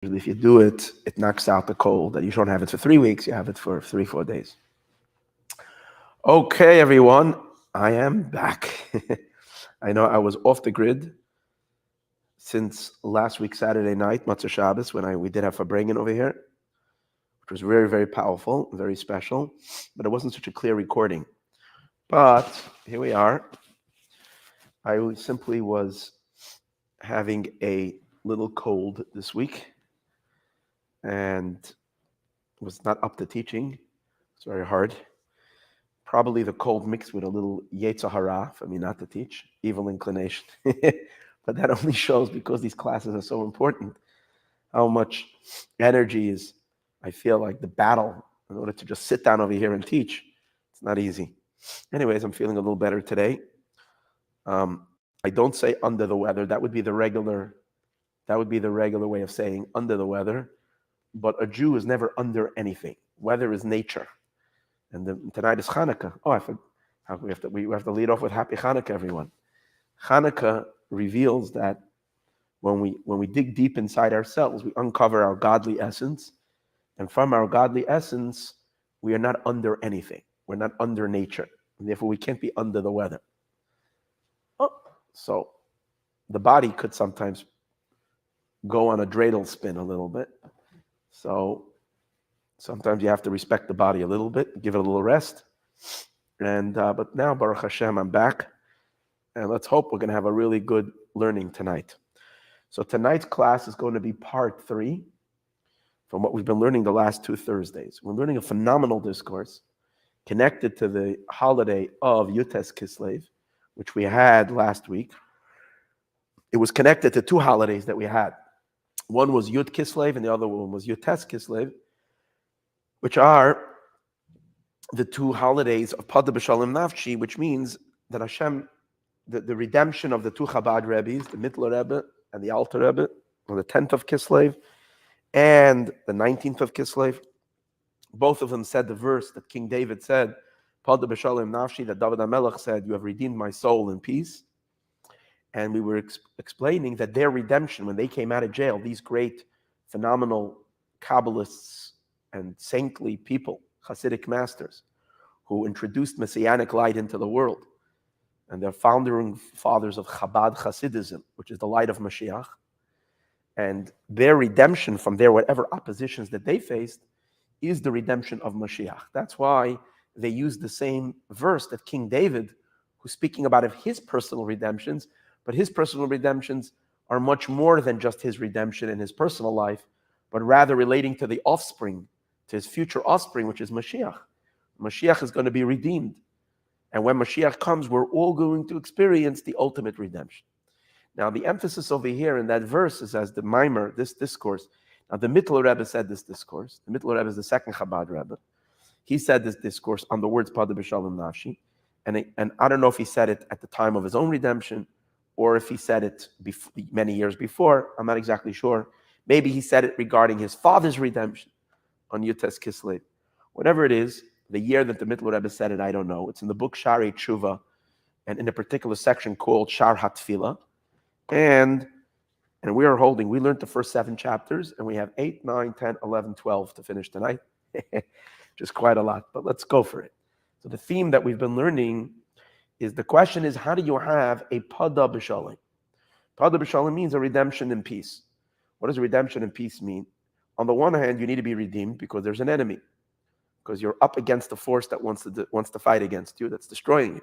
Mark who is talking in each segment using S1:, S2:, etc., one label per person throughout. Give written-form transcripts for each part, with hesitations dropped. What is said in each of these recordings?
S1: Usually if you do it, it knocks out the cold. That you don't have it for 3 weeks, you have it for 3-4 days. Okay, everyone, I am back. I know I was off the grid since last week, Saturday night, Matzah Shabbos, when we did have Fabrengen over here, which was very, very powerful, very special, but it wasn't such a clear recording. But here we are. I simply was having a little cold this week and was not up to teaching. It's very hard. Probably the cold mixed with a little Yetzer Hara for me not to teach, evil inclination. But that only shows, because these classes are so important, how much energy is, I feel like, the battle in order to just sit down over here and teach. It's not easy. Anyways, I'm feeling a little better today. I don't say under the weather. That would be the regular way of saying under the weather. But a Jew is never under anything. Weather is nature. And tonight is Hanukkah. We have to lead off with Happy Hanukkah, everyone. Hanukkah reveals that when we dig deep inside ourselves, we uncover our godly essence, and from our godly essence, we are not under anything. We're not under nature, and therefore we can't be under the weather. So the body could sometimes go on a dreidel spin a little bit. So sometimes you have to respect the body a little bit, give it a little rest. And but now, Baruch Hashem, I'm back, and let's hope we're going to have a really good learning tonight. So tonight's class is going to be part 3 from what we've been learning the last 2 Thursdays. We're learning a phenomenal discourse connected to the holiday of Yutes Kislev, which we had last week. It was connected to 2 holidays that we had. One was Yud Kislev, and the other one was Yutes Kislev, which are the 2 holidays of Padah B'Shalom Nafshi, which means that Hashem, the redemption of the 2 Chabad Rebbes, the Mittler Rebbe and the Alter Rebbe, on the 10th of Kislev and the 19th of Kislev. Both of them said the verse that King David said, Padah B'Shalom Nafshi, that David HaMelech said, "You have redeemed my soul in peace." And we were explaining that their redemption, when they came out of jail, these great, phenomenal Kabbalists and saintly people, Hasidic masters, who introduced Messianic light into the world, and they're founding fathers of Chabad Hasidism, which is the light of Mashiach, and their redemption from their whatever oppositions that they faced is the redemption of Mashiach. That's why they use the same verse that King David, who's speaking about of his personal redemptions, but his personal redemptions are much more than just his redemption in his personal life, but rather relating to the offspring, to his future offspring, which is Mashiach. Mashiach is going to be redeemed. And when Mashiach comes, we're all going to experience the ultimate redemption. Now, the emphasis over here in that verse is as the mimer, this discourse. Now, the Mittler Rebbe said this discourse. The Mittler Rebbe is the second Chabad Rebbe. He said this discourse on the words Padah B'Shalom Nafshi. And I don't know if he said it at the time of his own redemption or if he said it many years before. I'm not exactly sure. Maybe he said it regarding his father's redemption on Yutes Kislev. Whatever it is, the year that the Mittler Rebbe said it, I don't know. It's in the book Sharei Teshuva, and in a particular section called Shar HaTfilah. And we learned the first 7 chapters, and we have 8, 9, 10, 11, 12 to finish tonight. Just quite a lot, but let's go for it. So the theme that we've been learning is, the question is, how do you have a Padah B'Shalom? Padah B'Shalom means a redemption in peace. What does redemption in peace mean? On the one hand, you need to be redeemed because there's an enemy, because you're up against a force that wants to fight against you, that's destroying you.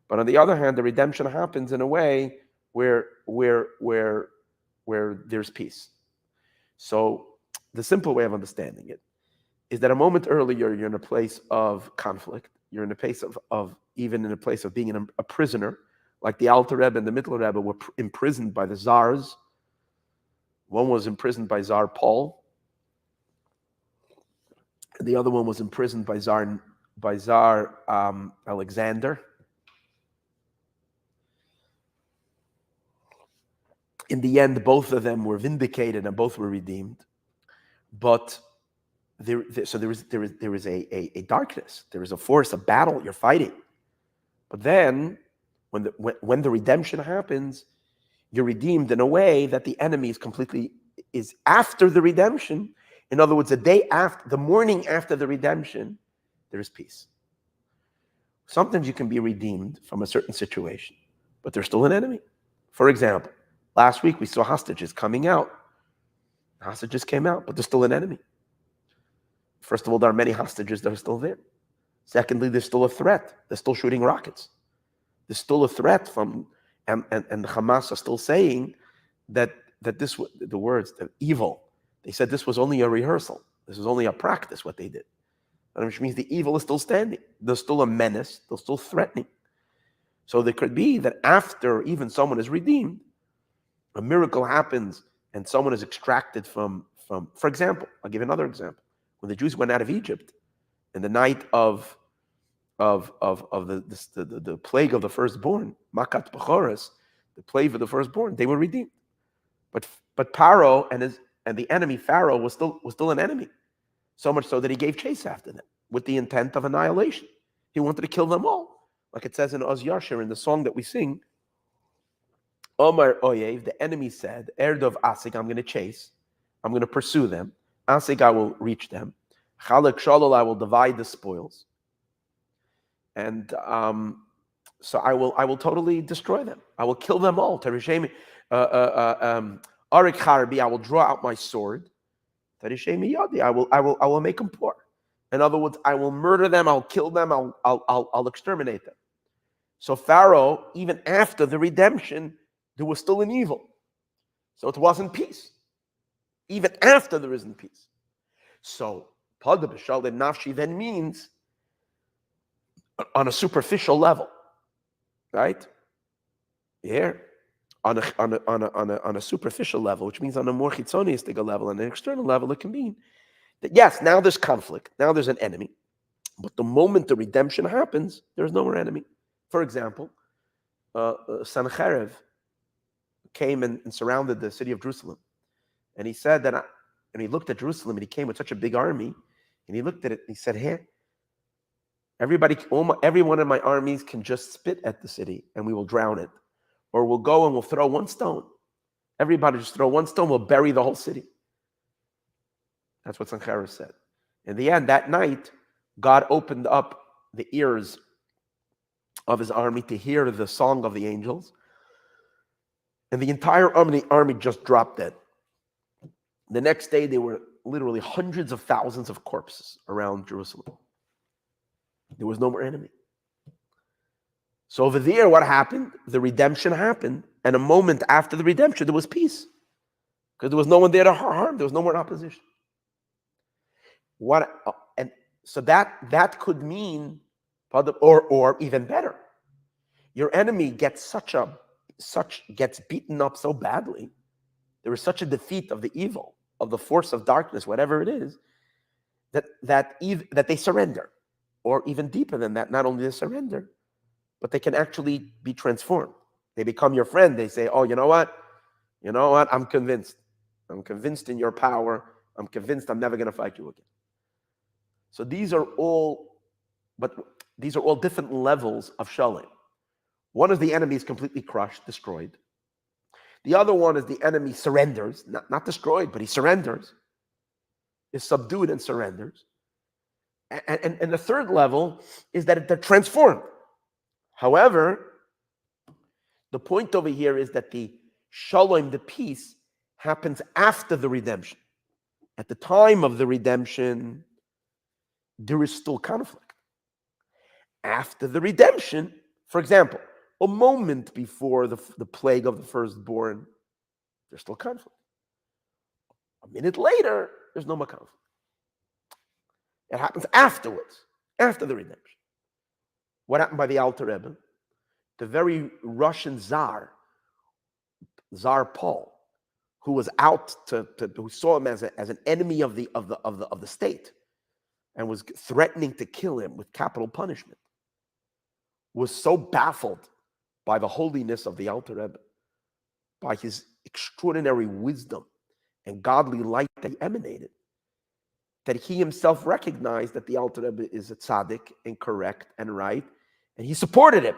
S1: But on the other hand, the redemption happens in a way where there's peace. So the simple way of understanding it is that a moment earlier, you're in a place of conflict. You're in a place of even in a place of being a prisoner, like the Alter Rebbe and the Mittler Rebbe were imprisoned by the Tsars. One was imprisoned by Tsar Paul. The other one was imprisoned by Tsar Alexander. In the end, both of them were vindicated and both were redeemed. But there is a darkness. There is a force, a battle you're fighting. But then, when the redemption happens, you're redeemed in a way that the enemy is completely is after the redemption. In other words, the morning after the redemption, there is peace. Sometimes you can be redeemed from a certain situation, but there's still an enemy. For example, last week we saw hostages coming out. Hostages came out, but there's still an enemy. First of all, there are many hostages that are still there. Secondly, there's still a threat. They're still shooting rockets. There's still a threat from, and the Hamas are still saying that this, the words, the evil, they said this was only a rehearsal. This was only a practice, what they did. Which means the evil is still standing. There's still a menace. They're still threatening. So there could be that after even someone is redeemed, a miracle happens and someone is extracted from, for example, I'll give you another example. When the Jews went out of Egypt, in the night of the plague of the firstborn, Makat Bechoros, the plague of the firstborn, they were redeemed. But Paro and the enemy Pharaoh was still an enemy. So much so that he gave chase after them with the intent of annihilation. He wanted to kill them all. Like it says in Oz Yashir, in the song that we sing, Omar Oyev, the enemy said, Erdov Asik, I'm going to chase. I'm going to pursue them. Asik, I will reach them. Chalak Shalol, I will divide the spoils. And so I will totally destroy them. I will kill them all. Tereshemi, Arik Harbi, I will draw out my sword. Tereshemi Yadi, I will make them poor. In other words, I will murder them. I'll kill them. I'll exterminate them. So Pharaoh, even after the redemption, there was still an evil. So it wasn't peace. Even after there isn't peace. So Padah b'shal nafshi then means on a superficial level, right? Yeah, on a superficial level, which means on a more chitzonistic level, on an external level, it can mean that yes, now there's conflict, now there's an enemy, but the moment the redemption happens, there's no more enemy. For example, Sancherev came and surrounded the city of Jerusalem, and he said that, and he looked at Jerusalem, and he came with such a big army, and he looked at it, and he said, "Hey, every one of my armies can just spit at the city, and we will drown it, or we'll go and we'll throw one stone. Everybody just throw one stone, we'll bury the whole city." That's what Sancherev said. In the end, that night, God opened up the ears of his army to hear the song of the angels, and the entire army just dropped dead. The next day, there were literally hundreds of thousands of corpses around Jerusalem. There was no more enemy. So over there, what happened? The redemption happened, and a moment after the redemption, there was peace, because there was no one there to harm. There was no more opposition. And so that could mean, or even better, your enemy gets gets beaten up so badly. There is such a defeat of the evil, of the force of darkness, whatever it is, that they surrender. Or even deeper than that, not only they surrender, but they can actually be transformed. They become your friend. They say, "Oh, you know what? I'm convinced. I'm convinced in your power. I'm convinced I'm never going to fight you again." So these are all different levels of shalom. One is the enemy is completely crushed, destroyed. The other one is the enemy surrenders, not destroyed, but he surrenders, is subdued and surrenders. And the third level is that they're transformed. However, the point over here is that the shalom, the peace, happens after the redemption. At the time of the redemption, there is still conflict. After the redemption, for example, a moment before the plague of the firstborn, there's still conflict. A minute later, there's no more conflict. It happens afterwards, after the redemption. What happened by the Alter Rebbe? The very Russian Tsar Paul, who was out who saw him as an enemy of the state, and was threatening to kill him with capital punishment, was so baffled by the holiness of the Alter Rebbe, by his extraordinary wisdom and godly light that he emanated, that he himself recognized that the Alter Rebbe is a tzaddik and correct and right, and he supported him.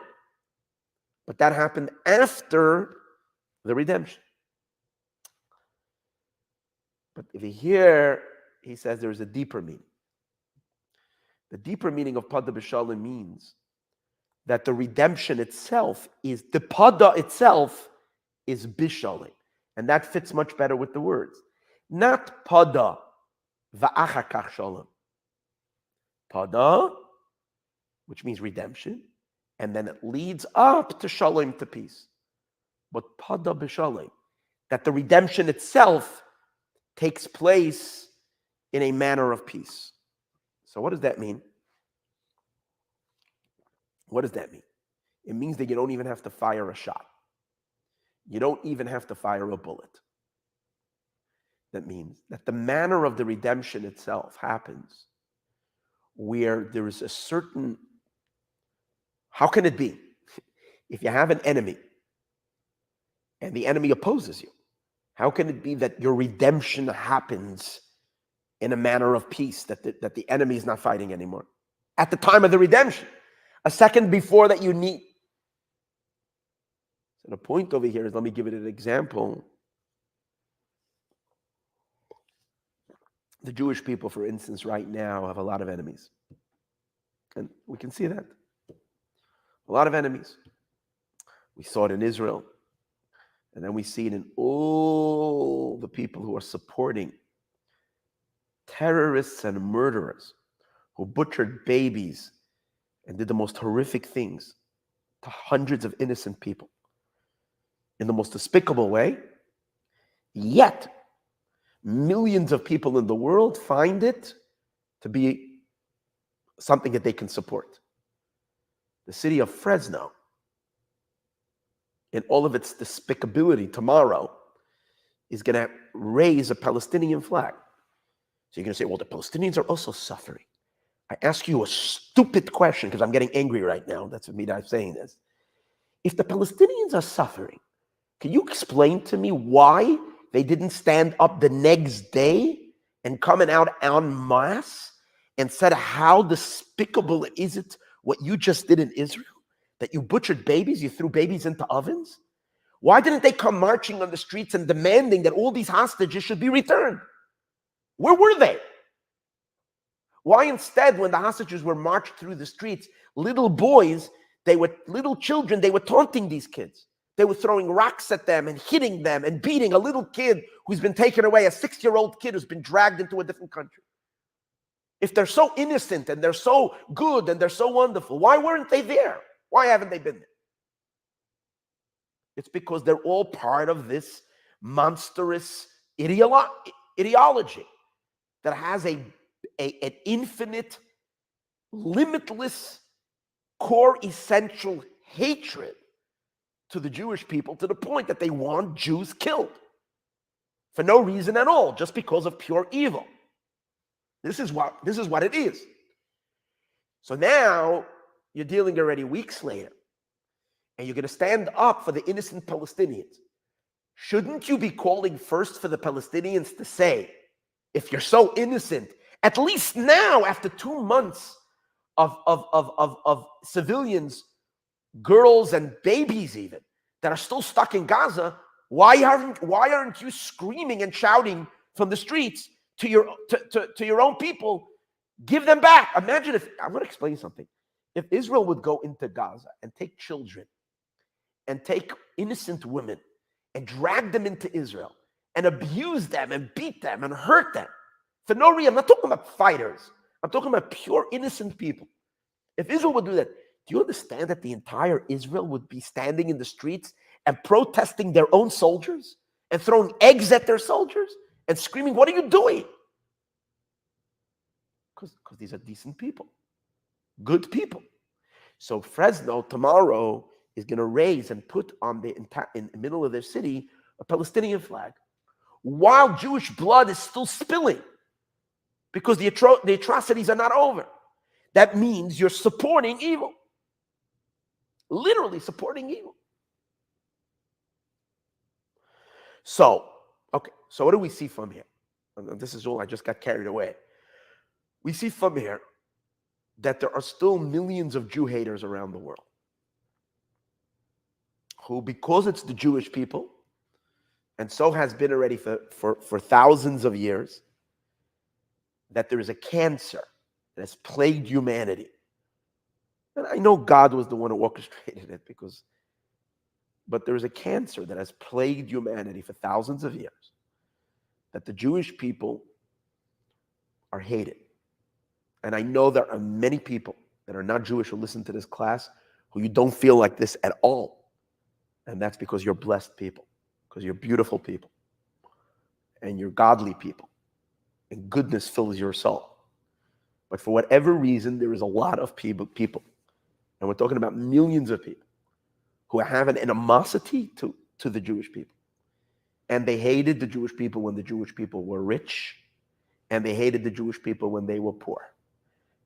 S1: But that happened after the redemption. But if here he says there is a deeper meaning. The deeper meaning of Padah b'Shalom means that the redemption itself is, the Padah itself is b'Shalom. And that fits much better with the words. Not Padah v'achar kach shalom. Padah, which means redemption, and then it leads up to shalom, to peace. But Padah b'Shalom, that the redemption itself takes place in a manner of peace. So what does that mean? What does that mean? It means that you don't even have to fire a shot. You don't even have to fire a bullet. That means that the manner of the redemption itself happens where there is a certain, how can it be? If you have an enemy and the enemy opposes you, how can it be that your redemption happens in a manner of peace, that the enemy is not fighting anymore? At the time of the redemption, a second before that you need. So the point over here is, let me give it an example. The Jewish people, for instance, right now have a lot of enemies. And we can see that. A lot of enemies. We saw it in Israel. And then we see it in all the people who are supporting terrorists and murderers who butchered babies and did the most horrific things to hundreds of innocent people in the most despicable way. Yet, millions of people in the world find it to be something that they can support. The city of Fresno, in all of its despicability, tomorrow is going to raise a Palestinian flag. So you're going to say, well, the Palestinians are also suffering. I ask you a stupid question because I'm getting angry right now. That's me that I'm saying this. If the Palestinians are suffering, can you explain to me why they didn't stand up the next day and coming out en masse and said how despicable is it what you just did in Israel? That you butchered babies, you threw babies into ovens? Why didn't they come marching on the streets and demanding that all these hostages should be returned? Where were they? Why instead, when the hostages were marched through the streets, little boys, little children, they were taunting these kids. They were throwing rocks at them and hitting them and beating a little kid who's been taken away, a 6-year-old kid who's been dragged into a different country. If they're so innocent and they're so good and they're so wonderful, why weren't they there? Why haven't they been there? It's because they're all part of this monstrous ideology that has an infinite, limitless, core, essential hatred to the Jewish people, to the point that they want Jews killed for no reason at all, just because of pure evil. This is what it is. So now you're dealing already weeks later, and you're going to stand up for the innocent Palestinians. Shouldn't you be calling first for the Palestinians to say, if you're so innocent, at least now, after 2 months of civilians, girls and babies even, that are still stuck in Gaza, why aren't you screaming and shouting from the streets to your own people, give them back? Imagine if, I'm going to explain something. If Israel would go into Gaza and take children and take innocent women and drag them into Israel and abuse them and beat them and hurt them for no reason. I'm not talking about fighters. I'm talking about pure innocent people. If Israel would do that, do you understand that the entire Israel would be standing in the streets and protesting their own soldiers and throwing eggs at their soldiers and screaming, what are you doing? Because these are decent people, good people. So Fresno tomorrow is going to raise and put on in the middle of their city a Palestinian flag, while Jewish blood is still spilling, because the atrocities are not over. That means you're supporting evil, literally supporting evil. So, okay, so what do we see from here? And this is all, I just got carried away. We see from here that there are still millions of Jew haters around the world who, because it's the Jewish people, and so has been already for thousands of years, that there is a cancer that has plagued humanity. And I know God was the one who orchestrated it, but there is a cancer that has plagued humanity for thousands of years, that the Jewish people are hated. And I know there are many people that are not Jewish who listen to this class who you don't feel like this at all. And that's because you're blessed people, because you're beautiful people, and you're godly people, and goodness fills your soul. But for whatever reason, there is a lot of people, and we're talking about millions of people, who have an animosity to the Jewish people. And they hated the Jewish people when the Jewish people were rich, and they hated the Jewish people when they were poor.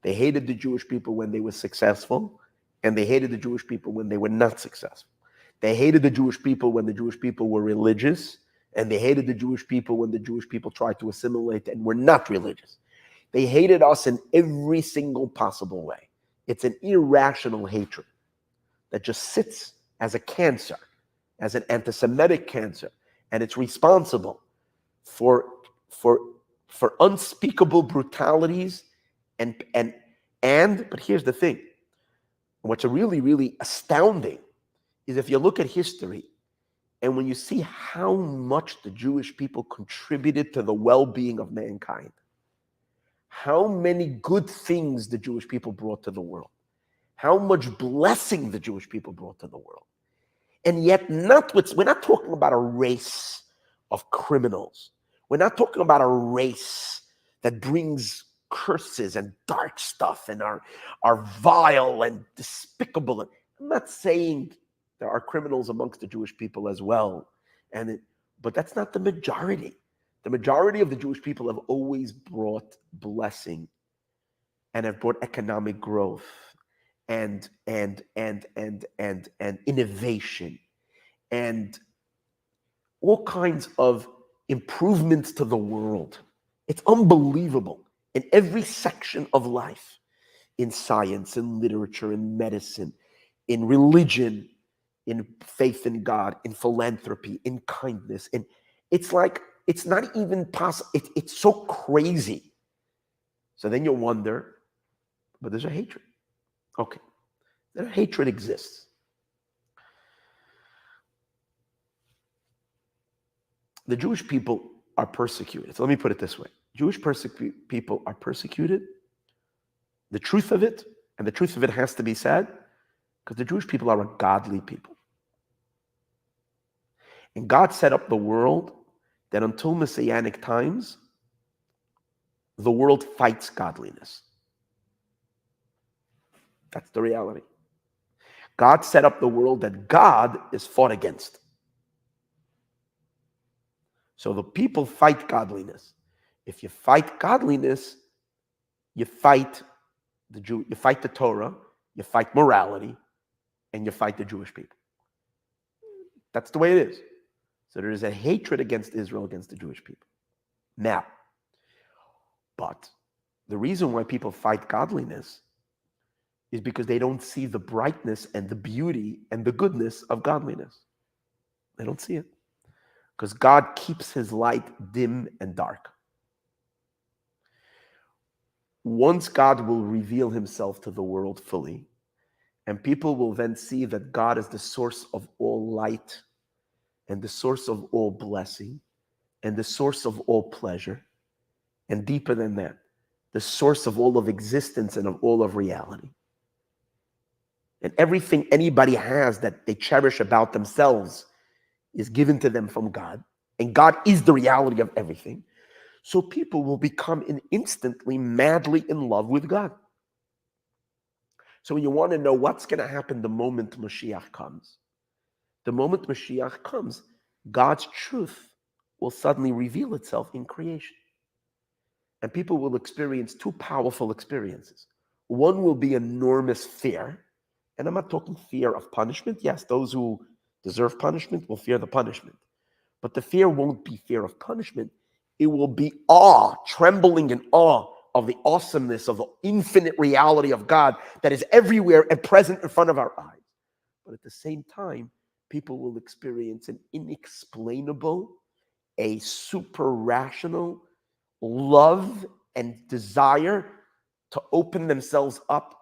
S1: They hated the Jewish people when they were successful, and they hated the Jewish people when they were not successful. They hated the Jewish people when the Jewish people were religious, and they hated the Jewish people when the Jewish people tried to assimilate and were not religious. They hated us in every single possible way. It's an irrational hatred that just sits as a cancer, as an anti-Semitic cancer, and it's responsible for unspeakable brutalities but here's the thing. What's really, really astounding is if you look at history, and when you see how much the Jewish people contributed to the well-being of mankind, how many good things the Jewish people brought to the world, how much blessing the Jewish people brought to the world. And yet we're not talking about a race of criminals. We're not talking about a race that brings curses and dark stuff and are vile and despicable. I'm not saying there are criminals amongst the Jewish people as well, but that's not the majority. The majority of the Jewish people have always brought blessing and have brought economic growth and innovation and all kinds of improvements to the world. It's unbelievable in every section of life, in science, in literature, in medicine, in religion, in faith in God, in philanthropy, in kindness. And it's like, it's not even possible. It's so crazy. So then you wonder, but there's a hatred. Okay, that hatred exists. The Jewish people are persecuted. So let me put it this way. Jewish people are persecuted. The truth of it, and the truth of it has to be said, because the Jewish people are a godly people. And God set up the world that until Messianic times, the world fights godliness. That's the reality. God set up the world that God is fought against. So the people fight godliness. If you fight godliness, you fight you fight the Torah, you fight morality, and you fight the Jewish people. That's the way it is. So there is a hatred against Israel, against the Jewish people. Now, but the reason why people fight godliness is because they don't see the brightness and the beauty and the goodness of godliness. They don't see it. Because God keeps his light dim and dark. Once God will reveal himself to the world fully, and people will then see that God is the source of all light and the source of all blessing and the source of all pleasure, and deeper than that, the source of all of existence and of all of reality. And everything anybody has that they cherish about themselves is given to them from God. And God is the reality of everything. So people will become instantly madly in love with God. So when you want to know what's going to happen the moment Mashiach comes, God's truth will suddenly reveal itself in creation. And people will experience two powerful experiences. One will be enormous fear. And I'm not talking fear of punishment. Yes, those who deserve punishment will fear the punishment. But the fear won't be fear of punishment. It will be awe, trembling in awe of the awesomeness of the infinite reality of God that is everywhere and present in front of our eyes. But at the same time, people will experience an inexplainable a super rational love and desire to open themselves up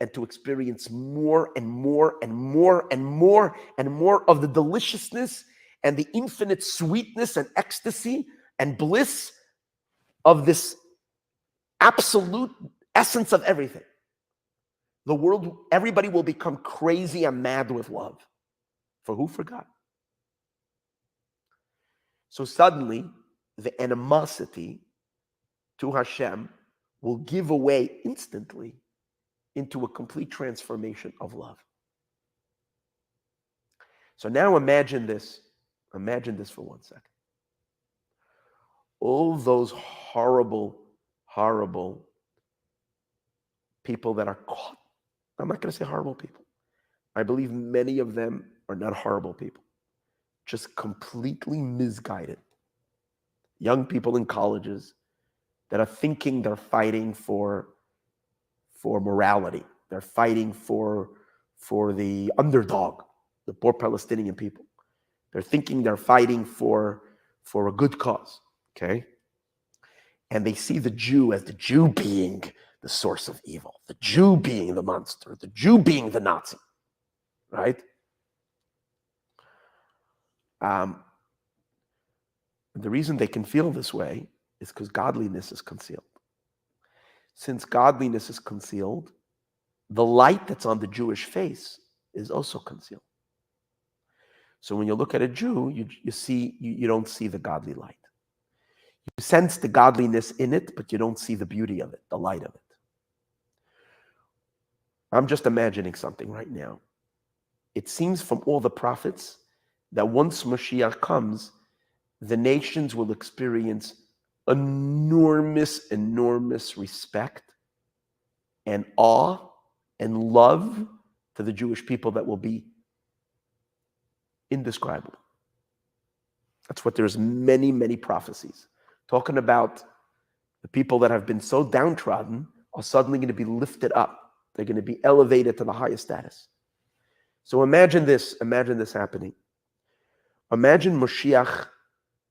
S1: and to experience more and more and more and more and more of the deliciousness and the infinite sweetness and ecstasy and bliss of this absolute essence of everything. The world, everybody will become crazy and mad with love. For who? For God. So suddenly, the animosity to Hashem will give away instantly into a complete transformation of love. So now imagine this. Imagine this for 1 second. All those horrible, horrible people that are caught. I'm not going to say horrible people. I believe many of them are not horrible people, just completely misguided. Young people in colleges that are thinking they're fighting for morality. They're fighting for the underdog, the poor Palestinian people. They're thinking they're fighting for a good cause, okay? And they see the Jew as the Jew being the source of evil, the Jew being the monster, the Jew being the Nazi, right? The reason they can feel this way is because godliness is concealed. Since godliness is concealed, the light that's on the Jewish face is also concealed. So when you look at a Jew, you don't see the godly light. You sense the godliness in it, but you don't see the beauty of it, the light of it. I'm just imagining something right now. It seems from all the prophets that once Mashiach comes, the nations will experience enormous, enormous respect and awe and love to the Jewish people that will be indescribable. That's what there's many, many prophecies talking about. The people that have been so downtrodden are suddenly going to be lifted up. They're going to be elevated to the highest status. So imagine this happening. Imagine Mashiach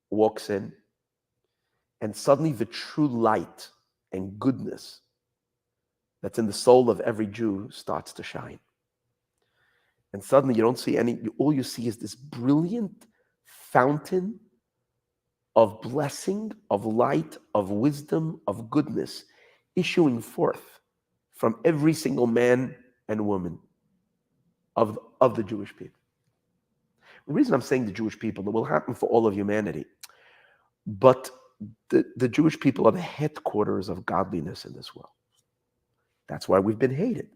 S1: walks in and suddenly the true light and goodness that's in the soul of every Jew starts to shine. And suddenly you don't see all you see is this brilliant fountain of blessing, of light, of wisdom, of goodness issuing forth from every single man and woman of the Jewish people. The reason I'm saying the Jewish people, it will happen for all of humanity. But the Jewish people are the headquarters of godliness in this world. That's why we've been hated.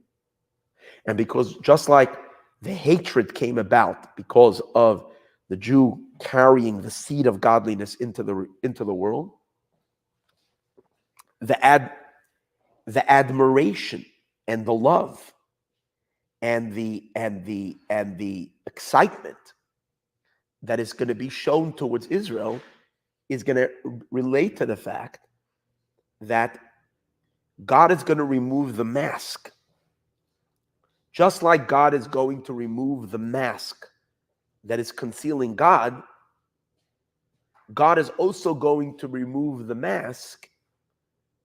S1: And because just like the hatred came about because of the Jew carrying the seed of godliness into the world, the admiration and the love and the excitement that is going to be shown towards Israel is going to relate to the fact that God is going to remove the mask. Just like God is going to remove the mask that is concealing God, God is also going to remove the mask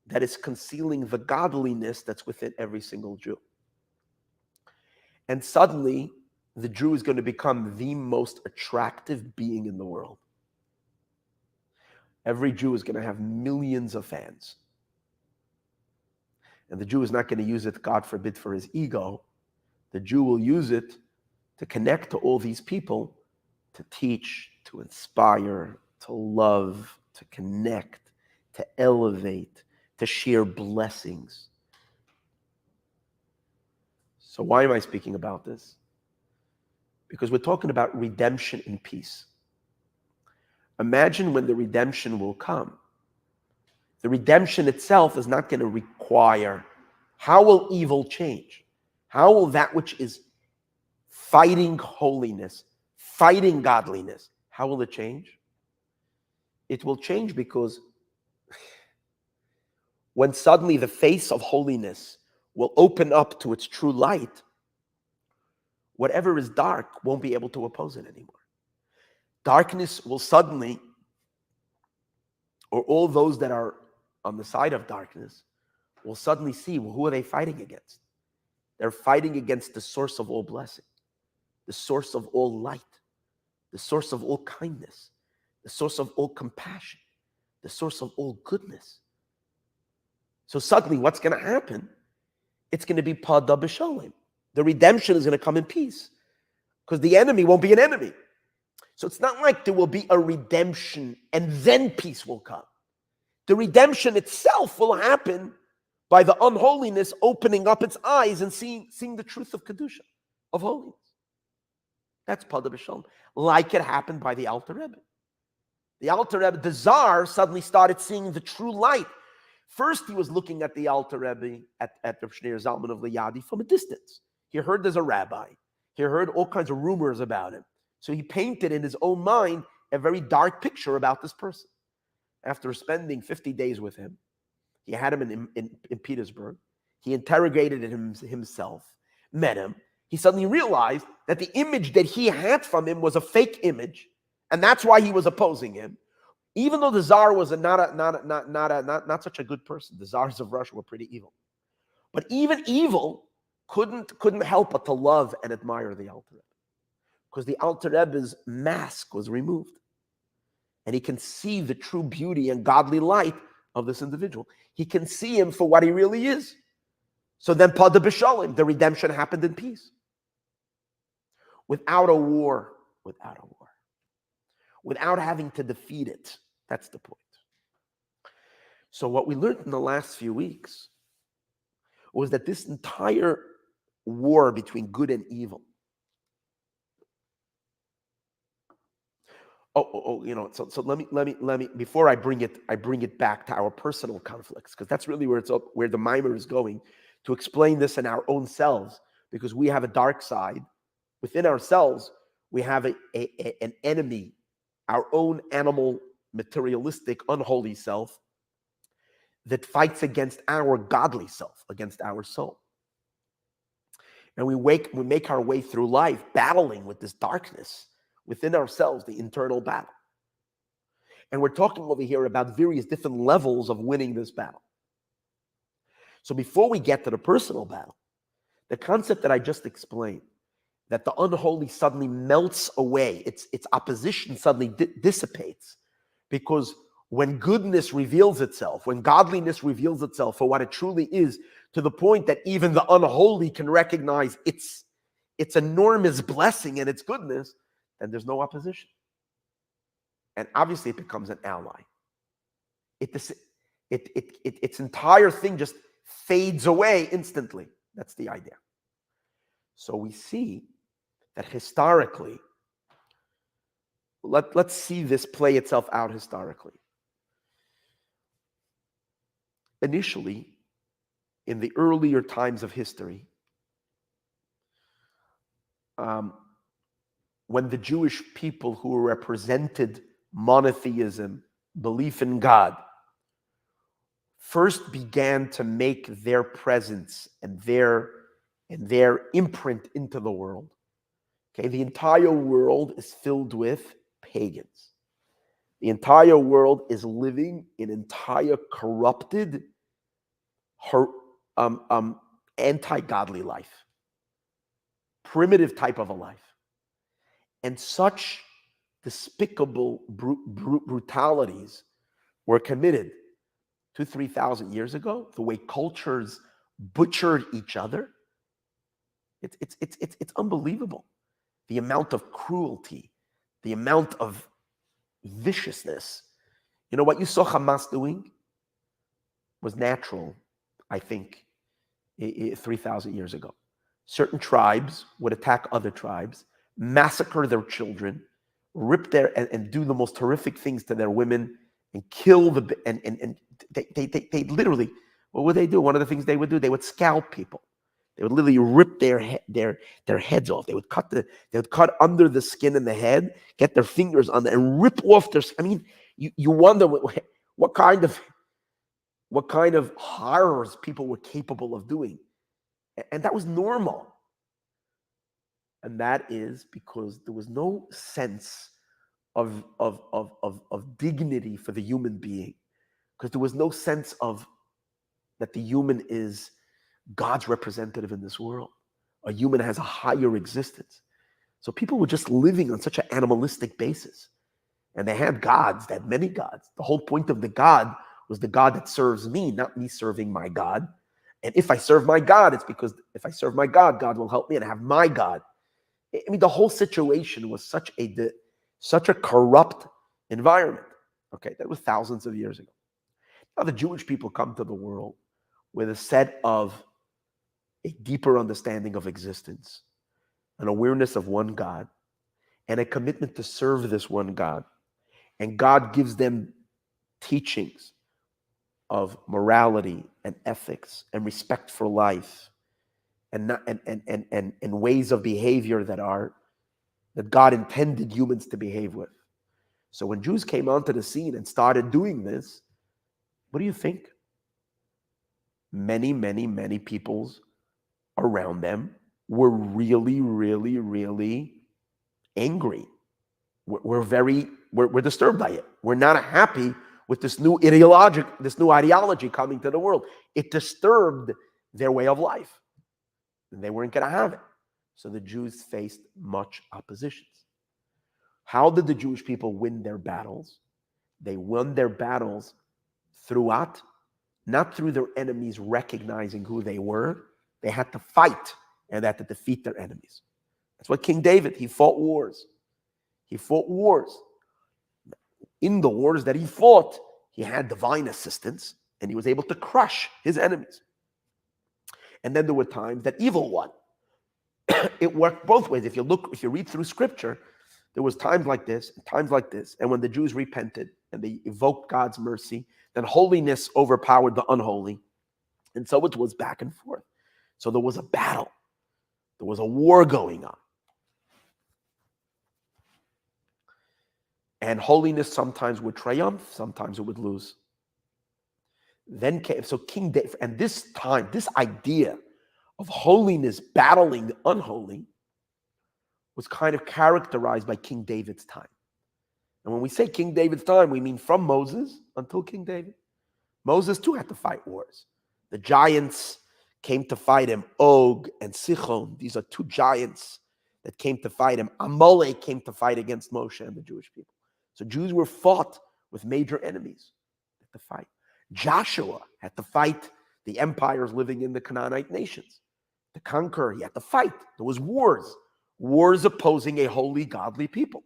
S1: that is concealing the godliness that's within every single Jew. And suddenly, the Jew is going to become the most attractive being in the world. Every Jew is going to have millions of fans. And the Jew is not going to use it, God forbid, for his ego. The Jew will use it to connect to all these people, to teach, to inspire, to love, to connect, to elevate, to share blessings. So why am I speaking about this? Because we're talking about redemption and peace. Imagine when the redemption will come. The redemption itself is not going to require, how will evil change? How will that which is fighting holiness, fighting godliness, how will it change? It will change because when suddenly the face of holiness will open up to its true light, whatever is dark won't be able to oppose it anymore. Darkness will suddenly or all those that are on the side of darkness will suddenly see, well, who are they fighting against? They're fighting against the source of all blessing, the source of all light, the source of all kindness, the source of all compassion, the source of all goodness. So suddenly what's going to happen? It's going to be Padah b'shalom. The redemption is going to come in peace because the enemy won't be an enemy. So it's not like there will be a redemption and then peace will come. The redemption itself will happen by the unholiness opening up its eyes and seeing the truth of Kedusha, of holiness. That's Padah b'shalom. Like it happened by the Alter Rebbe. The Alter Rebbe, the Tsar, suddenly started seeing the true light. First, he was looking at the Alter Rebbe, at Reb Shneir Zalman of Liadi from a distance. He heard there's a rabbi. He heard all kinds of rumors about him. So he painted in his own mind a very dark picture about this person. After spending 50 days with him, he had him in Petersburg. He interrogated him himself, met him. He suddenly realized that the image that he had from him was a fake image, and that's why he was opposing him. Even though the Tsar was not such a good person, the Tsars of Russia were pretty evil. But even evil couldn't help but to love and admire the Alter Rebbe, because the Alter Rebbe's mask was removed, and he can see the true beauty and godly light of this individual. He can see him for what he really is. So then Padah b'shalom, the redemption happened in peace. Without a war, without having to defeat it. That's the point. So what we learned in the last few weeks was that this entire war between good and evil, so let me before I bring it back to our personal conflicts, because that's really where the mimer is going, to explain this in our own selves, because we have a dark side within ourselves. We have an enemy, our own animal, materialistic, unholy self that fights against our godly self, against our soul. And we make our way through life battling with this darkness within ourselves, the internal battle. And we're talking over here about various different levels of winning this battle. So before we get to the personal battle, the concept that I just explained, that the unholy suddenly melts away, its opposition suddenly dissipates, because when goodness reveals itself, when godliness reveals itself for what it truly is, to the point that even the unholy can recognize its enormous blessing and its goodness, then there's no opposition. And obviously it becomes an ally. Its entire thing just fades away instantly. That's the idea. So we see that historically, let's see this play itself out historically. Initially, in the earlier times of history, when the Jewish people who represented monotheism, belief in God, first began to make their presence and their imprint into the world. Okay, the entire world is filled with pagans. The entire world is living in entire corrupted, anti-godly life, primitive type of a life. And such despicable brutalities were committed 2,000-3,000 years ago, the way cultures butchered each other. It's unbelievable. The amount of cruelty, the amount of viciousness. You know, what you saw Hamas doing was natural, I think, 3,000 years ago. Certain tribes would attack other tribes, massacre their children, rip their and do the most horrific things to their women, and kill they literally, what would they do? One of the things they would do, they would scalp people. They would literally rip their heads off. They would cut under the skin in the head, get their fingers on there, and rip off their. I mean, you wonder what kind of horrors people were capable of doing, and that was normal. And that is because there was no sense of dignity for the human being. because there was no sense of that the human is God's representative in this world. A human has a higher existence. So people were just living on such an animalistic basis. And they had gods, they had many gods. The whole point of the God was the God that serves me, not me serving my God. And if I serve my God, it's because if I serve my God, God will help me and I have my God. I mean, the whole situation was such a corrupt environment. Okay, that was thousands of years ago. Now the Jewish people come to the world with a set of a deeper understanding of existence, an awareness of one God, and a commitment to serve this one God. And God gives them teachings of morality and ethics and respect for life and ways of behavior that God intended humans to behave with. So when Jews came onto the scene and started doing this, what do you think? Many, many, many peoples around them were really, really, really angry. We're disturbed by it. We're not happy with this new ideology coming to the world. It disturbed their way of life. And they weren't going to have it. So the Jews faced much opposition. How did the Jewish people win their battles? They won their battles throughout, not through their enemies recognizing who they were. They had to fight and they had to defeat their enemies. That's what King David, he fought wars. He fought wars. In the wars that he fought, he had divine assistance and he was able to crush his enemies. And then there were times that evil won. It worked both ways. If you read through scripture, there was times like this and times like this. And when the Jews repented and they evoked God's mercy, then holiness overpowered the unholy. And so it was back and forth. So there was a battle. There was a war going on. And holiness sometimes would triumph, sometimes it would lose. Then came, so King David, and this idea of holiness battling the unholy was kind of characterized by King David's time. And when we say King David's time, we mean from Moses until King David. Moses too had to fight wars. The giants came to fight him, Og and Sichon. These are two giants that came to fight him. Amalek came to fight against Moshe and the Jewish people. So Jews were fought with major enemies. They had to fight. Joshua had to fight the empires living in the Canaanite nations. To conquer, he had to fight. There was wars opposing a holy, godly people.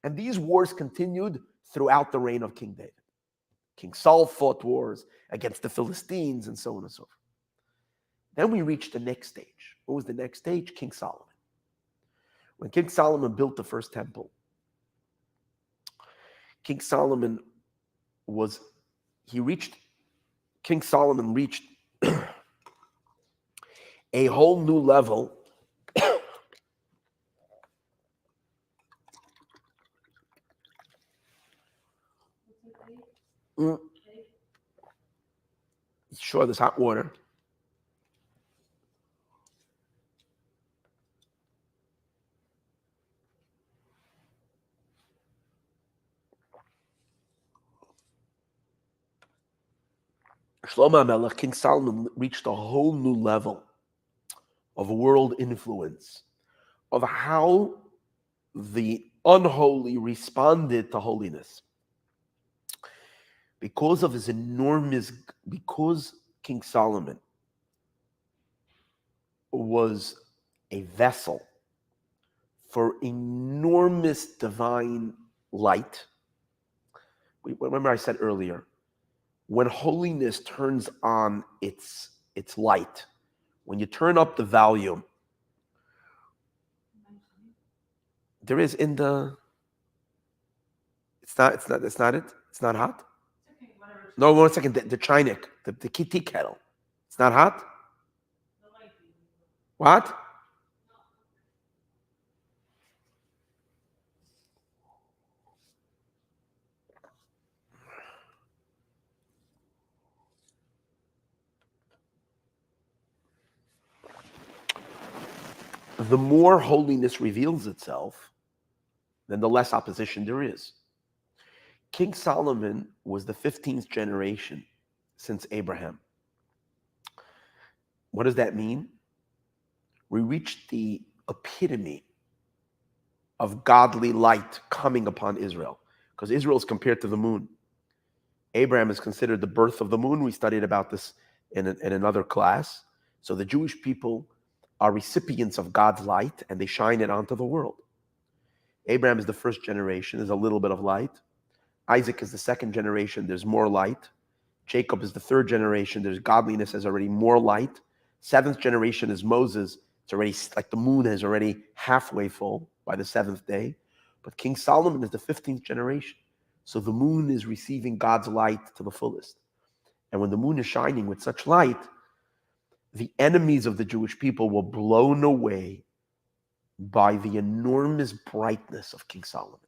S1: And these wars continued throughout the reign of King David. King Saul fought wars against the Philistines and so on and so forth. Then we reached the next stage. What was the next stage? King Solomon. When King Solomon built the first temple, King Solomon reached a whole new level Sure, there's hot water. Shlomo HaMelech, King Solomon, reached a whole new level of world influence, of how the unholy responded to holiness. Because King Solomon was a vessel for enormous divine light. Remember I said earlier, when holiness turns on its light, when you turn up the volume, there is in the, it's not it? It's not hot? Okay, no, 1 second, the chinik, the tea kettle. It's not hot? What? The more holiness reveals itself, then the less opposition there is. King Solomon was the 15th generation since Abraham. What does that mean? We reached the epitome of godly light coming upon Israel, because Israel is compared to the moon. Abraham is considered the birth of the moon. We studied about this in another class. So the Jewish people are recipients of God's light, and they shine it onto the world. Abraham is the first generation. There's a little bit of light. Isaac is the second generation. There's more light. Jacob is the third generation. There's godliness. There's already more light. Seventh generation is Moses. It's already like the moon is already halfway full by the seventh day. But King Solomon is the 15th generation. So the moon is receiving God's light to the fullest. And when the moon is shining with such light, the enemies of the Jewish people were blown away by the enormous brightness of King Solomon.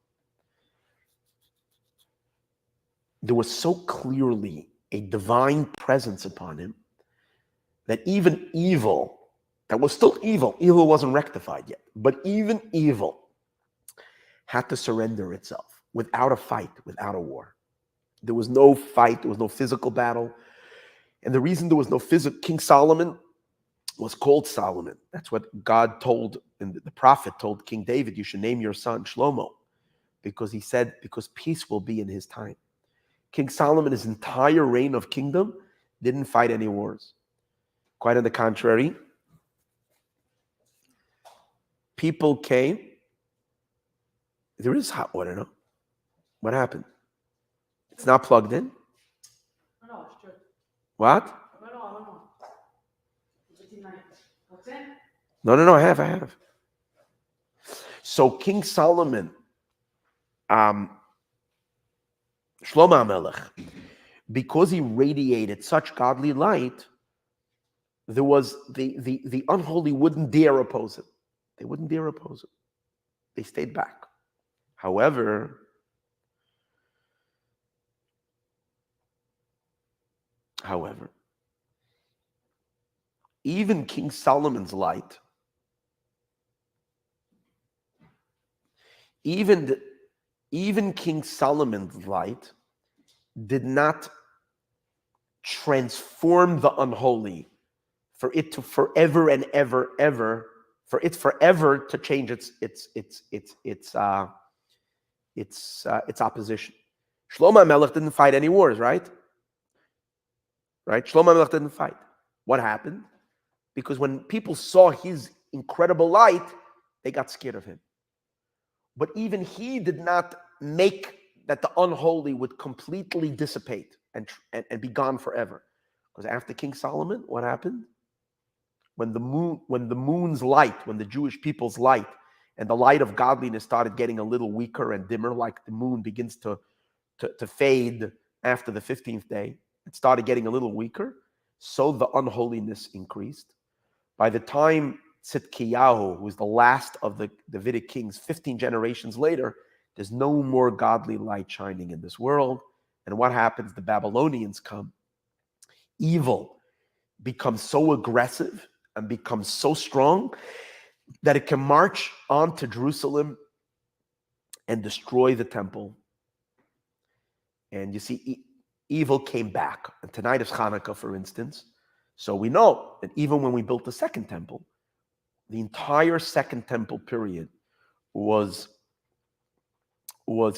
S1: There was so clearly a divine presence upon him that even evil, that was still evil wasn't rectified yet, but even evil had to surrender itself without a fight, without a war. There was no fight, there was no physical battle. And the reason there was no physical, King Solomon was called Solomon. That's what God told, and the prophet told King David, you should name your son Shlomo, because he said, because peace will be in his time. King Solomon, his entire reign of kingdom, didn't fight any wars. Quite on the contrary, people came. There is hot water, no? What happened? It's not plugged in?
S2: No, it's true.
S1: What?
S2: No.
S1: No, I have. So King Solomon, Shlomo HaMelech, because he radiated such godly light, there was the unholy wouldn't dare oppose him. They wouldn't dare oppose him. They stayed back. However, even King Solomon's light, even King Solomon's light did not transform the unholy for it to forever and ever, for it forever to change its opposition. Shlomo HaMelech didn't fight any wars, right? Shlomo HaMelech didn't fight. What happened? Because when people saw his incredible light, they got scared of him. But even he did not make that the unholy would completely dissipate and be gone forever. Because after King Solomon, what happened? When the moon's light, when the Jewish people's light and the light of godliness started getting a little weaker and dimmer, like the moon begins to fade after the 15th day, it started getting a little weaker, so the unholiness increased. By the time Tzidkiyahu, who was the last of the Davidic kings, 15 generations later, there's no more godly light shining in this world. And what happens? The Babylonians come. Evil becomes so aggressive and becomes so strong that it can march on to Jerusalem and destroy the temple. And you see, evil came back. And tonight is Hanukkah, for instance. So we know that even when we built the second temple, the entire second temple period was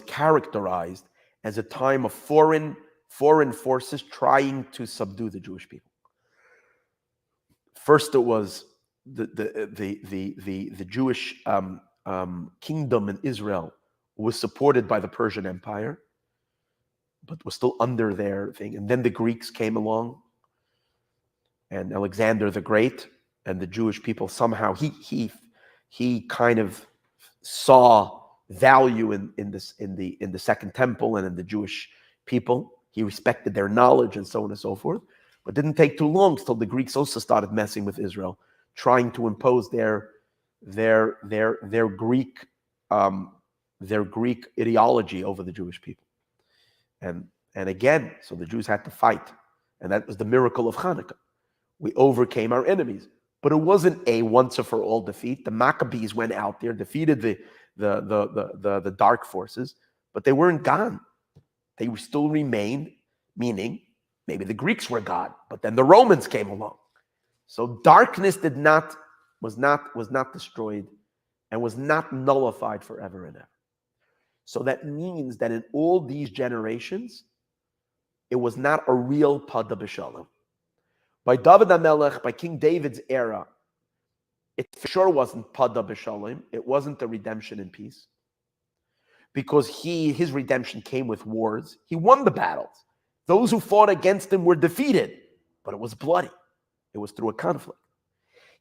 S1: characterized as a time of foreign forces trying to subdue the Jewish people. First, it was the Jewish kingdom in Israel was supported by the Persian Empire, but was still under their thing. And then the Greeks came along, and Alexander the Great, and the Jewish people somehow he kind of saw value in the second temple and in the Jewish people. He respected their knowledge and so on and so forth. But it didn't take too long till the Greeks also started messing with Israel, trying to impose their Greek ideology over the Jewish people. And again, so the Jews had to fight, and that was the miracle of Hanukkah. We overcame our enemies, but it wasn't a once and for all defeat. The Maccabees went out there, defeated the dark forces, but they weren't gone. They still remained, meaning maybe the Greeks were God, but then the Romans came along. So darkness was not destroyed and was not nullified forever and ever. So that means that in all these generations, it was not a real Padah b'Shalom. By David HaMelech, by King David's era, it for sure wasn't Padah b'Shalom. It wasn't the redemption in peace. Because his redemption came with wars. He won the battles. Those who fought against him were defeated, but it was bloody. It was through a conflict.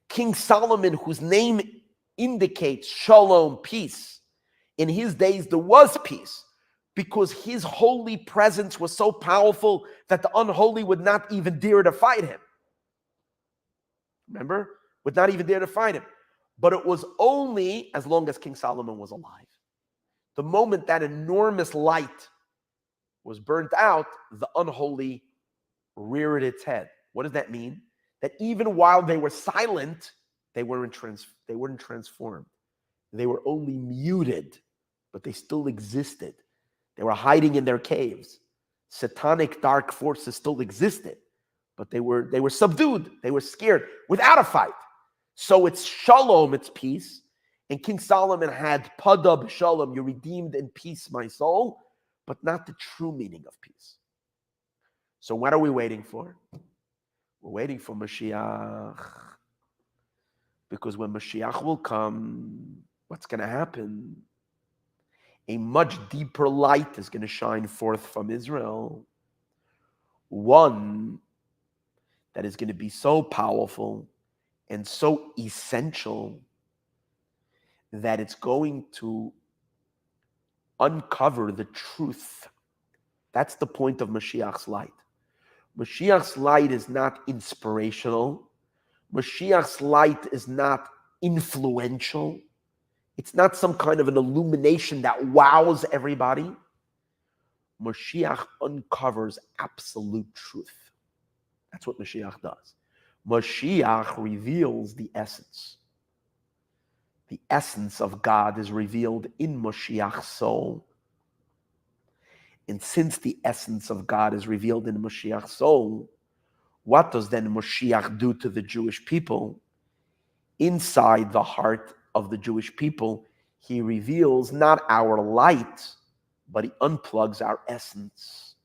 S1: King Solomon, whose name indicates shalom, peace, in his days there was peace because his holy presence was so powerful that the unholy would not even dare to fight him. Remember? Would not even dare to fight him. But it was only as long as King Solomon was alive. The moment that enormous light was burnt out, the unholy reared its head. What does that mean? That even while they were silent, they weren't transformed. They were only muted, but they still existed. They were hiding in their caves. Satanic dark forces still existed, but they were subdued. They were scared without a fight. So it's shalom, it's peace. And King Solomon had Padah b'Shalom, you're redeemed in peace, my soul, but not the true meaning of peace. So what are we waiting for? We're waiting for Mashiach. Because when Mashiach will come, what's going to happen? A much deeper light is going to shine forth from Israel. One that is going to be so powerful and so essential that it's going to uncover the truth. That's the point of Mashiachs Light. Mashiachs Light is not inspirational. Mashiachs Light is not influential. It's not some kind of an illumination that wows everybody. Mashiach uncovers absolute truth. That's what Mashiach does. Mashiach reveals the essence. The essence of God is revealed in Mashiach's soul. And since the essence of God is revealed in Mashiach's soul, what does then Mashiach do to the Jewish people? Inside the heart of the Jewish people, he reveals not our light, but he unplugs our essence.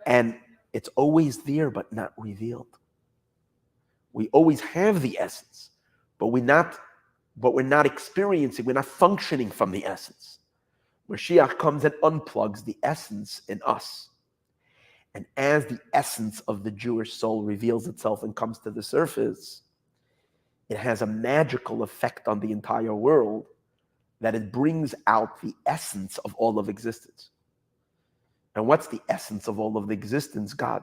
S1: And it's always there, but not revealed. We always have the essence, but we're not experiencing, we're not functioning from the essence. Mashiach comes and unplugs the essence in us. And as the essence of the Jewish soul reveals itself and comes to the surface, it has a magical effect on the entire world that it brings out the essence of all of existence. And what's the essence of all of the existence? God.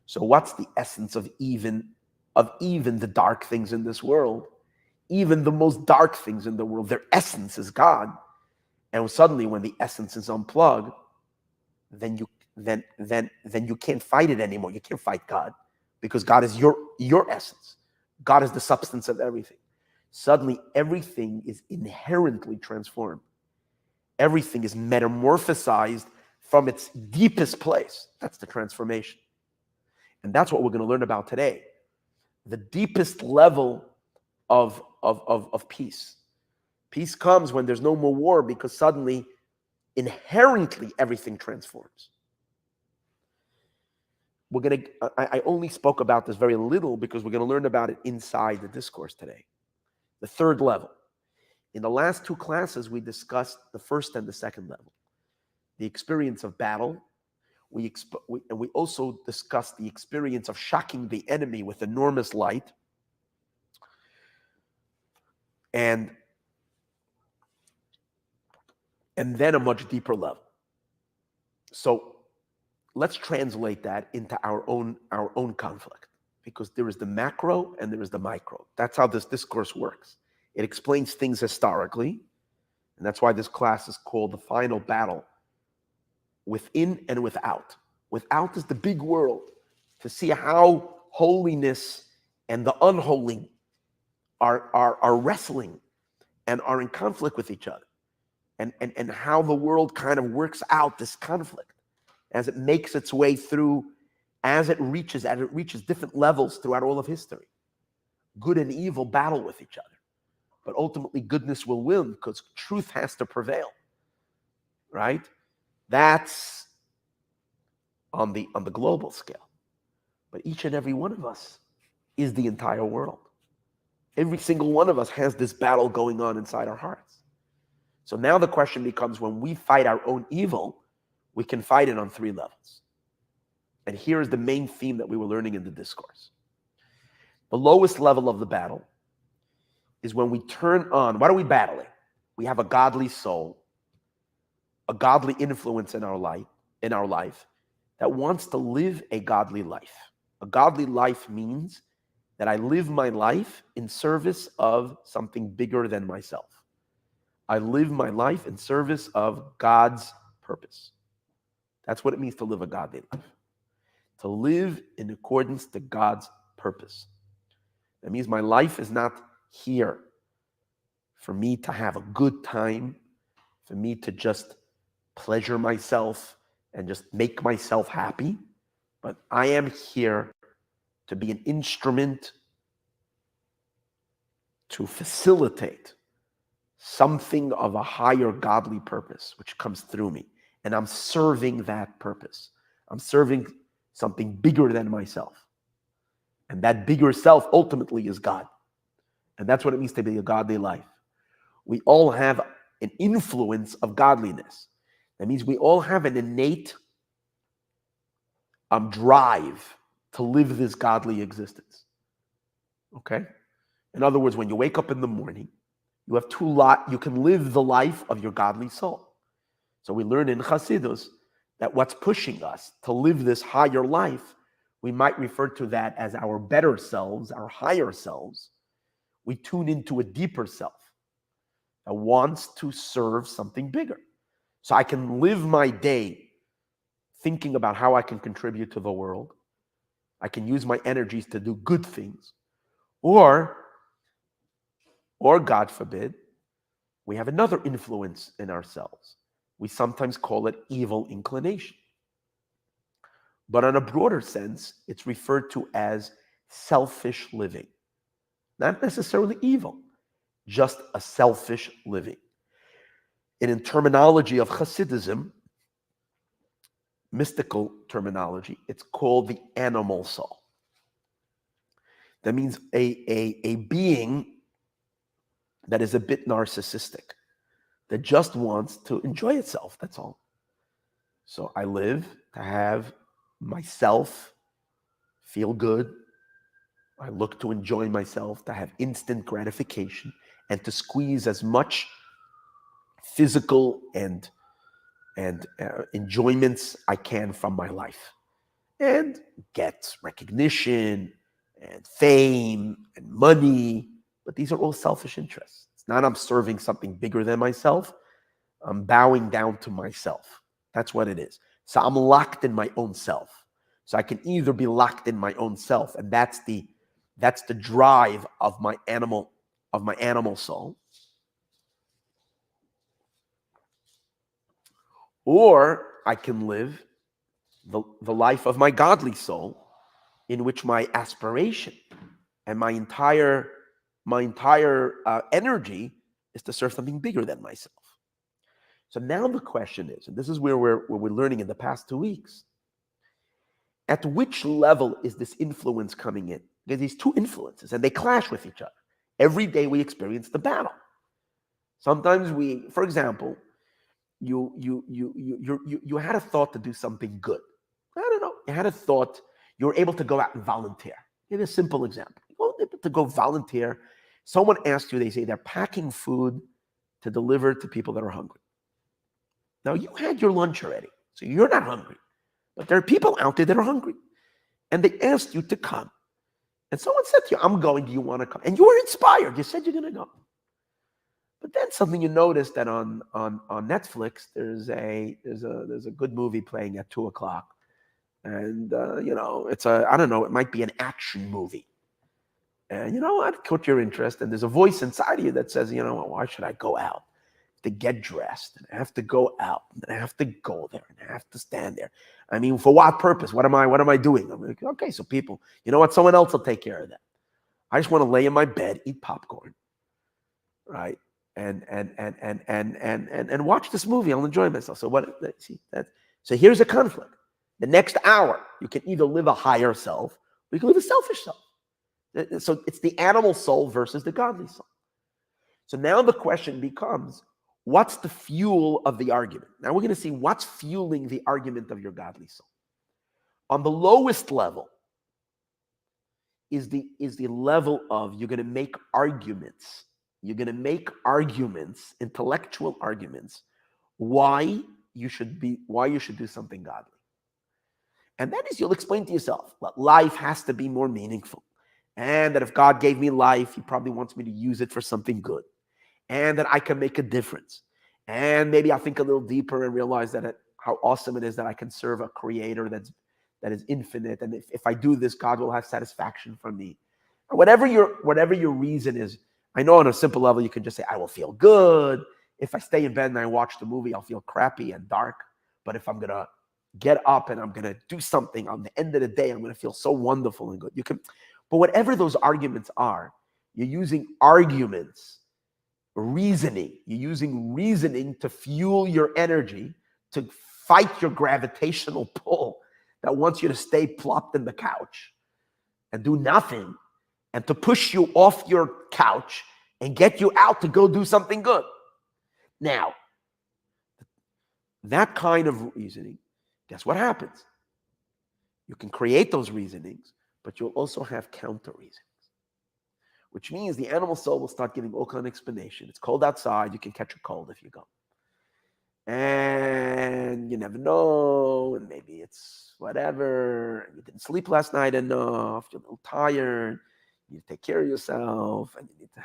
S1: So what's the essence of even the dark things in this world? Even the most dark things in the world, their essence is God. And suddenly when the essence is unplugged, then you can't fight it anymore. You can't fight God because God is your essence. God is the substance of everything. Suddenly everything is inherently transformed. Everything is metamorphosized from its deepest place. That's the transformation. And that's what we're going to learn about today. The deepest level of peace. Peace comes when there's no more war because suddenly, inherently, everything transforms. I only spoke about this very little because we're going to learn about it inside the discourse today. The third level. In the last two classes, we discussed the first and the second level. The experience of battle. We also discussed the experience of shocking the enemy with enormous light. And then a much deeper level. So let's translate that into our own conflict, because there is the macro and there is the micro. That's how this discourse works. It explains things historically, and that's why this class is called the final battle, within and without. Without is the big world, to see how holiness and the unholy are wrestling and are in conflict with each other. and how the world kind of works out this conflict as it makes its way through, as it reaches different levels throughout all of history. Good and evil battle with each other, but ultimately goodness will win because truth has to prevail, right? That's on the global scale. But each and every one of us is the entire world. Every single one of us has this battle going on inside our hearts. So now the question becomes, when we fight our own evil, we can fight it on three levels. And here is the main theme that we were learning in the discourse. The lowest level of the battle is when we turn on. What are we battling? We have a godly soul, a godly influence in our life that wants to live a godly life. A godly life means that I live my life in service of something bigger than myself. I live my life in service of God's purpose. That's what it means to live a godly life. To live in accordance to God's purpose. That means my life is not here for me to have a good time, for me to just pleasure myself and just make myself happy, but I am here to be an instrument to facilitate something of a higher godly purpose which comes through me. And I'm serving that purpose. I'm serving something bigger than myself. And that bigger self ultimately is God. And that's what it means to be a godly life. We all have an influence of godliness. That means we all have an innate drive to live this godly existence. Okay? In other words, when you wake up in the morning, you have you can live the life of your godly soul. So we learn in Chassidus that what's pushing us to live this higher life, we might refer to that as our better selves, our higher selves. We tune into a deeper self that wants to serve something bigger. So I can live my day thinking about how I can contribute to the world. I can use my energies to do good things. Or God forbid, we have another influence in ourselves. We sometimes call it evil inclination. But in a broader sense, it's referred to as selfish living. Not necessarily evil, just a selfish living. In terminology of Hasidism, mystical terminology, it's called the animal soul. That means a being that is a bit narcissistic, that just wants to enjoy itself, that's all. So I live to have myself feel good. I look to enjoy myself, to have instant gratification, and to squeeze as much physical and enjoyments I can from my life, and get recognition and fame and money. But these are all selfish interests. It's not I'm serving something bigger than myself. I'm bowing down to myself. That's what it is. So I'm locked in my own self. So I can either be locked in my own self, and that's the drive of my animal soul, or I can live the life of my godly soul, in which my aspiration and my entire energy is to serve something bigger than myself. So now the question is, and this is where we're learning in the past 2 weeks, at which level is this influence coming in? There's these two influences, and they clash with each other. Every day we experience the battle. Sometimes we, for example, you had a thought to do something good. I don't know. You had a thought. You were able to go out and volunteer. In a simple example, you were able to go volunteer. Someone asked you. They say they're packing food to deliver to people that are hungry. Now you had your lunch already, so you're not hungry. But there are people out there that are hungry. And they asked you to come. And someone said to you, I'm going, do you want to come? And you were inspired. You said you're going to go. But then something you noticed that on Netflix, there's a good movie playing at 2:00. And, it's I don't know, it might be an action movie. And, it caught your interest. And there's a voice inside of you that says, why should I go out? to get dressed, and I have to go out, and I have to go there, and I have to stand there. I mean, for what purpose? What am I doing? I'm like, okay, so people, you know what? Someone else will take care of that. I just want to lay in my bed, eat popcorn, right? And watch this movie. I'll enjoy myself. So so here's a conflict. The next hour, you can either live a higher self, or you can live a selfish self. So it's the animal soul versus the godly soul. So now the question becomes, what's the fuel of the argument? Now we're going to see what's fueling the argument of your godly soul. On the lowest level is the level of you're going to make arguments. You're going to make arguments, intellectual arguments, why you should do something godly. And that is, you'll explain to yourself that life has to be more meaningful. And that if God gave me life, he probably wants me to use it for something good. And that I can make a difference. And maybe I'll think a little deeper and realize that how awesome it is that I can serve a creator that is infinite. And if I do this, God will have satisfaction from me. Or whatever your reason is, I know on a simple level, you can just say, I will feel good. If I stay in bed and I watch the movie, I'll feel crappy and dark. But if I'm going to get up and I'm going to do something on the end of the day, I'm going to feel so wonderful and good. But whatever those arguments are, you're using arguments, reasoning. You're using reasoning to fuel your energy, to fight your gravitational pull that wants you to stay plopped in the couch and do nothing, and to push you off your couch and get you out to go do something good. Now, that kind of reasoning, guess what happens? You can create those reasonings, but you'll also have counter reasonings, which means the animal soul will start giving all kind of explanation. It's cold outside. You can catch a cold if you go. And you never know. And maybe it's whatever. You didn't sleep last night enough. You're a little tired. You need to take care of yourself. And you need to...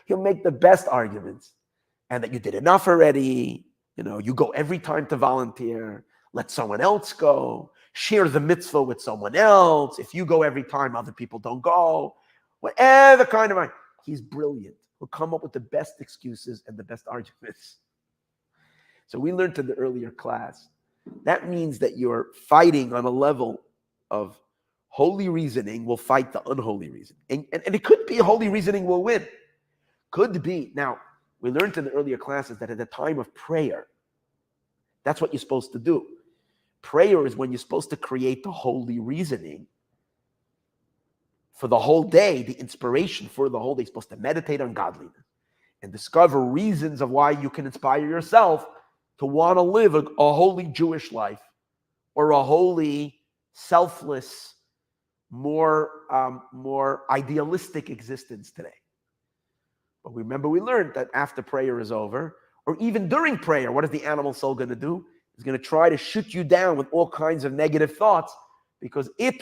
S1: He'll make the best arguments. And that you did enough already. You go every time to volunteer. Let someone else go. Share the mitzvah with someone else. If you go every time, other people don't go. Whatever kind of... He's brilliant. He'll come up with the best excuses and the best arguments. So we learned in the earlier class, that means that you're fighting on a level of holy reasoning will fight the unholy reasoning. And it could be holy reasoning will win. Could be. Now, we learned in the earlier classes that at the time of prayer, that's what you're supposed to do. Prayer is when you're supposed to create the holy reasoning for the whole day, the inspiration for the whole day. You're supposed to meditate on godliness and discover reasons of why you can inspire yourself to want to live a holy Jewish life or a holy, selfless, more idealistic existence today. But remember, we learned that after prayer is over, or even during prayer, what is the animal soul going to do? It's going to try to shoot you down with all kinds of negative thoughts because it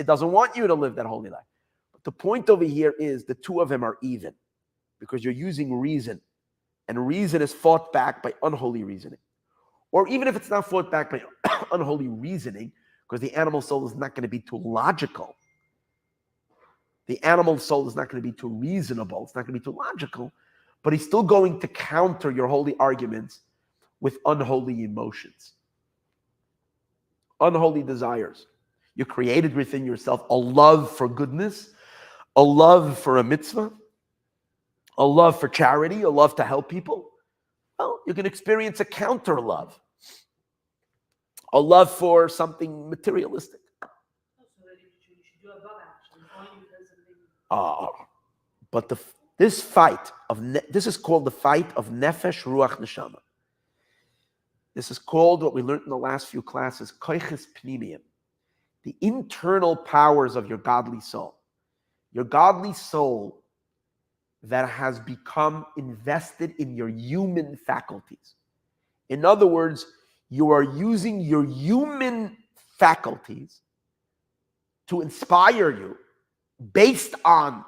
S1: doesn't want you to live that holy life. But the point over here is the two of them are even because you're using reason. And reason is fought back by unholy reasoning. Or even if it's not fought back by unholy reasoning, because the animal soul is not going to be too logical. The animal soul is not going to be too reasonable. It's not going to be too logical. But he's still going to counter your holy arguments with unholy emotions. Unholy desires. You created within yourself a love for goodness, a love for a mitzvah, a love for charity, a love to help people. Well, you can experience a counter love, a love for something materialistic. But this fight this is called the fight of nefesh, ruach, neshama. This is called what we learned in the last few classes, koiches pnimiyim, the internal powers of your godly soul. Your godly soul that has become invested in your human faculties. In other words, you are using your human faculties to inspire you based on,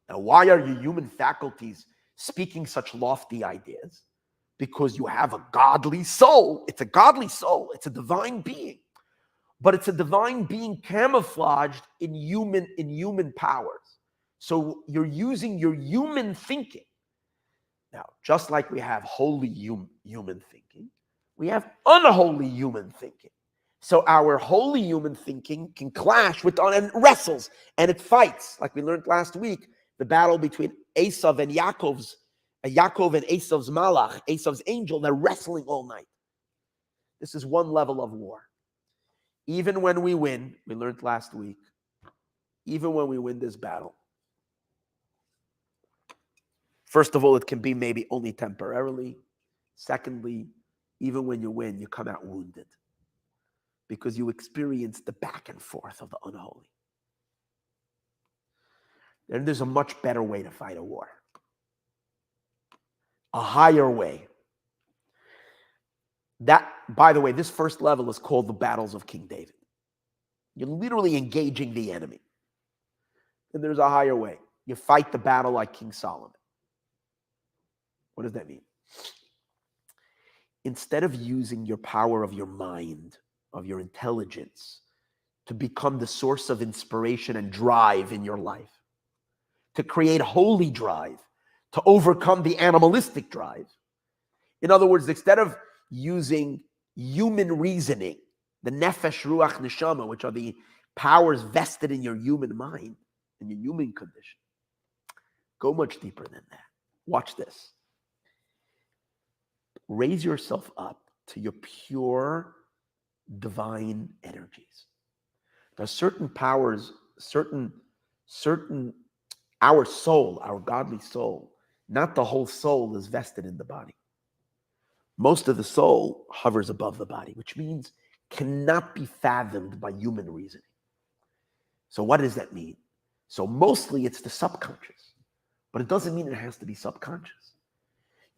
S1: now why are your human faculties speaking such lofty ideas? Because you have a godly soul. It's a godly soul. It's a divine being. But it's a divine being camouflaged in human powers. So you're using your human thinking. Now, just like we have holy human thinking, we have unholy human thinking. So our holy human thinking can clash with and wrestles and it fights. Like we learned last week, the battle between Esav and Yaakov and Esav's malach, Esav's angel, they're wrestling all night. This is one level of war. Even when we win, we learned last week, even when we win this battle, first of all, it can be maybe only temporarily. Secondly, even when you win, you come out wounded because you experience the back and forth of the unholy. And there's a much better way to fight a war, a higher way. That, by the way, this first level is called the battles of King David. You're literally engaging the enemy. And there's a higher way. You fight the battle like King Solomon. What does that mean? Instead of using your power of your mind, of your intelligence, to become the source of inspiration and drive in your life, to create holy drive, to overcome the animalistic drive. In other words, instead of using human reasoning, the nefesh, ruach, neshama, which are the powers vested in your human mind and your human condition, go much deeper than that. Watch this. Raise yourself up to your pure divine energies. There are certain powers, certain our soul, our godly soul, not the whole soul is vested in the body. Most of the soul hovers above the body, which means cannot be fathomed by human reasoning. So what does that mean? So mostly it's the subconscious, but it doesn't mean it has to be subconscious.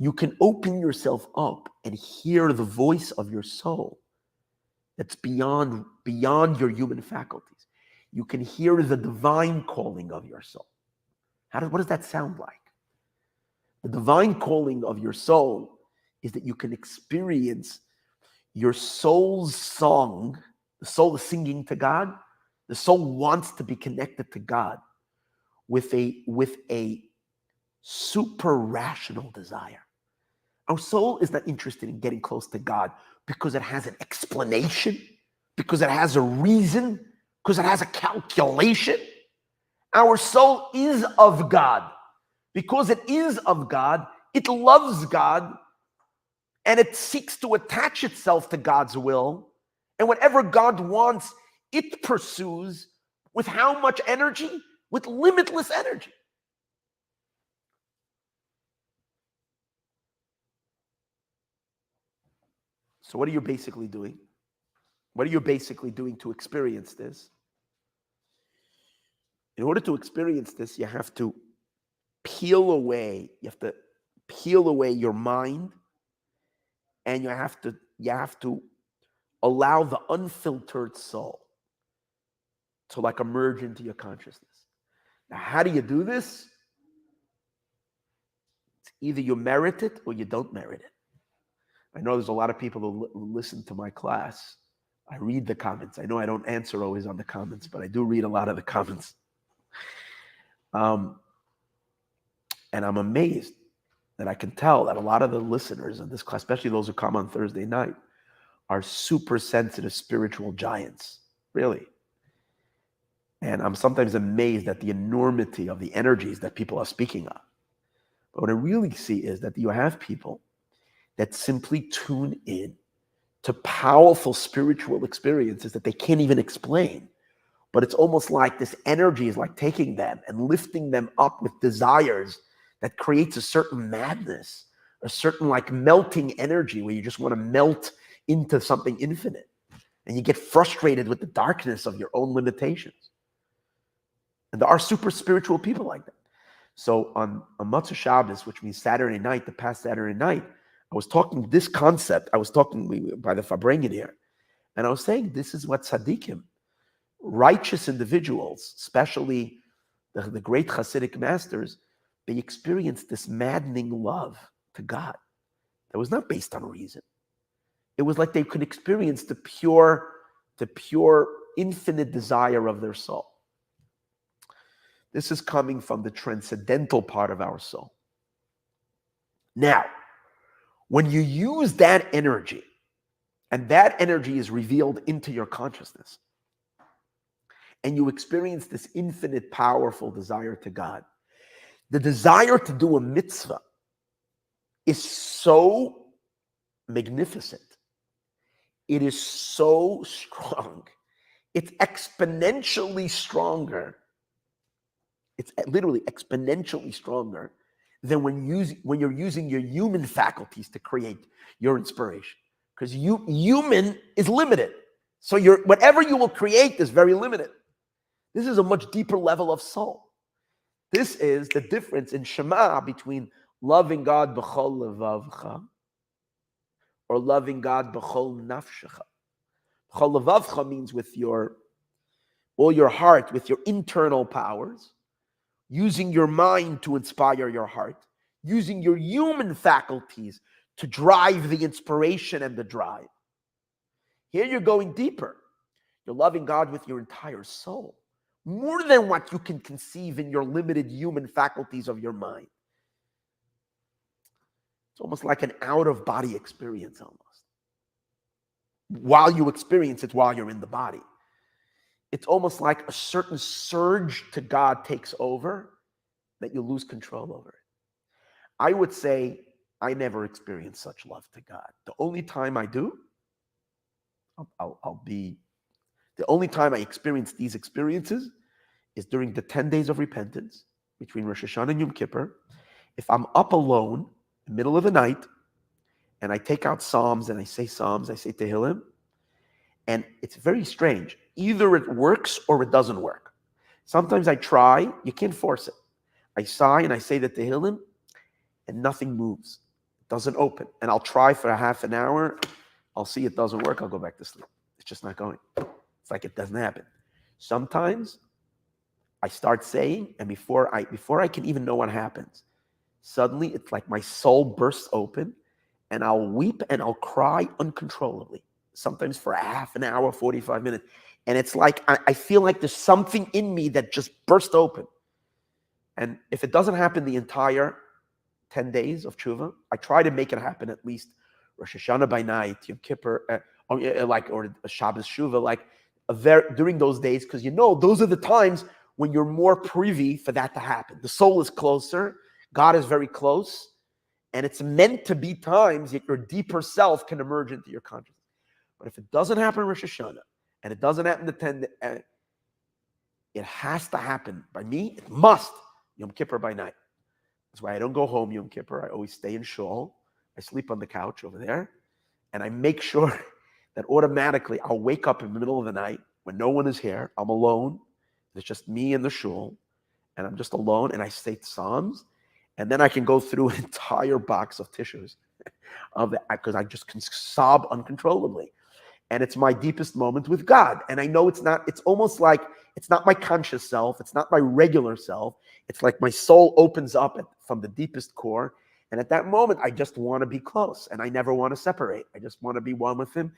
S1: You can open yourself up and hear the voice of your soul that's beyond your human faculties. You can hear the divine calling of your soul. What does that sound like? The divine calling of your soul is that you can experience your soul's song. The soul is singing to God. The soul wants to be connected to God with a super rational desire. Our soul is not interested in getting close to God because it has an explanation, because it has a reason, because it has a calculation. Our soul is of God. Because it is of God, it loves God, and it seeks to attach itself to God's will. And whatever God wants, it pursues with how much energy? With limitless energy. So what are you basically doing? What are you basically doing to experience this? In order to experience this, you have to peel away your mind, and you have to allow the unfiltered soul to like emerge into your consciousness. Now, how do you do this? It's either you merit it or you don't merit it. I know there's a lot of people who listen to my class. I read the comments. I know I don't answer always on the comments, but I do read a lot of the comments. And I'm amazed that I can tell that a lot of the listeners in this class, especially those who come on Thursday night, are super sensitive spiritual giants, really. And I'm sometimes amazed at the enormity of the energies that people are speaking of. But what I really see is that you have people that simply tune in to powerful spiritual experiences that they can't even explain. But it's almost like this energy is like taking them and lifting them up with desires that creates a certain madness, a certain like melting energy where you just want to melt into something infinite. And you get frustrated with the darkness of your own limitations. And there are super spiritual people like that. So on Motzei Shabbos, which means Saturday night, the past Saturday night, I was talking this concept. I was talking by the Farbrengen here. And I was saying this is what tzaddikim, righteous individuals, especially the great Hasidic masters, they experienced this maddening love to God that was not based on reason. It was like they could experience the pure infinite desire of their soul. This is coming from the transcendental part of our soul. Now, when you use that energy, and that energy is revealed into your consciousness, and you experience this infinite, powerful desire to God, the desire to do a mitzvah is so magnificent. It is so strong. It's exponentially stronger. It's literally exponentially stronger than when you're using your human faculties to create your inspiration. Because human is limited. So whatever you will create is very limited. This is a much deeper level of soul. This is the difference in Shema between loving God b'chol levavcha or loving God b'chol nafshecha. B'chol levavcha means with all your heart, with your internal powers, using your mind to inspire your heart, using your human faculties to drive the inspiration and the drive. Here you're going deeper. You're loving God with your entire soul, more than what you can conceive in your limited human faculties of your mind. It's almost like an out-of-body experience almost. While you experience it while you're in the body. It's almost like a certain surge to God takes over that you lose control over it. I would say I never experienced such love to God. The only time I do, the only time I experience these experiences is during the 10 days of repentance between Rosh Hashanah and Yom Kippur. If I'm up alone in the middle of the night and I take out Psalms and I say Tehillim, and it's very strange. Either it works or it doesn't work. Sometimes I try, you can't force it. I sigh and I say the Tehillim and nothing moves. It doesn't open. And I'll try for a half an hour. I'll see it doesn't work. I'll go back to sleep. It's just not going. It's like it doesn't happen. Sometimes I start saying, and before I can even know what happens, suddenly it's like my soul bursts open and I'll weep and I'll cry uncontrollably. Sometimes for a half an hour, 45 minutes. And it's like, I feel like there's something in me that just burst open. And if it doesn't happen the entire 10 days of Teshuva, I try to make it happen at least Rosh Hashanah by night, Yom Kippur, or Shabbos Teshuva, during those days, because those are the times when you're more privy for that to happen. The soul is closer, God is very close, and it's meant to be times that your deeper self can emerge into your consciousness. But if it doesn't happen Rosh Hashanah, and it doesn't happen the 10 days, it has to happen. By me, it must. Yom Kippur by night. That's why I don't go home Yom Kippur. I always stay in shul. I sleep on the couch over there. And I make sure that automatically I'll wake up in the middle of the night when no one is here. I'm alone. It's just me and the shul. And I'm just alone. And I say Psalms. And then I can go through an entire box of tissues because I just can sob uncontrollably. And it's my deepest moment with God. And I know it's almost like it's not my conscious self. It's not my regular self. It's like my soul opens up from the deepest core. And at that moment, I just want to be close. And I never want to separate. I just want to be one with him.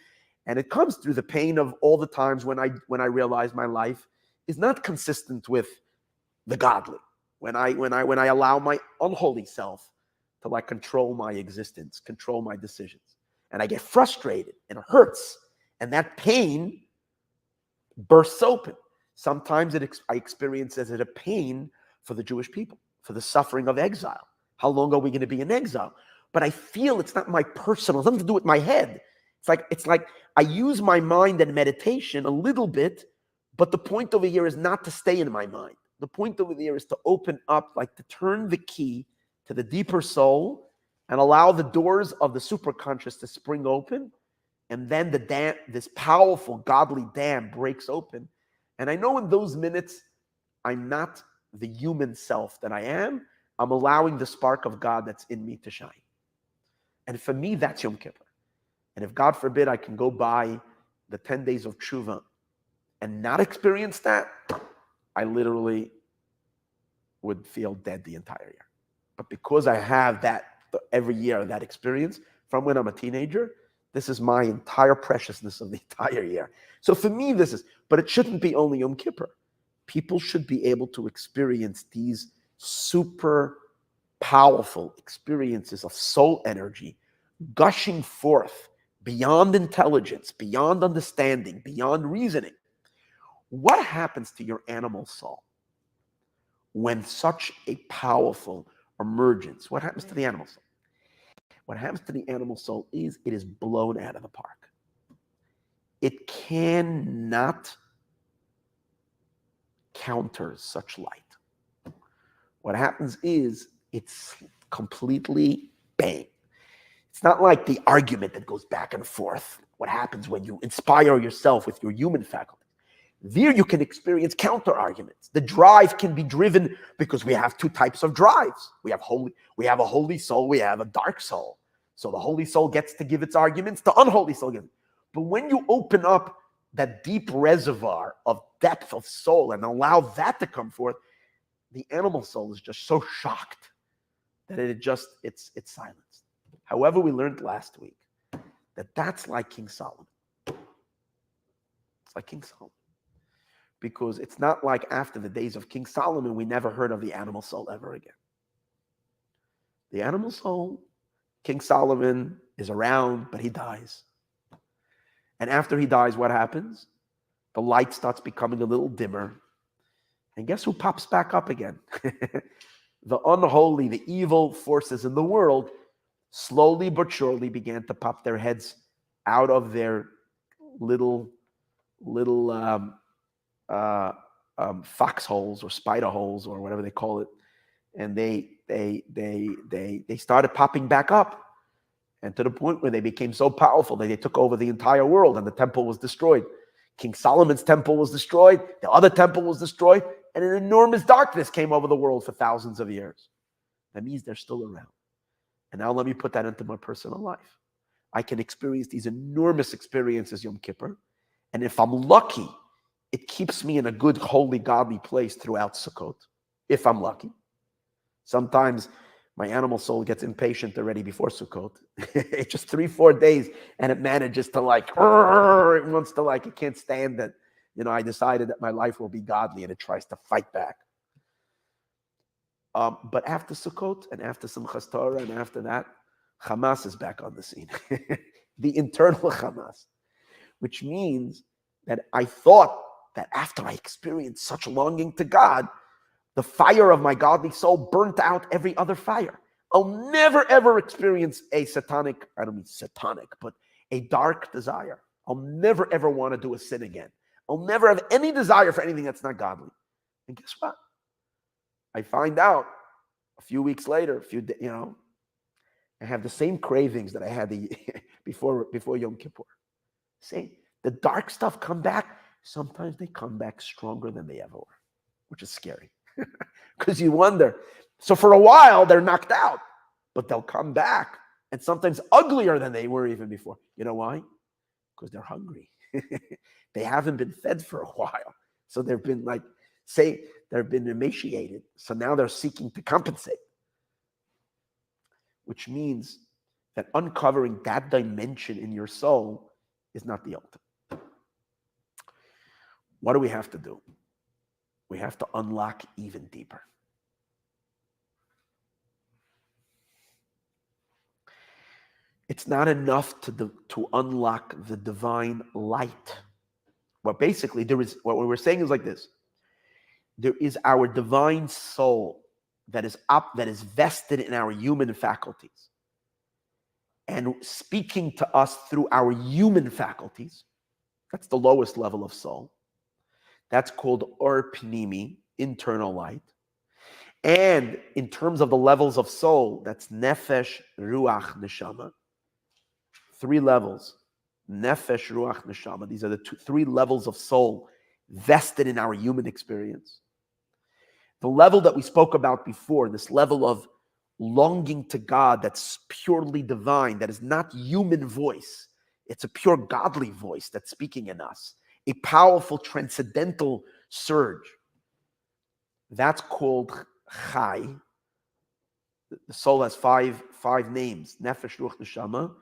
S1: And it comes through the pain of all the times when I realize my life is not consistent with the godly. When I allow my unholy self to control my existence, control my decisions. And I get frustrated and it hurts. And that pain bursts open. Sometimes I experience as a pain for the Jewish people, for the suffering of exile. How long are we going to be in exile? But I feel it's not my personal, it's nothing to do with my head. It's like I use my mind and meditation a little bit, but the point over here is not to stay in my mind. The point over here is to open up, to turn the key to the deeper soul and allow the doors of the superconscious to spring open. And then this powerful godly dam breaks open. And I know in those minutes, I'm not the human self that I am. I'm allowing the spark of God that's in me to shine. And for me, that's Yom Kippur. And if God forbid I can go by the 10 days of Teshuva and not experience that, I literally would feel dead the entire year. But because I have that every year, that experience from when I'm a teenager, this is my entire preciousness of the entire year. So for me, but it shouldn't be only Yom Kippur. People should be able to experience these super powerful experiences of soul energy gushing forth beyond intelligence, beyond understanding, beyond reasoning. What happens to your animal soul when such a powerful emergence? What happens to the animal soul? What happens to the animal soul is it is blown out of the park. It cannot counter such light. What happens is it's completely bang. It's not like the argument that goes back and forth. What happens when you inspire yourself with your human faculty? There you can experience counter arguments. The drive can be driven because we have two types of drives. We have a holy soul, we have a dark soul. So the holy soul gets to give its arguments, the unholy soul gives. But when you open up that deep reservoir of depth of soul and allow that to come forth, the animal soul is just so shocked that it's silenced. However, we learned last week that that's like King Solomon. It's like King Solomon. Because it's not like after the days of King Solomon, we never heard of the animal soul ever again. The animal soul, King Solomon is around, but he dies. And after he dies, what happens? The light starts becoming a little dimmer. And guess who pops back up again? The unholy, the evil forces in the world slowly but surely began to pop their heads out of their little foxholes or spider holes or whatever they call it, and they started popping back up, and to the point where they became so powerful that they took over the entire world, and the temple was destroyed. King Solomon's temple was destroyed, the other temple was destroyed, and an enormous darkness came over the world for thousands of years. That means they're still around. And now let me put that into my personal life. I can experience these enormous experiences Yom Kippur, and if I'm lucky, it keeps me in a good, holy, godly place throughout Sukkot, if I'm lucky. Sometimes my animal soul gets impatient already before Sukkot. It's just 3-4 days, and it manages to it wants to it can't stand that, I decided that my life will be godly, and it tries to fight back. But after Sukkot, and after Simchas Torah, and after that, Hamas is back on the scene. The internal Hamas, which means that I thought that after I experienced such longing to God, the fire of my godly soul burnt out every other fire. I'll never ever experience a satanic, I don't mean satanic, but a dark desire. I'll never ever want to do a sin again. I'll never have any desire for anything that's not godly. And guess what? I find out a few weeks later, I have the same cravings that I had before Yom Kippur. See, the dark stuff come back. Sometimes they come back stronger than they ever were, which is scary. Because you wonder. So for a while, they're knocked out, but they'll come back, and sometimes uglier than they were even before. You know why? Because they're hungry. They haven't been fed for a while. So they've been they've been emaciated. So now they're seeking to compensate. Which means that uncovering that dimension in your soul is not the ultimate. What do we have to do? We have to unlock even deeper. It's not enough to unlock the divine light. What basically what we were saying is like this. There is our divine soul that is vested in our human faculties and speaking to us through our human faculties. That's the lowest level of soul. That's called Or Pnimi, internal light. And in terms of the levels of soul, that's Nefesh, Ruach, Neshama. 3 levels. Nefesh, Ruach, Neshama. These are the 3 levels of soul vested in our human experience. The level that we spoke about before, this level of longing to God that's purely divine, that is not human voice. It's a pure godly voice that's speaking in us. A powerful transcendental surge. That's called Chai. The soul has five names. Nefesh, Ruach, Neshama.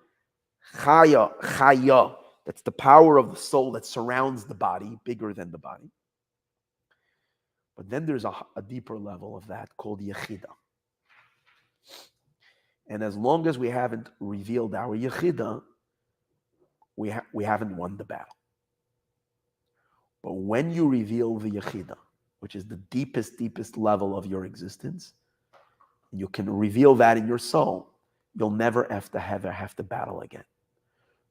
S1: Chaya. That's the power of the soul that surrounds the body, bigger than the body. But then there's a deeper level of that called Yechida. And as long as we haven't revealed our Yechidah, we haven't won the battle. But when you reveal the Yechidah, which is the deepest level of your existence, and you can reveal that in your soul, you'll never have to battle again.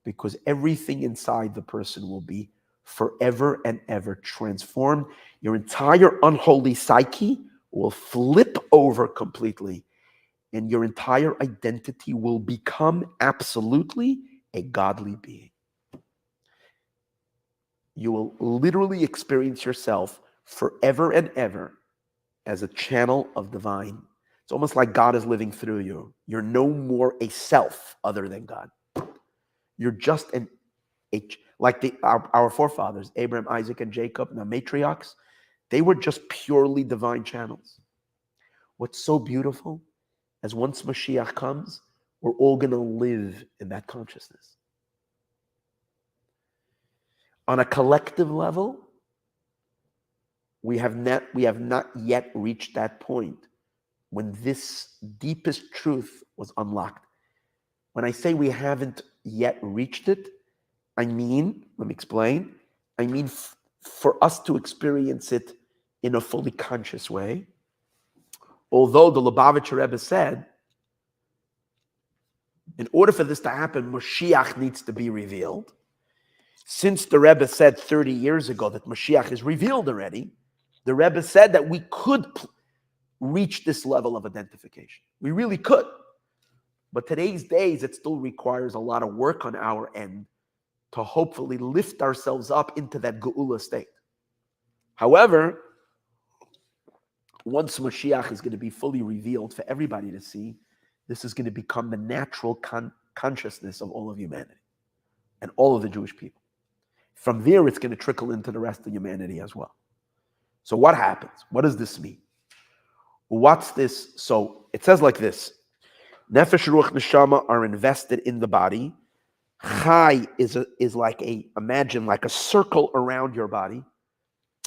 S1: Because everything inside the person will be forever and ever transformed. Your entire unholy psyche will flip over completely, and your entire identity will become absolutely a godly being. You will literally experience yourself forever and ever as a channel of divine. It's almost like God is living through you. You're no more a self other than God. You're just like our forefathers, Abraham, Isaac, and Jacob, and the matriarchs. They were just purely divine channels. What's so beautiful, as once Mashiach comes, we're all going to live in that consciousness. On a collective level, we have not yet reached that point when this deepest truth was unlocked. When I say we haven't yet reached it, I mean, let me explain. I mean, for us to experience it in a fully conscious way, although the Lubavitcher Rebbe said, in order for this to happen, Mashiach needs to be revealed. Since the Rebbe said 30 years ago that Mashiach is revealed already, the Rebbe said that we could reach this level of identification. We really could. But today's days, it still requires a lot of work on our end to hopefully lift ourselves up into that Geula state. However, once Mashiach is going to be fully revealed for everybody to see, this is going to become the natural consciousness of all of humanity and all of the Jewish people. From there, it's going to trickle into the rest of humanity as well. So what happens? What does this mean? What's this? So it says like this. Nefesh, Ruach, Neshama are invested in the body. Chai is imagine like a circle around your body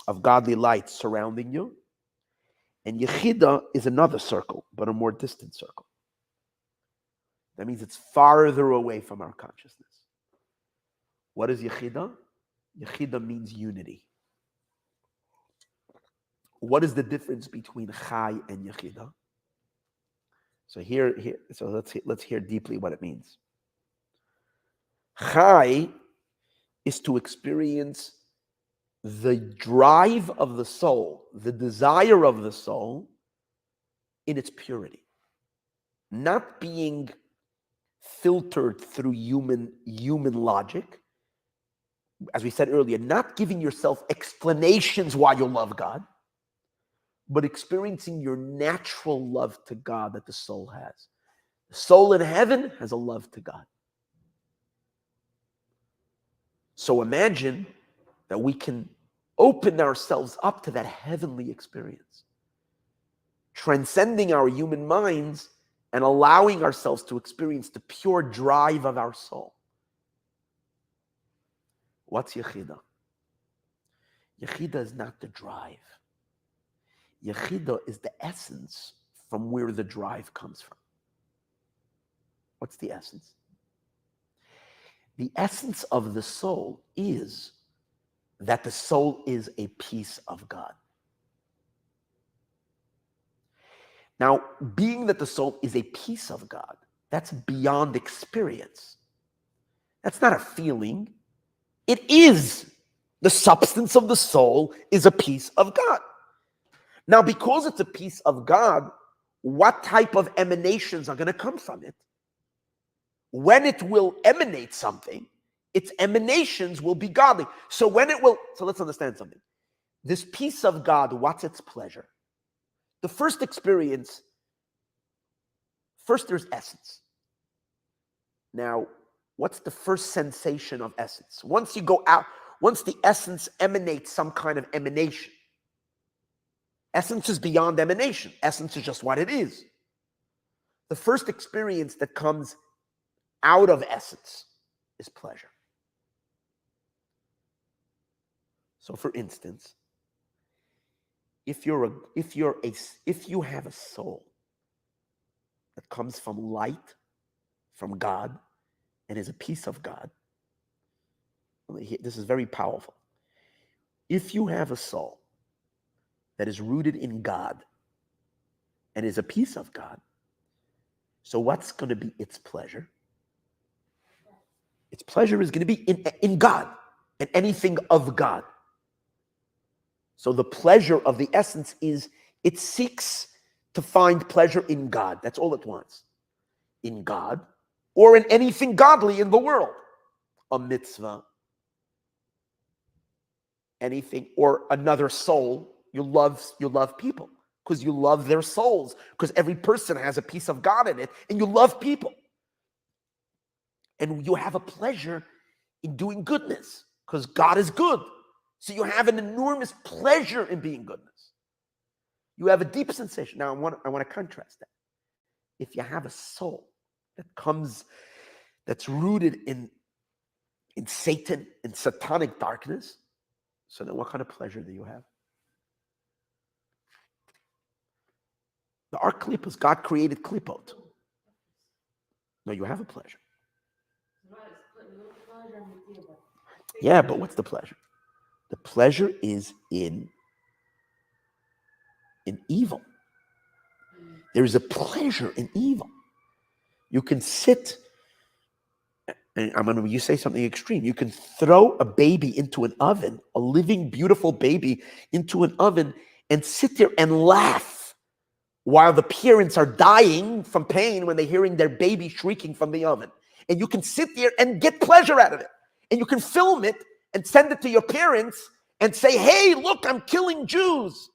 S1: of godly light surrounding you. And Yechidah is another circle, but a more distant circle. That means it's farther away from our consciousness. What is Yechidah? Yechidah means unity. What is the difference between Chai and Yechidah? So let's hear deeply what it means. Chai is to experience the drive of the soul, the desire of the soul in its purity. Not being filtered through human logic. As we said earlier, not giving yourself explanations why you love God, but experiencing your natural love to God that the soul has. The soul in heaven has a love to God. So imagine that we can open ourselves up to that heavenly experience, transcending our human minds and allowing ourselves to experience the pure drive of our soul. What's Yechidah? Yechidah is not the drive. Yechidah is the essence from where the drive comes from. What's the essence? The essence of the soul is that the soul is a piece of God. Now, being that the soul is a piece of God, that's beyond experience. That's not a feeling. It is. The substance of the soul is a piece of God. Now, because it's a piece of God, what type of emanations are going to come from it? When it will emanate something, its emanations will be godly. So let's understand something. This piece of God, what's its pleasure? The first experience, first there's essence. Now, what's the first sensation of essence? Once you go out, once the essence emanates some kind of emanation. Essence is beyond emanation. Essence is just what it is. The first experience that comes out of essence is pleasure. So for instance, if you have a soul that comes from light, from God, and is a piece of God. This is very powerful. If you have a soul that is rooted in God and is a piece of God, so what's going to be its pleasure? Its pleasure is going to be in God and anything of God. So the pleasure of the essence is it seeks to find pleasure in God. That's all it wants. In God or in anything godly in the world. A mitzvah, anything, or another soul. You love people because you love their souls, because every person has a piece of God in it, and you love people. And you have a pleasure in doing goodness because God is good. So you have an enormous pleasure in being goodness. You have a deep sensation. Now, I want to contrast that. If you have a soul that's rooted in Satan, in satanic darkness, so then what kind of pleasure do you have? There are klipos. God created klipot. No, you have a pleasure. Yeah, but what's the pleasure? The pleasure is in evil. There is a pleasure in evil. You can sit, and you say something extreme. You can throw a baby into an oven, a living, beautiful baby into an oven, and sit there and laugh while the parents are dying from pain when they're hearing their baby shrieking from the oven. And you can sit there and get pleasure out of it. And you can film it and send it to your parents and say, hey, look, I'm killing Jews.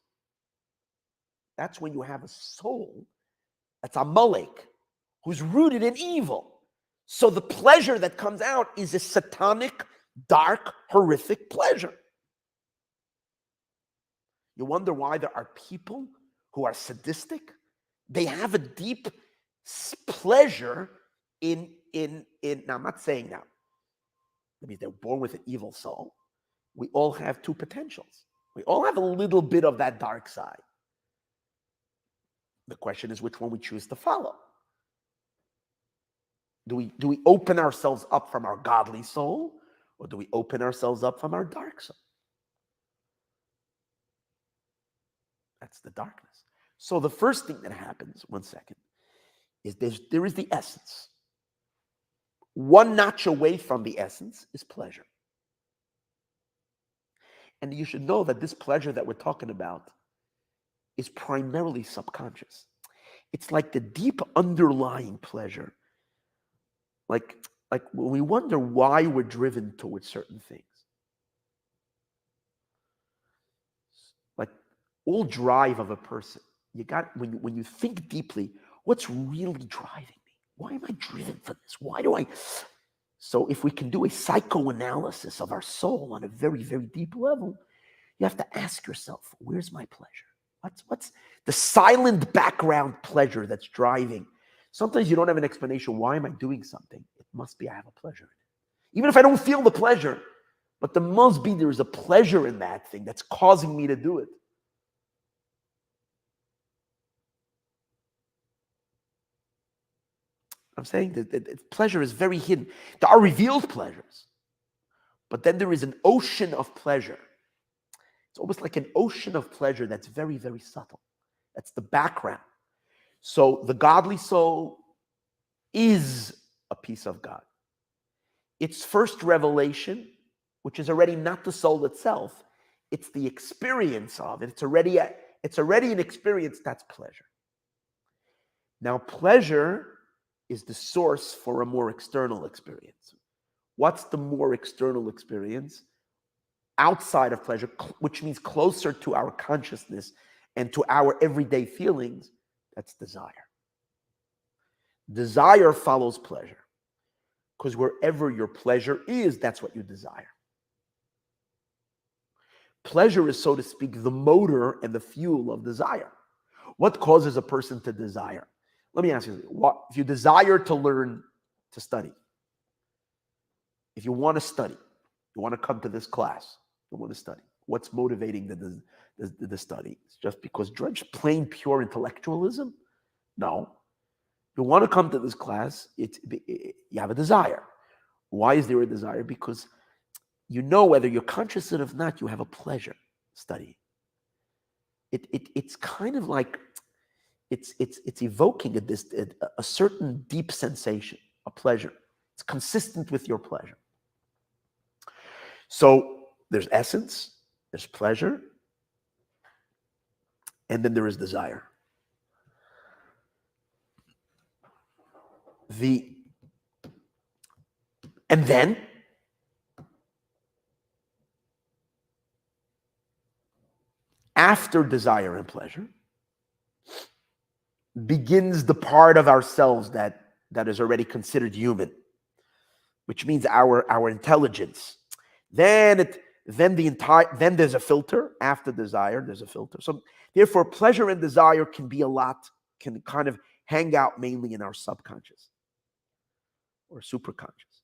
S1: That's when you have a soul that's a Amalek, who's rooted in evil. So the pleasure that comes out is a satanic, dark, horrific pleasure. You wonder why there are people who are sadistic. They have a deep pleasure in now I'm not saying now, that means they're born with an evil soul. We all have two potentials. We all have a little bit of that dark side. The question is which one we choose to follow. Do we open ourselves up from our godly soul, or do we open ourselves up from our dark soul? That's the darkness. So the first thing that happens, one second, is there is the essence. One notch away from the essence is pleasure. And you should know that this pleasure that we're talking about is primarily subconscious. It's like the deep underlying pleasure. Like when we wonder why we're driven towards certain things. Like all drive of a person, you got when you think deeply, what's really driving me? Why am I driven for this? Why do I? So if we can do a psychoanalysis of our soul on a very, very deep level, you have to ask yourself, where's my pleasure? What's the silent background pleasure that's driving? Sometimes you don't have an explanation. Why am I doing something? It must be I have a pleasure in it. Even if I don't feel the pleasure, but there is a pleasure in that thing that's causing me to do it. I'm saying that pleasure is very hidden. There are revealed pleasures, but then there is an ocean of pleasure. It's almost like an ocean of pleasure that's very, very subtle. That's the background. So the godly soul is a piece of God. Its first revelation, which is already not the soul itself, it's the experience of it. It's already an experience that's pleasure. Now, pleasure is the source for a more external experience. What's the more external experience? Outside of pleasure, which means closer to our consciousness and to our everyday feelings, that's desire. Desire follows pleasure, because wherever your pleasure is, that's what you desire. Pleasure is, so to speak, the motor and the fuel of desire. What causes a person to desire? Let me ask you, if you desire to learn to study, if you want to study, you want to come to this class, you want to study, what's motivating the study? It's just because plain pure intellectualism? No. You want to come to this class, you have a desire. Why is there a desire? Because you know whether you're conscious of it or not, you have a pleasure studying. It's kind of like it's evoking a certain deep sensation, a pleasure. It's consistent with your pleasure. So there's essence, there's pleasure, and then there is desire. And then after desire and pleasure begins the part of ourselves that is already considered human, which means our intelligence. Then there's a filter. After desire, there's a filter. So therefore, pleasure and desire can kind of hang out mainly in our subconscious or superconscious.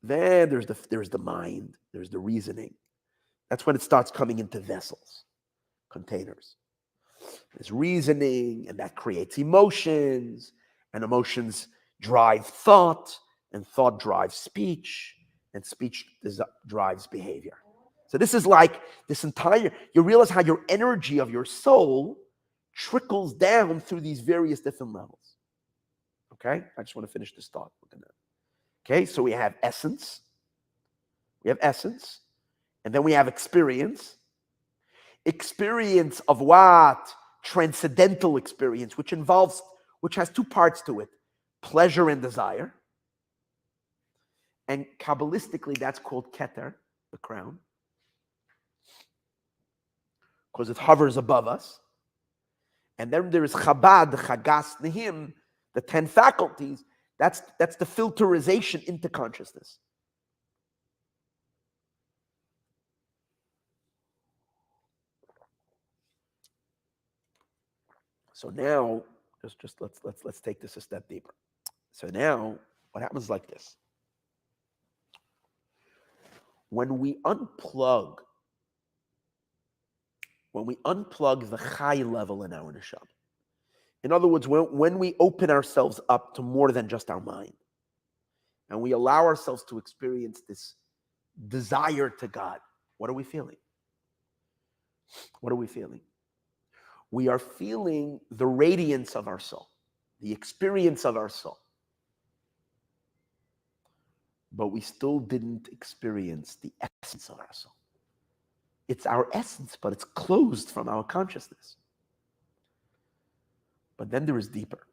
S1: Then there's the mind, there's the reasoning. That's when it starts coming into vessels, containers. There's reasoning, and that creates emotions, and emotions drive thought, and thought drives speech, and speech drives behavior. So this is like this entire, you realize how your energy of your soul trickles down through these various different levels. Okay? I just want to finish this thought. Okay, so we have essence. We have essence. And then we have experience. Experience of what? Transcendental experience, which has two parts to it. Pleasure and desire. And Kabbalistically, that's called Keter, the crown. Because it hovers above us. And then there is Chabad, Chagas Nehim, the 10 faculties. That's the filterization into consciousness. So now, just let's take this a step deeper. So now, what happens is like this. When we unplug the high level in our neshama, in other words, when we open ourselves up to more than just our mind, and we allow ourselves to experience this desire to God, what are we feeling? What are we feeling? We are feeling the radiance of our soul, the experience of our soul. But we still didn't experience the essence of our soul. It's our essence, but it's closed from our consciousness. But then there is deeper.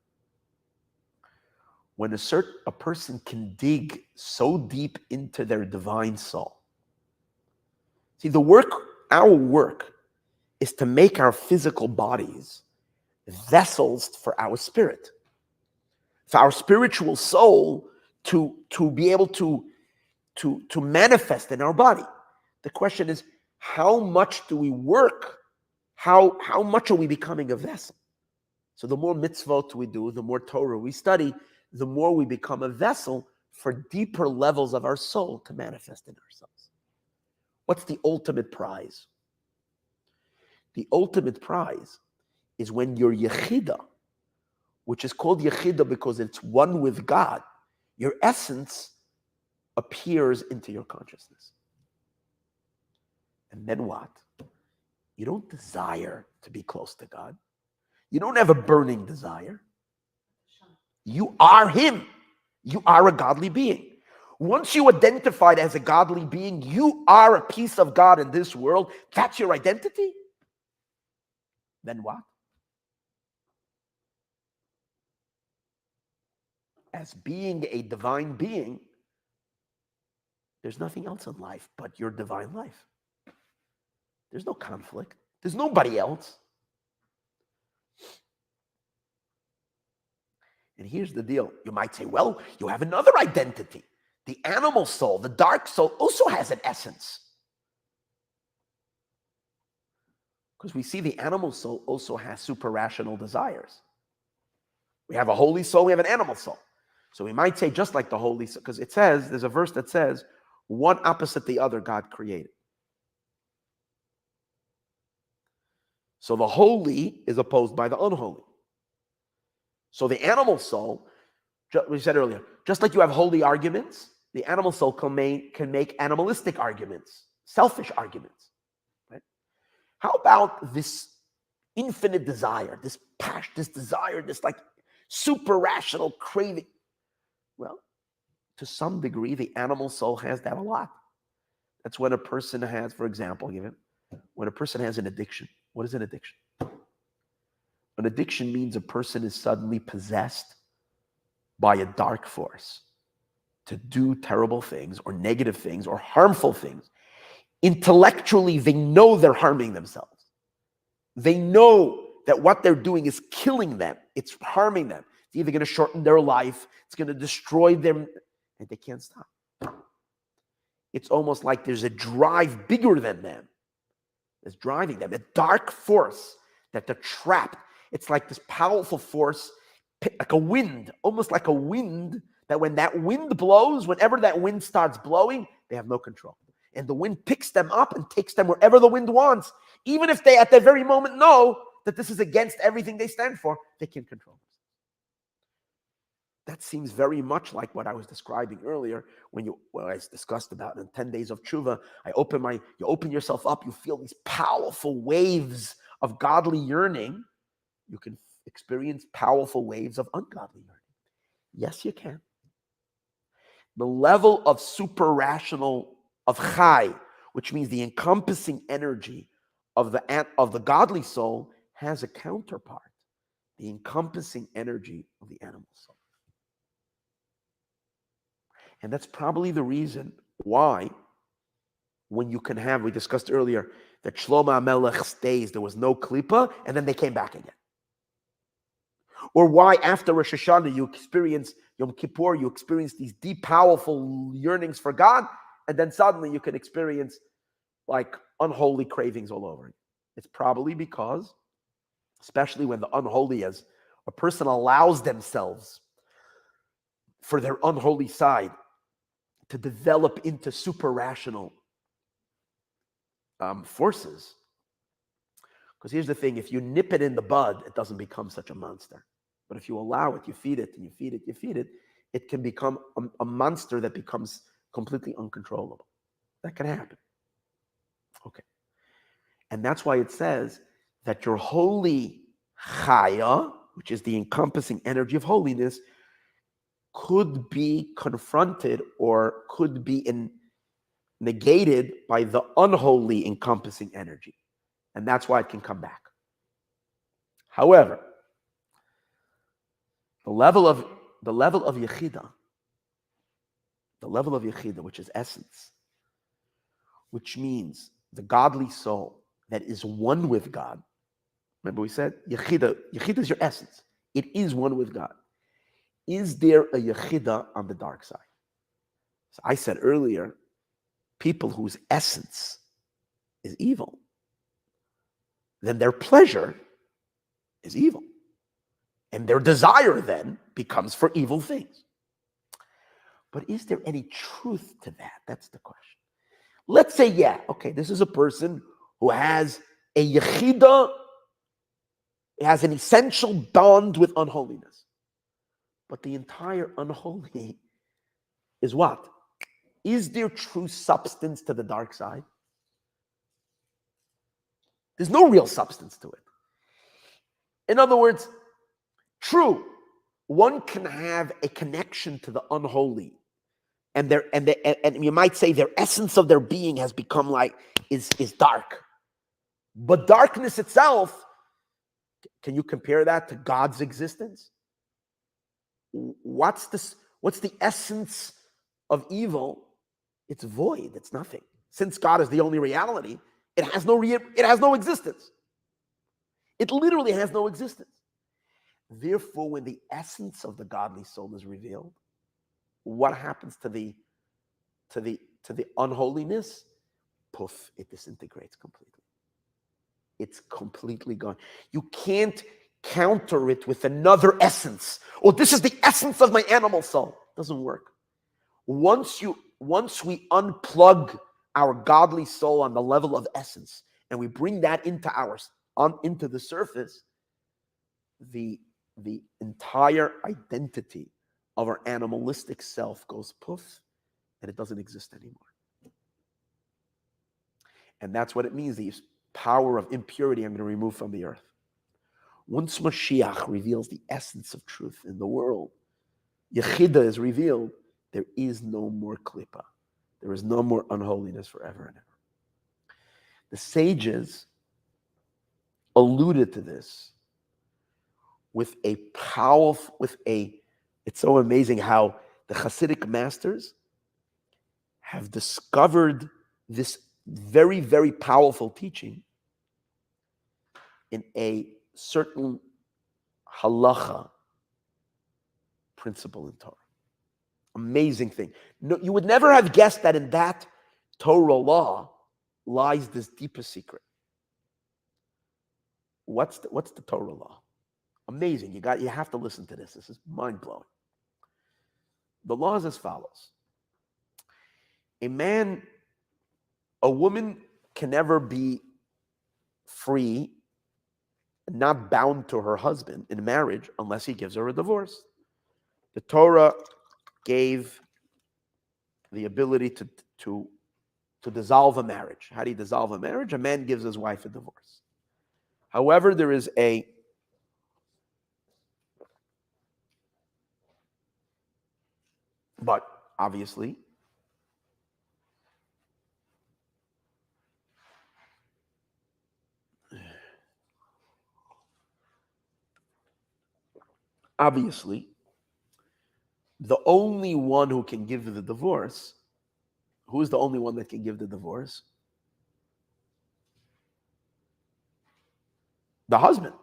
S1: When a person can dig so deep into their divine soul. See, our work is to make our physical bodies vessels for our spirit. For our spiritual soul to be able to manifest in our body. The question is, how much do we work? How much are we becoming a vessel? So the more mitzvot we do, the more Torah we study, the more we become a vessel for deeper levels of our soul to manifest in ourselves. What's the ultimate prize? The ultimate prize is when your yechida, which is called yechida because it's one with God, your essence appears into your consciousness. And then what? You don't desire to be close to God. You don't have a burning desire. You are Him. You are a godly being. Once you identified as a godly being, you are a piece of God in this world. That's your identity. Then what? As being a divine being, there's nothing else in life but your divine life. There's no conflict. There's nobody else. And here's the deal. You might say, well, you have another identity. The animal soul, the dark soul, also has an essence. Because we see the animal soul also has super-rational desires. We have a holy soul, we have an animal soul. So we might say, just like the holy soul, because it says, there's a verse that says, one opposite the other God created. So the holy is opposed by the unholy. So the animal soul, we said earlier, just like you have holy arguments, the animal soul can make animalistic arguments, selfish arguments. Right? How about this infinite desire, this passion, this desire, this like super rational craving? Well, to some degree, the animal soul has that a lot. That's when a person has, for example, when a person has an addiction. What is an addiction? An addiction means a person is suddenly possessed by a dark force to do terrible things or negative things or harmful things. Intellectually, they know they're harming themselves. They know that what they're doing is killing them. It's harming them. It's either going to shorten their life, it's going to destroy them, and they can't stop. It's almost like there's a drive bigger than them that's driving them, a dark force that they're trapped. It's like this powerful force, like a wind, almost like a wind, that when that wind blows, whenever that wind starts blowing, they have no control. And the wind picks them up and takes them wherever the wind wants. Even if they at that very moment know that this is against everything they stand for, they can't control it. That seems very much like what I was describing earlier when I discussed about in 10 days of Teshuva. You open yourself up, you feel these powerful waves of godly yearning. You can experience powerful waves of ungodly yearning. Yes, you can. The level of super rational, of chai, which means the encompassing energy of the godly soul, has a counterpart, the encompassing energy of the animal soul. And that's probably the reason why, when you can have, we discussed earlier, that Shlomo HaMelech's days, there was no klipa, and then they came back again. Or why after Rosh Hashanah, you experience Yom Kippur, you experience these deep, powerful yearnings for God, and then suddenly you can experience like unholy cravings all over. It's probably because, especially when the unholy, as a person allows themselves for their unholy side to develop into super rational forces. Because here's the thing, if you nip it in the bud, it doesn't become such a monster. But if you allow it, you feed it, and you feed it, you feed it, it can become a monster that becomes completely uncontrollable. That can happen. Okay. And that's why it says that your holy chaya, which is the encompassing energy of holiness, could be confronted or could be negated by the unholy encompassing energy. And that's why it can come back. However, the level of Yechida, which is essence, which means the godly soul that is one with God. Remember we said Yechida is your essence. It is one with God. Is there a Yechida on the dark side? So I said earlier, people whose essence is evil, then their pleasure is evil. And their desire then becomes for evil things. But is there any truth to that? That's the question. Let's say, this is a person who has a Yechida, has an essential bond with unholiness. But the entire unholy is what? Is there true substance to the dark side? There's no real substance to it. In other words, true, one can have a connection to the unholy, and you might say their essence of their being has become is dark. But darkness itself, can you compare that to God's existence? What's the essence of evil? It's void. It's nothing. Since God is the only reality, it has no existence. It literally has no existence. Therefore, when the essence of the godly soul is revealed, what happens to the unholiness? Poof, it disintegrates completely. It's completely gone. You can't counter it with another essence. Oh, this is the essence of my animal soul. It doesn't work. Once we unplug our godly soul on the level of essence and we bring that into the surface, the the entire identity of our animalistic self goes poof, and it doesn't exist anymore. And that's what it means, the power of impurity I'm going to remove from the earth. Once Mashiach reveals the essence of truth in the world, Yechida is revealed, there is no more klipa. There is no more unholiness forever and ever. The sages alluded to this with a powerful, it's so amazing how the Hasidic masters have discovered this very, very powerful teaching in a certain halacha principle in Torah. Amazing thing. No, you would never have guessed that in that Torah law lies this deepest secret. What's the Torah law? Amazing. You have to listen to this. This is mind-blowing. The law is as follows. A woman can never be free, not bound to her husband in marriage unless he gives her a divorce. The Torah gave the ability to dissolve a marriage. How do you dissolve a marriage? A man gives his wife a divorce. However, there is but obviously, the only one who can give the divorce, who is the only one that can give the divorce? The husband.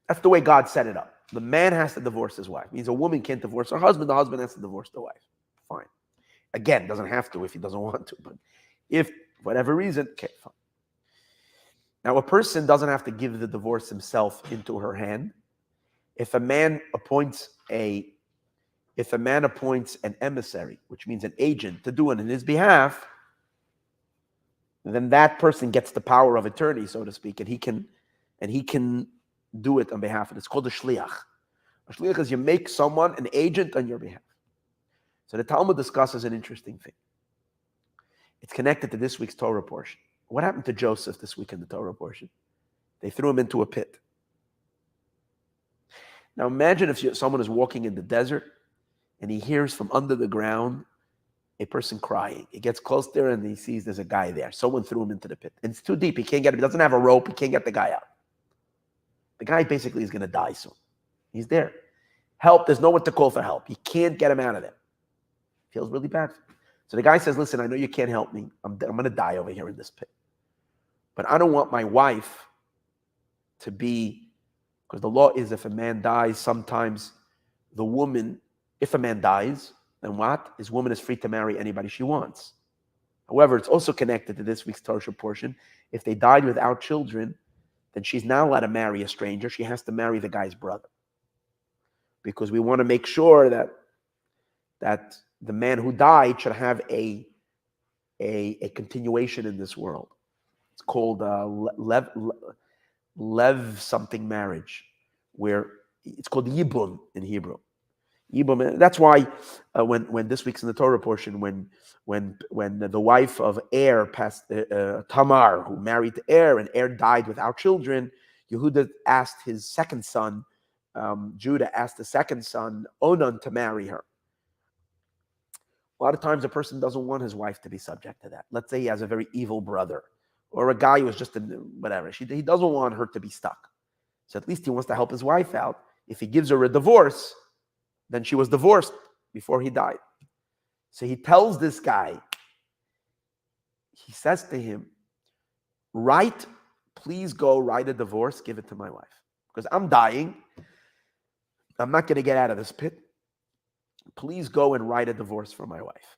S1: That's the way God set it up. The man has to divorce his wife. It means a woman can't divorce her husband. The husband has to divorce the wife. Fine. Again, doesn't have to if he doesn't want to. But if, for whatever reason, okay, fine. Now, a person doesn't have to give the divorce himself into her hand. If a man appoints an emissary, which means an agent, to do it on his behalf, then that person gets the power of attorney, so to speak, and he can do it on behalf of it. It's called a shliach. A shliach is you make someone an agent on your behalf. So the Talmud discusses an interesting thing. It's connected to this week's Torah portion. What happened to Joseph this week in the Torah portion? They threw him into a pit. Now imagine if someone is walking in the desert and he hears from under the ground a person crying. He gets close there and he sees there's a guy there. Someone threw him into the pit. And it's too deep. He can't get him. He doesn't have a rope. He can't get the guy out. The guy basically is going to die soon. He's there. Help. There's no one to call for help. He can't get him out of there. Feels really bad. So the guy says, listen, I know you can't help me. I'm going to die over here in this pit. But I don't want my wife to be, because the law is if a man dies, sometimes the woman, if a man dies, then what? His woman is free to marry anybody she wants. However, it's also connected to this week's Torah portion. If they died without children, then she's not allowed to marry a stranger. She has to marry the guy's brother. Because we want to make sure that the man who died should have a continuation in this world. It's called Lev something marriage, where it's called Yibum in Hebrew. Yibum. That's why when this week's in the Torah portion, when the wife of Er passed, Tamar, who married Er, and Er died without children, Yehuda asked his second son, Judah asked the second son, Onan, to marry her. A lot of times a person doesn't want his wife to be subject to that. Let's say he has a very evil brother, or a guy who was just whatever. He doesn't want her to be stuck. So at least he wants to help his wife out. If he gives her a divorce, then she was divorced before he died. So he tells this guy, he says to him, please go write a divorce, give it to my wife. Because I'm dying. I'm not going to get out of this pit. Please go and write a divorce for my wife.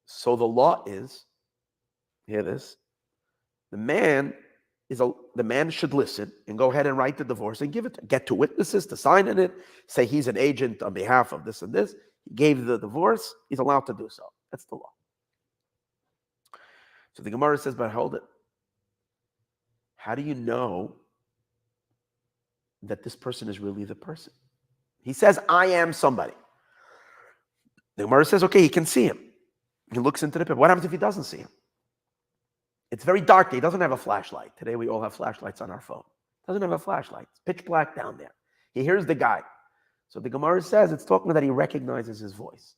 S1: So the law is, hear this, the man should listen and go ahead and write the divorce and give it, get two witnesses to sign in it, say he's an agent on behalf of this and this. He gave the divorce, he's allowed to do so. That's the law. So the Gemara says, but hold it. How do you know that this person is really the person. He says, I am somebody. The Gemara says, okay, he can see him. He looks into the pit. What happens if he doesn't see him? It's very dark. He doesn't have a flashlight. Today we all have flashlights on our phone. Doesn't have a flashlight. It's pitch black down there. He hears the guy. So the Gemara says it's talking about that he recognizes his voice.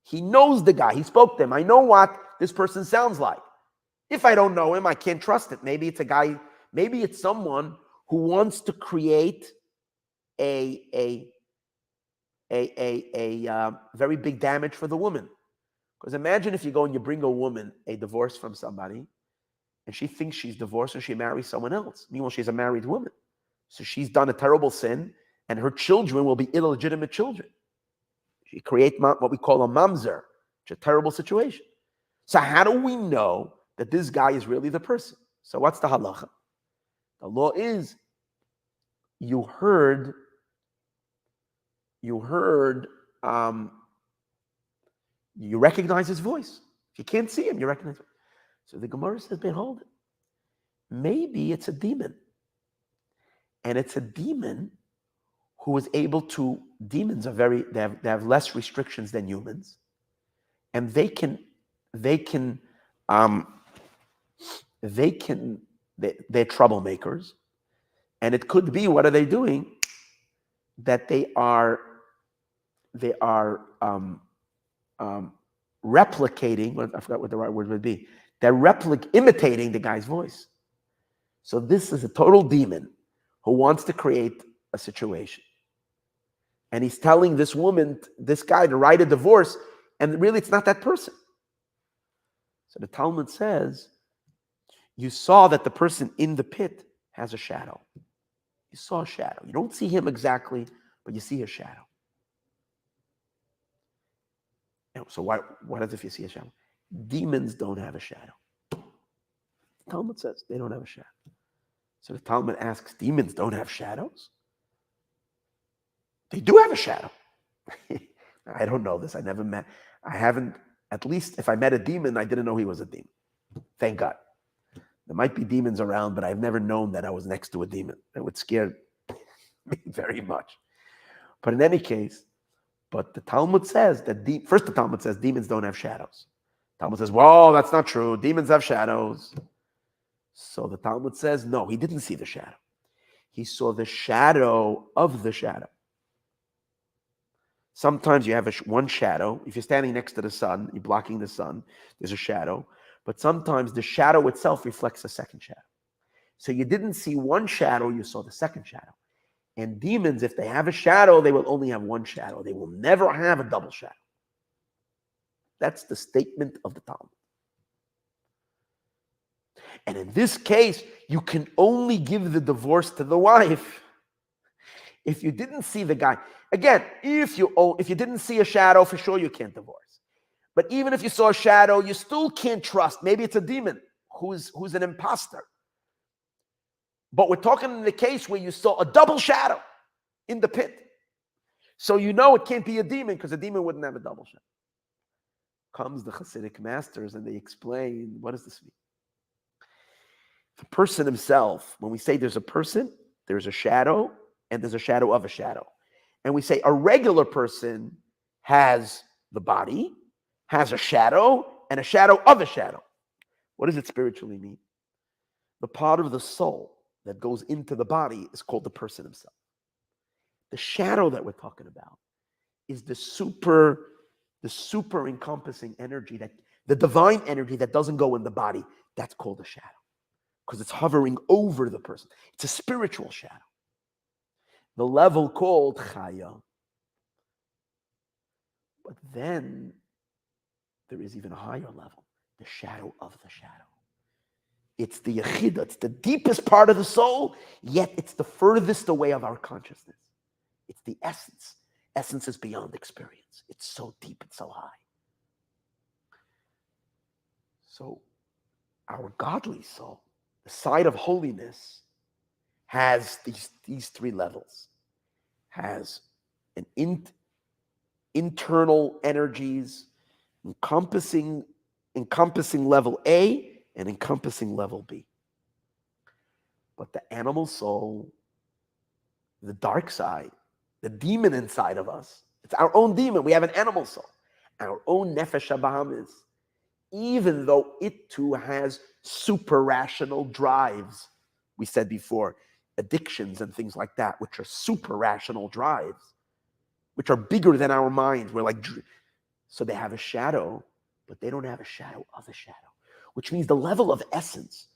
S1: He knows the guy. He spoke to him. I know what this person sounds like. If I don't know him, I can't trust it. Maybe it's a guy, maybe it's someone who wants to create a very big damage for the woman. Because imagine if you go and you bring a woman a divorce from somebody, and she thinks she's divorced and she marries someone else. Meanwhile, she's a married woman. So she's done a terrible sin, and her children will be illegitimate children. She creates what we call a mamzer, which is a terrible situation. So how do we know that this guy is really the person? So what's the halacha? The law is you recognize his voice. If you can't see him, you recognize him. So the Gemara says, behold, maybe it's a demon. And it's a demon who is able to, demons are they have less restrictions than humans. And they're troublemakers. And it could be, what are they doing? That they are replicating, I forgot what the right word would be. They're imitating the guy's voice. So this is a total demon who wants to create a situation. And he's telling this woman, this guy, to write a divorce, and really it's not that person. So the Talmud says, you saw that the person in the pit has a shadow. You saw a shadow. You don't see him exactly, but you see a shadow. So what is if you see a shadow? Demons don't have a shadow. The Talmud says they don't have a shadow. So the Talmud asks, demons don't have shadows? They do have a shadow. I don't know this. At least if I met a demon, I didn't know he was a demon. Thank God. There might be demons around, but I've never known that I was next to a demon. It would scare me very much. But in any case, but the Talmud says that first the Talmud says demons don't have shadows. The Talmud says, well, that's not true. Demons have shadows. So the Talmud says, no, he didn't see the shadow. He saw the shadow of the shadow. Sometimes you have one shadow. If you're standing next to the sun, you're blocking the sun, there's a shadow. But sometimes the shadow itself reflects a second shadow. So you didn't see one shadow, you saw the second shadow. And demons, if they have a shadow, they will only have one shadow. They will never have a double shadow. That's the statement of the Talmud. And in this case, you can only give the divorce to the wife if you didn't see the guy. Again, if you didn't see a shadow, for sure you can't divorce. But even if you saw a shadow, you still can't trust. Maybe it's a demon who's an imposter. But we're talking in the case where you saw a double shadow in the pit. So you know it can't be a demon because a demon wouldn't have a double shadow. Comes the Hasidic masters and they explain, what does this mean? The person himself, when we say there's a person, there's a shadow, and there's a shadow of a shadow. And we say a regular person has the body, has a shadow, and a shadow of a shadow. What does it spiritually mean? The part of the soul that goes into the body is called the person himself. The shadow that we're talking about is the super encompassing energy, that the divine energy that doesn't go in the body. That's called a shadow because it's hovering over the person. It's a spiritual shadow. The level called chaya. But then there is even a higher level, the shadow of the shadow. It's the yechida, it's the deepest part of the soul, yet it's the furthest away of our consciousness. It's the essence. Essence is beyond experience. It's so deep, it's so high. So our godly soul, the side of holiness, has these three levels. Has an internal energies encompassing level A and encompassing level B. But the animal soul the dark side, the demon inside of us. It's our own demon. We have an animal soul. Our own nefesh habahamis, even though it too has super rational drives. We said before, addictions and things like that, which are super rational drives, which are bigger than our mind. We're like, so they have a shadow, but they don't have a shadow of a shadow, which means the level of essence,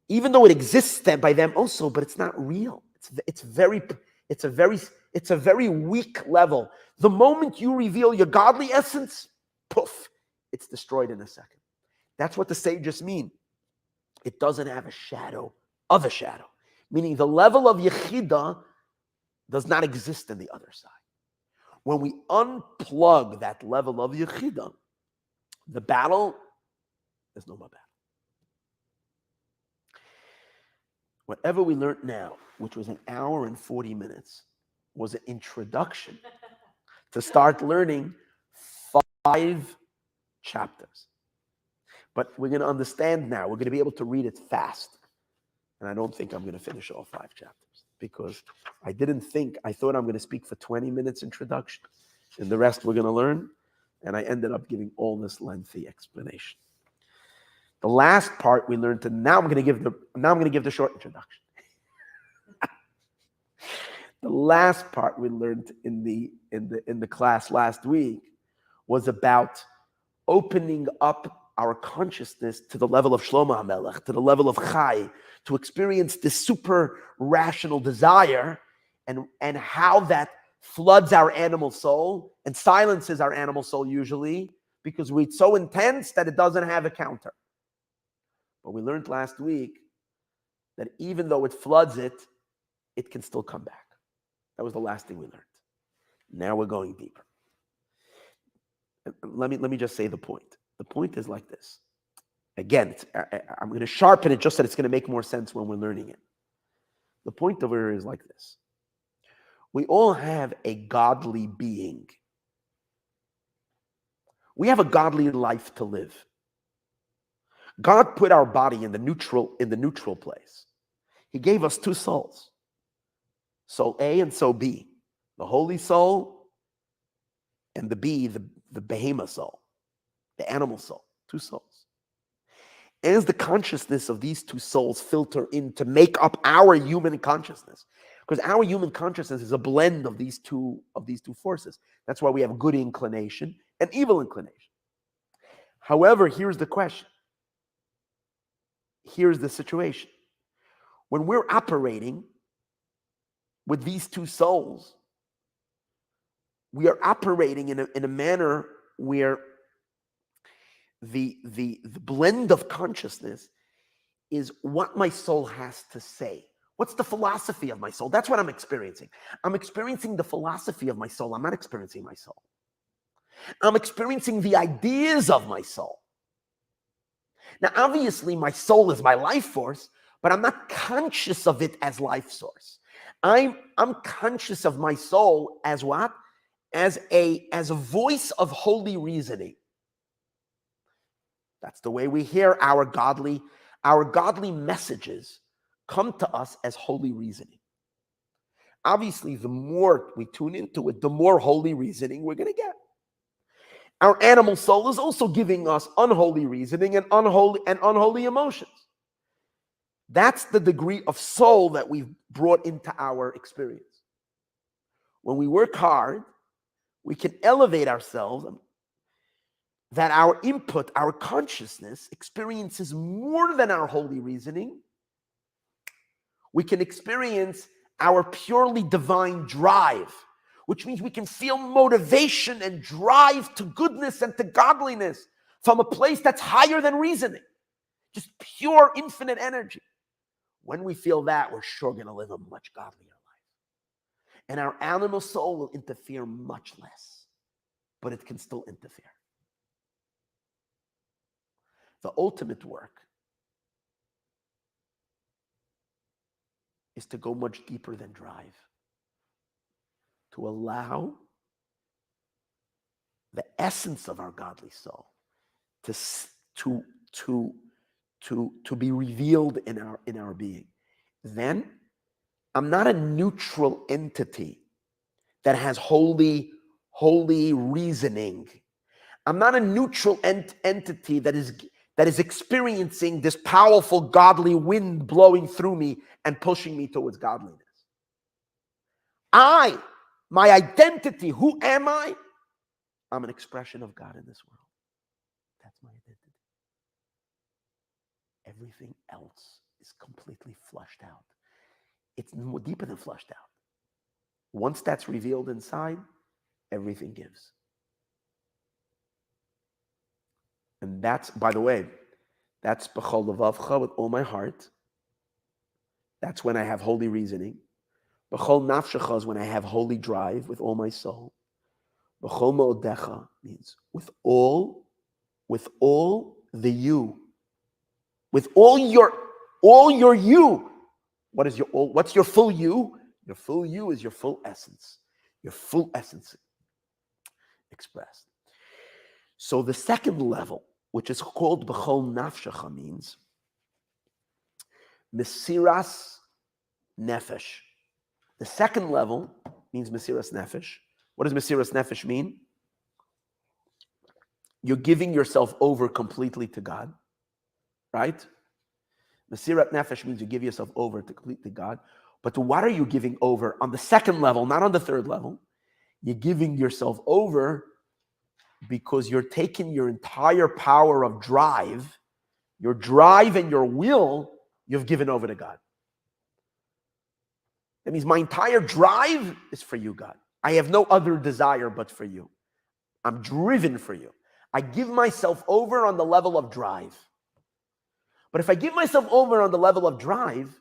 S1: even though it exists by them also, but it's not real. It's a very weak level. The moment you reveal your godly essence, poof, it's destroyed in a second. That's what the sages mean. It doesn't have a shadow of a shadow, meaning the level of Yechidah does not exist in the other side. When we unplug that level of Yechidah, the battle, there's no more battle. Whatever we learned now, which was 1 hour and 40 minutes, was an introduction to start learning 5 chapters. But we're going to understand now. We're going to be able to read it fast. And I don't think I'm going to finish all 5 chapters because I thought I'm going to speak for 20 minutes introduction and the rest we're going to learn. And I ended up giving all this lengthy explanation. The last part we learned now I'm going to give the short introduction. The last part we learned in the class last week was about opening up our consciousness to the level of Shlomo HaMelech, to the level of Chai, to experience this super rational desire and how that floods our animal soul and silences our animal soul usually because it's so intense that it doesn't have a counter. But we learned last week that even though it floods it, it can still come back. That was the last thing we learned. Now we're going deeper. Let me just say the point. The point is like this. Again, I'm going to sharpen it just so it's going to make more sense when we're learning it. The point of it is like this. We all have a godly being. We have a godly life to live. God put our body in the neutral place. He gave us 2 souls. Soul A and soul B. The holy soul and the B, the behemoth soul, the animal soul. 2 souls. As the consciousness of these 2 souls filter in to make up our human consciousness, because our human consciousness is a blend of these two forces. That's why we have good inclination and evil inclination. However, here's the question. Here's the situation. When we're operating with these 2 souls, we are operating in a manner where the blend of consciousness is what my soul has to say. What's the philosophy of my soul? That's what I'm experiencing. I'm experiencing the philosophy of my soul. I'm not experiencing my soul. I'm experiencing the ideas of my soul. Now, obviously, my soul is my life force, but I'm not conscious of it as life source. I'm conscious of my soul as what? As a voice of holy reasoning. That's the way we hear our godly messages come to us as holy reasoning. Obviously, the more we tune into it, the more holy reasoning we're going to get. Our animal soul is also giving us unholy reasoning and unholy emotions. That's the degree of soul that we've brought into our experience. When we work hard, we can elevate ourselves, that our input, our consciousness experiences more than our holy reasoning. We can experience our purely divine drive, which means we can feel motivation and drive to goodness and to godliness from a place that's higher than reasoning. Just pure infinite energy. When we feel that, we're sure going to live a much godlier life. And our animal soul will interfere much less, but it can still interfere. The ultimate work is to go much deeper than drive, to allow the essence of our godly soul to be revealed in our being. Then I'm not a neutral entity that has holy reasoning. I'm not a neutral entity that is experiencing this powerful godly wind blowing through me and pushing me towards godliness. My identity, who am I? I'm an expression of God in this world. That's my identity. Everything else is completely flushed out. It's more deeper than flushed out. Once that's revealed inside, everything gives. And that's, by the way, that's b'chol levavcha, with all my heart. That's when I have holy reasoning. B'chol nafshecha is when I have holy drive with all my soul. B'chol me'odecha means with all the you. With all your you. What is your all? What's your full you? Your full you is your full essence. Your full essence expressed. So the second level, which is called b'chol nafshecha, means mesiras nefesh. The second level means mesiras nefesh. What does mesiras nefesh mean? You're giving yourself over completely to God, right? Mesirat nefesh means you give yourself over to completely God. But to what are you giving over? On the second level, not on the third level. You're giving yourself over because you're taking your entire power of drive, your drive and your will, you've given over to God. That means my entire drive is for you, God. I have no other desire but for you. I'm driven for you. I give myself over on the level of drive. But if I give myself over on the level of drive,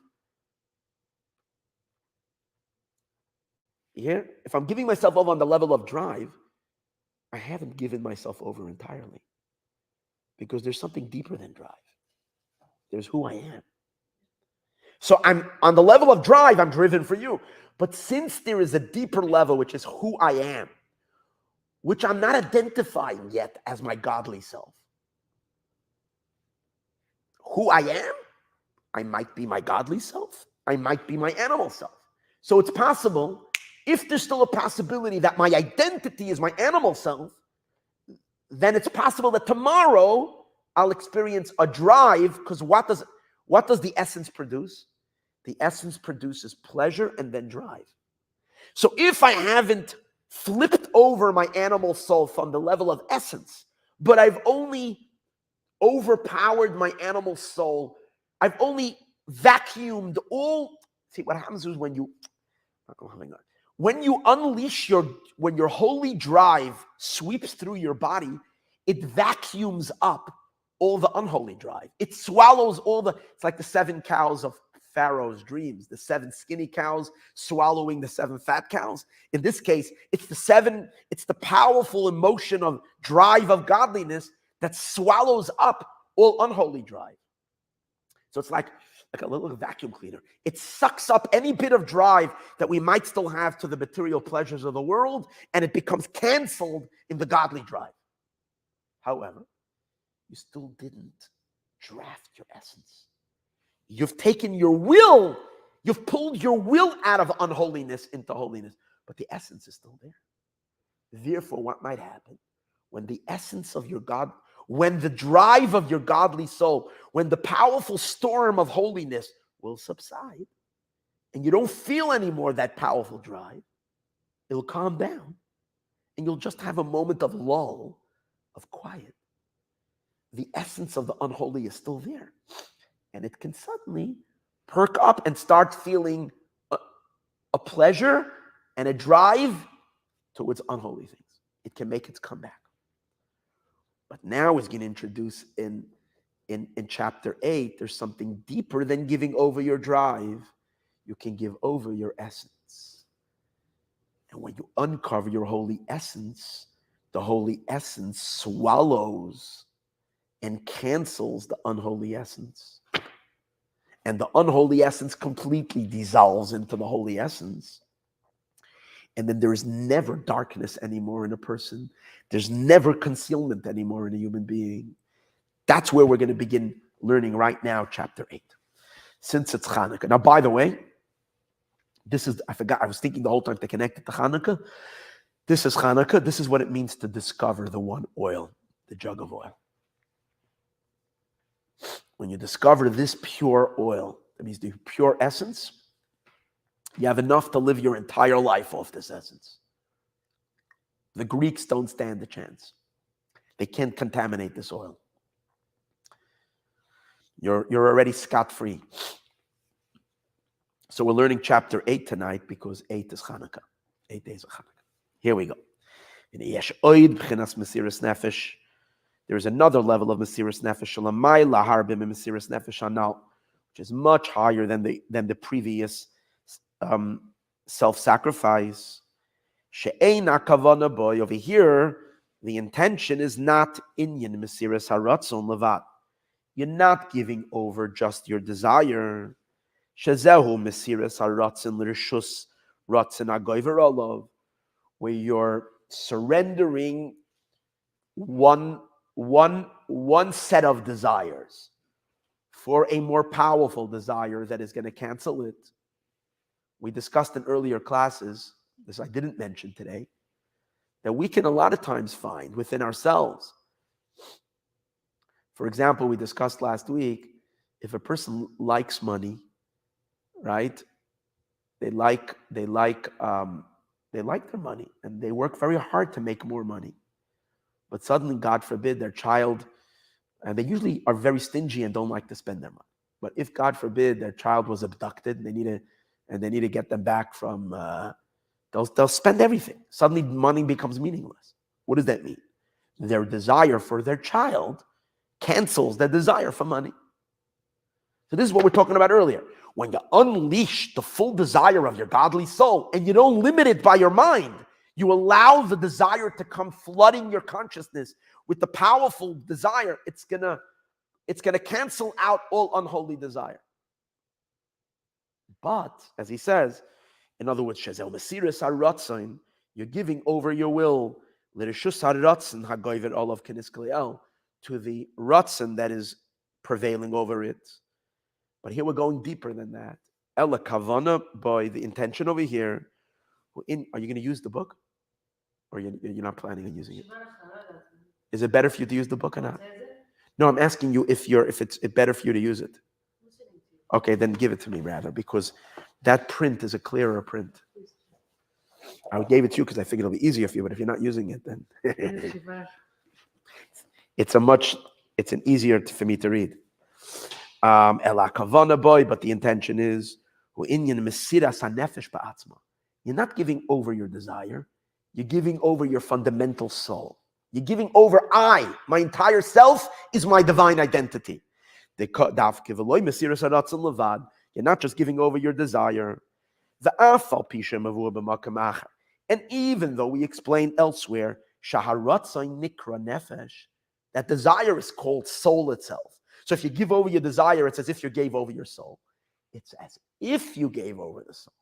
S1: if I'm giving myself over on the level of drive, I haven't given myself over entirely. Because there's something deeper than drive. There's who I am. So I'm on the level of drive, I'm driven for you. But since there is a deeper level, which is who I am, which I'm not identifying yet as my godly self. Who I am, I might be my godly self. I might be my animal self. So it's possible, if there's still a possibility that my identity is my animal self, then it's possible that tomorrow I'll experience a drive, because what does the essence produce? The essence produces pleasure and then drive. So if I haven't flipped over my animal soul from the level of essence, but I've only overpowered my animal soul, I've only vacuumed all. See, what happens is when you unleash when your holy drive sweeps through your body, it vacuums up all the unholy drive. It swallows it's like the 7 cows of Pharaoh's dreams, the 7 skinny cows swallowing the 7 fat cows. In this case, it's the powerful emotion of drive of godliness that swallows up all unholy drive. So it's like a little vacuum cleaner. It sucks up any bit of drive that we might still have to the material pleasures of the world, and it becomes canceled in the godly drive. However, you still didn't draft your essence. You've taken your will, you've pulled your will out of unholiness into holiness, but the essence is still there. Therefore, what might happen when the essence of your God, when the drive of your godly soul, when the powerful storm of holiness will subside, and you don't feel anymore that powerful drive, it'll calm down, and you'll just have a moment of lull, of quiet. The essence of the unholy is still there. And it can suddenly perk up and start feeling a pleasure and a drive towards unholy things. It can make its comeback. But now he's going to introduce in chapter 8, there's something deeper than giving over your drive. You can give over your essence. And when you uncover your holy essence, the holy essence swallows and cancels the unholy essence. And the unholy essence completely dissolves into the holy essence. And then there is never darkness anymore in a person. There's never concealment anymore in a human being. That's where we're going to begin learning right now, chapter 8. Since it's Hanukkah. Now, by the way, This is, I forgot, I was thinking the whole time to connect it to Hanukkah. This is Hanukkah. This is what it means to discover the one oil, the jug of oil. When you discover this pure oil, that means the pure essence, you have enough to live your entire life off this essence. The Greeks don't stand a chance. They can't contaminate this oil. You're already scot-free. So we're learning chapter 8 tonight because 8 is Hanukkah. 8 days of Hanukkah. Here we go. There is another level of Mesiras Nefesh, which is much higher than the previous self-sacrifice. Over here, the intention is not inyan Mesiras Haratzon Levat. You're not giving over just your desire. Shazehu Mesiras Haratzon L'Rishus Ratzon HaGover Olav, where you're surrendering one set of desires for a more powerful desire that is going to cancel it. We discussed in earlier classes, this I didn't mention today, that we can a lot of times find within ourselves. For example, we discussed last week, if a person likes money, right? They like their money and they work very hard to make more money. But suddenly, God forbid, their child, and they usually are very stingy and don't like to spend their money. But if, God forbid, their child was abducted and they need to get them back from, they'll spend everything. Suddenly, money becomes meaningless. What does that mean? Their desire for their child cancels their desire for money. So this is what we're talking about earlier. When you unleash the full desire of your godly soul and you don't limit it by your mind, you allow the desire to come flooding your consciousness with the powerful desire. It's gonna cancel out all unholy desire. But as he says, in other words, Shazel Mesiras Haratzon, you're giving over your will L'Rishus Haratzon HaGover Olav K'nis Kliel, to the Ratzon that is prevailing over it. But here we're going deeper than that. Ella Kavana, by the intention over here. Are you going to use the book? Or you're not planning on using it? Is it better for you to use the book or not? No, I'm asking you if it's better for you to use it. Okay, then give it to me rather, because that print is a clearer print. I gave it to you because I figured it'll be easier for you, but if you're not using it, then it's an easier for me to read. Ela kavana boy, but the intention is you're not giving over your desire, you're giving over your fundamental soul. You're giving over my entire self is my divine identity. You're not just giving over your desire. And even though we explained elsewhere, that desire is called soul itself. So if you give over your desire, it's as if you gave over your soul. It's as if you gave over the soul.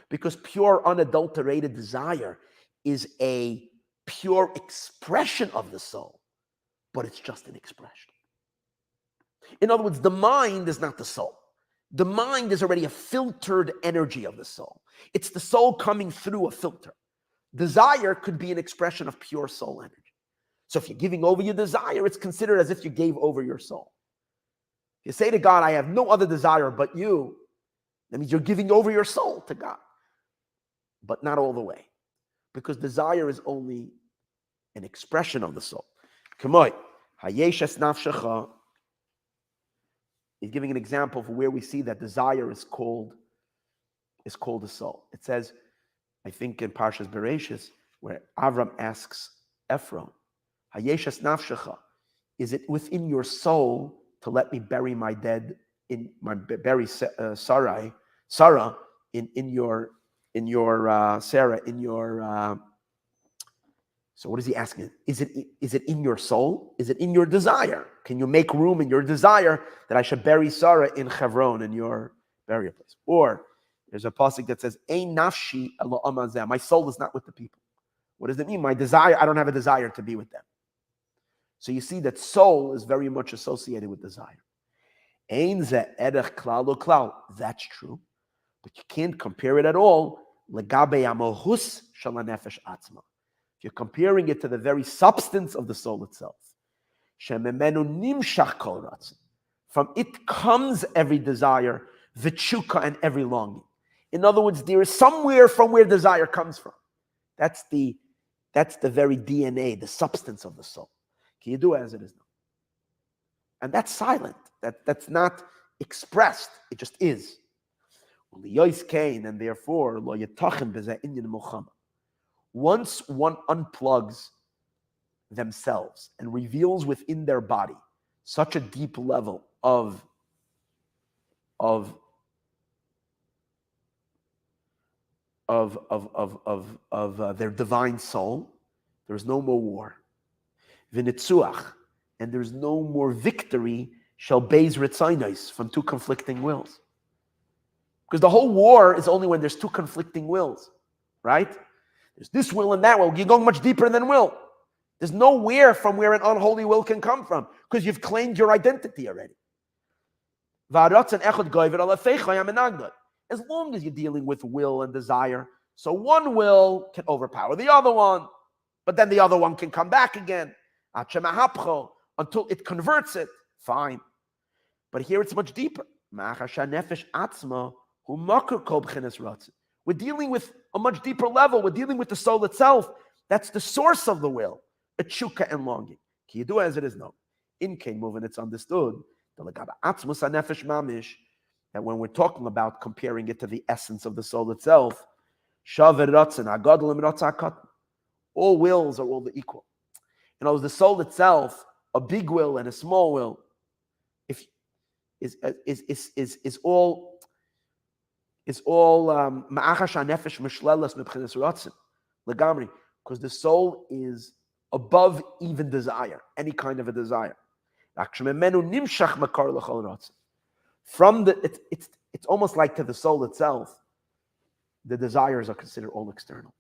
S1: Because pure, unadulterated desire is a pure expression of the soul, but it's just an expression. In other words, the mind is not the soul. The mind is already a filtered energy of the soul. It's the soul coming through a filter. Desire could be an expression of pure soul energy. So if you're giving over your desire, it's considered as if you gave over your soul. If you say to God, I have no other desire but you, that means you're giving over your soul to God. But not all the way. Because desire is only an expression of the soul. Kamoy, hayeshes nafshecha. He's giving an example of where we see that desire is called the soul. It says, I think in Parshas Bereshis, where Avram asks Ephron, hayeshes nafshecha, is it within your soul to let me bury my dead bury Sarah in your Sarah in your so what is he asking? Is it in your soul? Is it in your desire? Can you make room in your desire that I should bury Sarah in Hebron, in your burial place? Or there's a pasuk that says, Ein nafshi elo amazeh. My soul is not with the people. What does it mean? My desire, I don't have a desire to be with them. So you see that soul is very much associated with desire. Ein ze erech klal lo klal. That's true. But you can't compare it at all. Legabe amohus shalanefesh atzma. If you're comparing it to the very substance of the soul itself. Shememenu nimshach kol ratzon. From it comes every desire, the tshuka, and every longing. In other words, there is somewhere from where desire comes from. That's the very DNA, the substance of the soul. Can you do as it is now? And that's silent. That's not expressed. It just is. And therefore, once one unplugs themselves and reveals within their body such a deep level of their divine soul, there's no more war. V'nitzuach, and there's no more victory shall beis ritzainos, from two conflicting wills. Because the whole war is only when there's two conflicting wills, right? There's this will and that will. You're going much deeper than will. There's nowhere from where an unholy will can come from, because you've claimed your identity already. As long as you're dealing with will and desire, so one will can overpower the other one, but then the other one can come back again until it converts it. Fine. But here it's much deeper. We're dealing with a much deeper level. We're dealing with the soul itself. That's the source of the will, a tshuka and longing. Can you do as it is known? In Kain moving, it's understood that when we're talking about comparing it to the essence of the soul itself, all wills are all equal. In other words, the soul itself, a big will and a small will, is all because the soul is above even desire, any kind of a desire. From it's almost like to the soul itself, the desires are considered all external.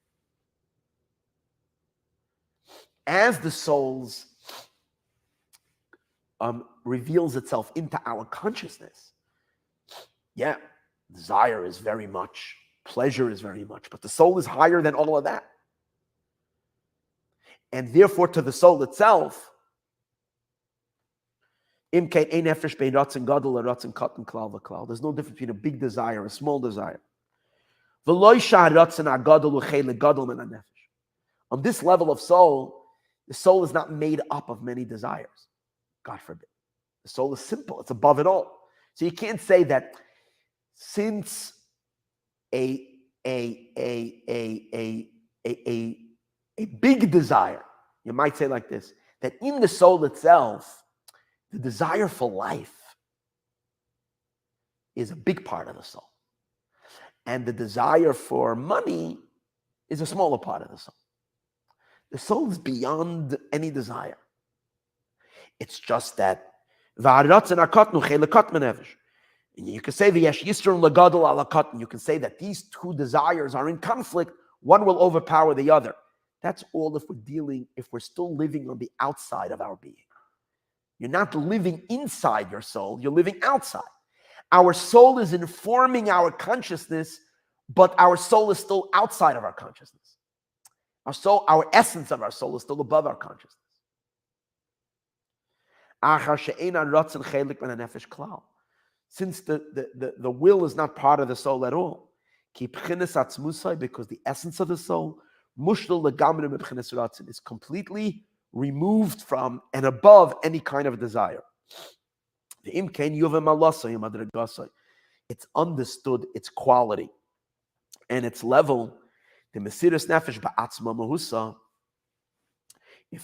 S1: As the soul's reveals itself into our consciousness, yeah, desire is very much, pleasure is very much, but the soul is higher than all of that. And therefore, to the soul itself, there's no difference between a big desire and a small desire. On this level of soul, the soul is not made up of many desires. God forbid. The soul is simple. It's above it all. So you can't say that since a big desire, you might say like this, that in the soul itself, the desire for life is a big part of the soul. And the desire for money is a smaller part of the soul. The soul is beyond any desire. It's just that you can say you can say that these two desires are in conflict. One will overpower the other. That's all if we're still living on the outside of our being. You're not living inside your soul, you're living outside. Our soul is informing our consciousness, but our soul is still outside of our consciousness. Our essence of our soul is still above our consciousness. Since the will is not part of the soul at all, because the essence of the soul is completely removed from and above any kind of desire. It's understood its quality and its level. If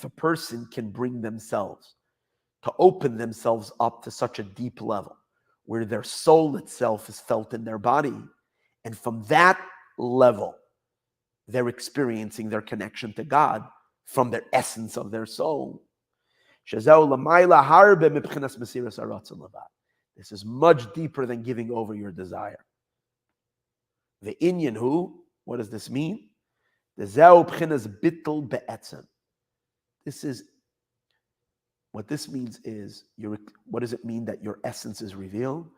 S1: a person can bring themselves to open themselves up to such a deep level where their soul itself is felt in their body, and from that level they're experiencing their connection to God from their essence of their soul. This is much deeper than giving over your desire. The inyan who? What does this mean? This is what this means is what does it mean that your essence is revealed?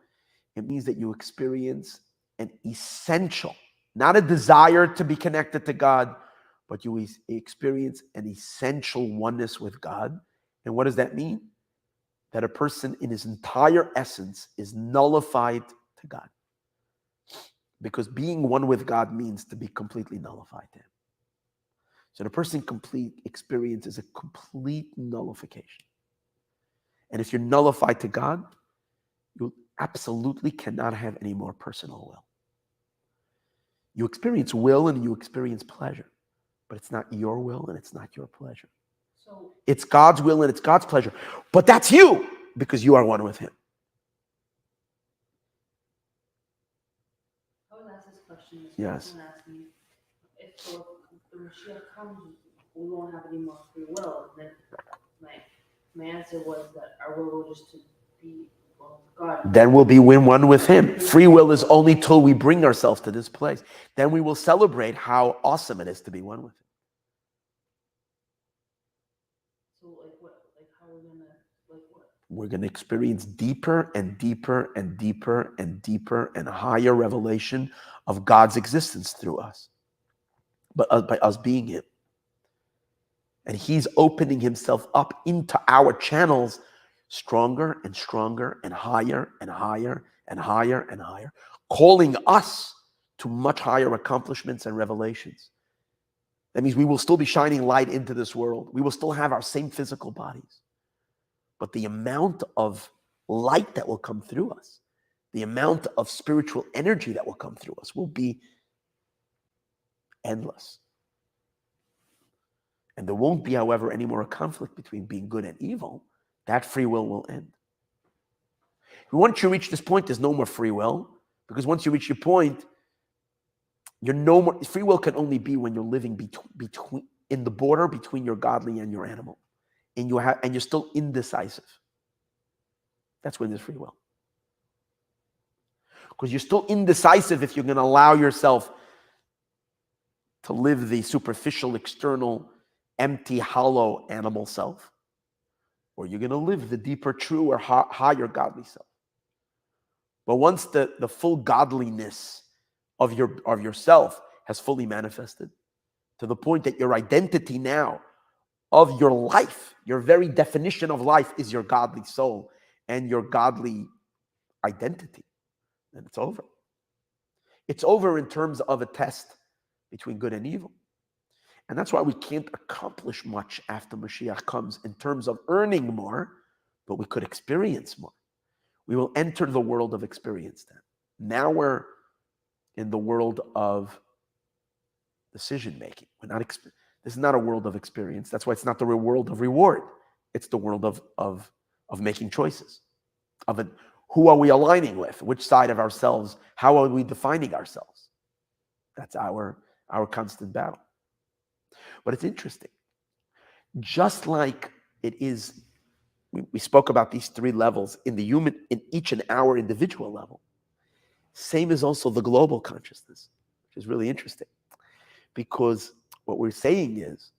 S1: It means that you experience an essential, not a desire to be connected to God, but you experience an essential oneness with God. And what does that mean? That a person in his entire essence is nullified to God. Because being one with God means to be completely nullified to him. So the person experiences a complete nullification. And if you're nullified to God, you absolutely cannot have any more personal will. You experience will and you experience pleasure, but it's not your will and it's not your pleasure.
S2: So
S1: It's God's will and it's God's pleasure, but that's you because you are one with him.
S2: I was asked this question.
S1: Yes.
S2: Someone asked me, if the Mashiach comes, we won't have any more free will. And then my answer was that our will will just to be one with God.
S1: Then we'll be one with him. Free will is only till we bring ourselves to this place. Then we will celebrate how awesome it is to be one with him.
S2: So like what? Like how we're gonna like what?
S1: We're going to experience deeper and deeper and deeper and deeper and higher revelation of God's existence through us, but by us being him. And he's opening himself up into our channels stronger and stronger and higher and higher and higher and higher, calling us to much higher accomplishments and revelations. That means we will still be shining light into this world. We will still have our same physical bodies. But the amount of light that will come through us, the amount of spiritual energy that will come through us will be endless. And there won't be, however, any more a conflict between being good and evil. That free will end. Once you reach this point, there's no more free will, because once you reach your point, you're no more. Free will can only be when you're living between in the border between your godly and your animal, and you're still indecisive. That's when there's free will, because you're still indecisive if you're going to allow yourself to live the superficial, external, empty, hollow animal self, or you're going to live the deeper, truer, higher godly self. But once the full godliness of yourself has fully manifested to the point that your identity now of your life, your very definition of life is your godly soul and your godly identity, then it's over. It's over in terms of a test between good and evil. And that's why we can't accomplish much after Mashiach comes in terms of earning more, but we could experience more. We will enter the world of experience then. Now we're in the world of decision making. This is not a world of experience. That's why it's not the world of reward. It's the world of making choices. Who are we aligning with? Which side of ourselves? How are we defining ourselves? That's our constant battle. But it's interesting. Just like it is, we spoke about these three levels in the human, in each and our individual level. Same is also the global consciousness, which is really interesting. Because what we're saying is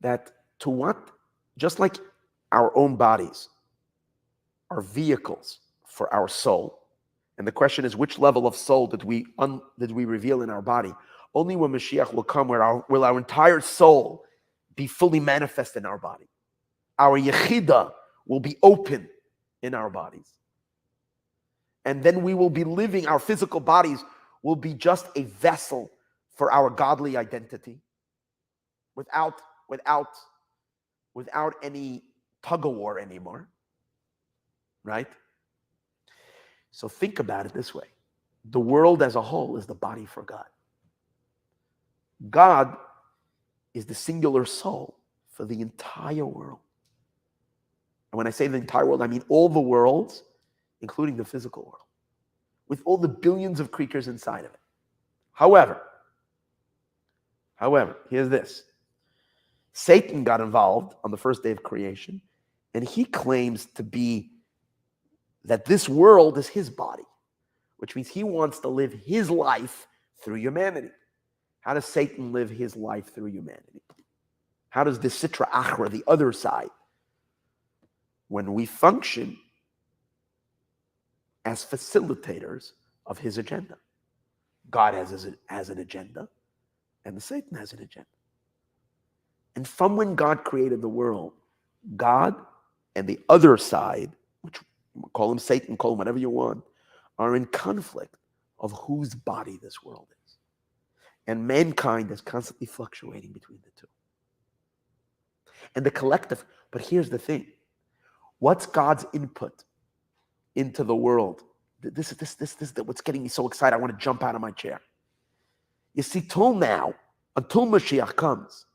S1: that just like our own bodies are vehicles for our soul, and the question is, which level of soul did we reveal in our body? Only when Mashiach will come will our entire soul be fully manifest in our body. Our yechida will be open in our bodies. And then we will be living, our physical bodies will be just a vessel for our godly identity without any tug of war anymore. Right? So think about it this way. The world as a whole is the body for God. God is the singular soul for the entire world. And when I say the entire world, I mean all the worlds, including the physical world, with all the billions of creatures inside of it. However, here's this. Satan got involved on the first day of creation, and he claims that this world is his body, which means he wants to live his life through humanity. How does Satan live his life through humanity? How does the Sitra Achra, the other side, when we function as facilitators of his agenda. God has an agenda, and the Satan has an agenda. And from when God created the world, God and the other side, which call him Satan, call him whatever you want, are in conflict of whose body this world is. And mankind is constantly fluctuating between the two. And the collective, but here's the thing. What's God's input into the world? This is what's getting me so excited. I want to jump out of my chair. You see, till now, until Mashiach comes,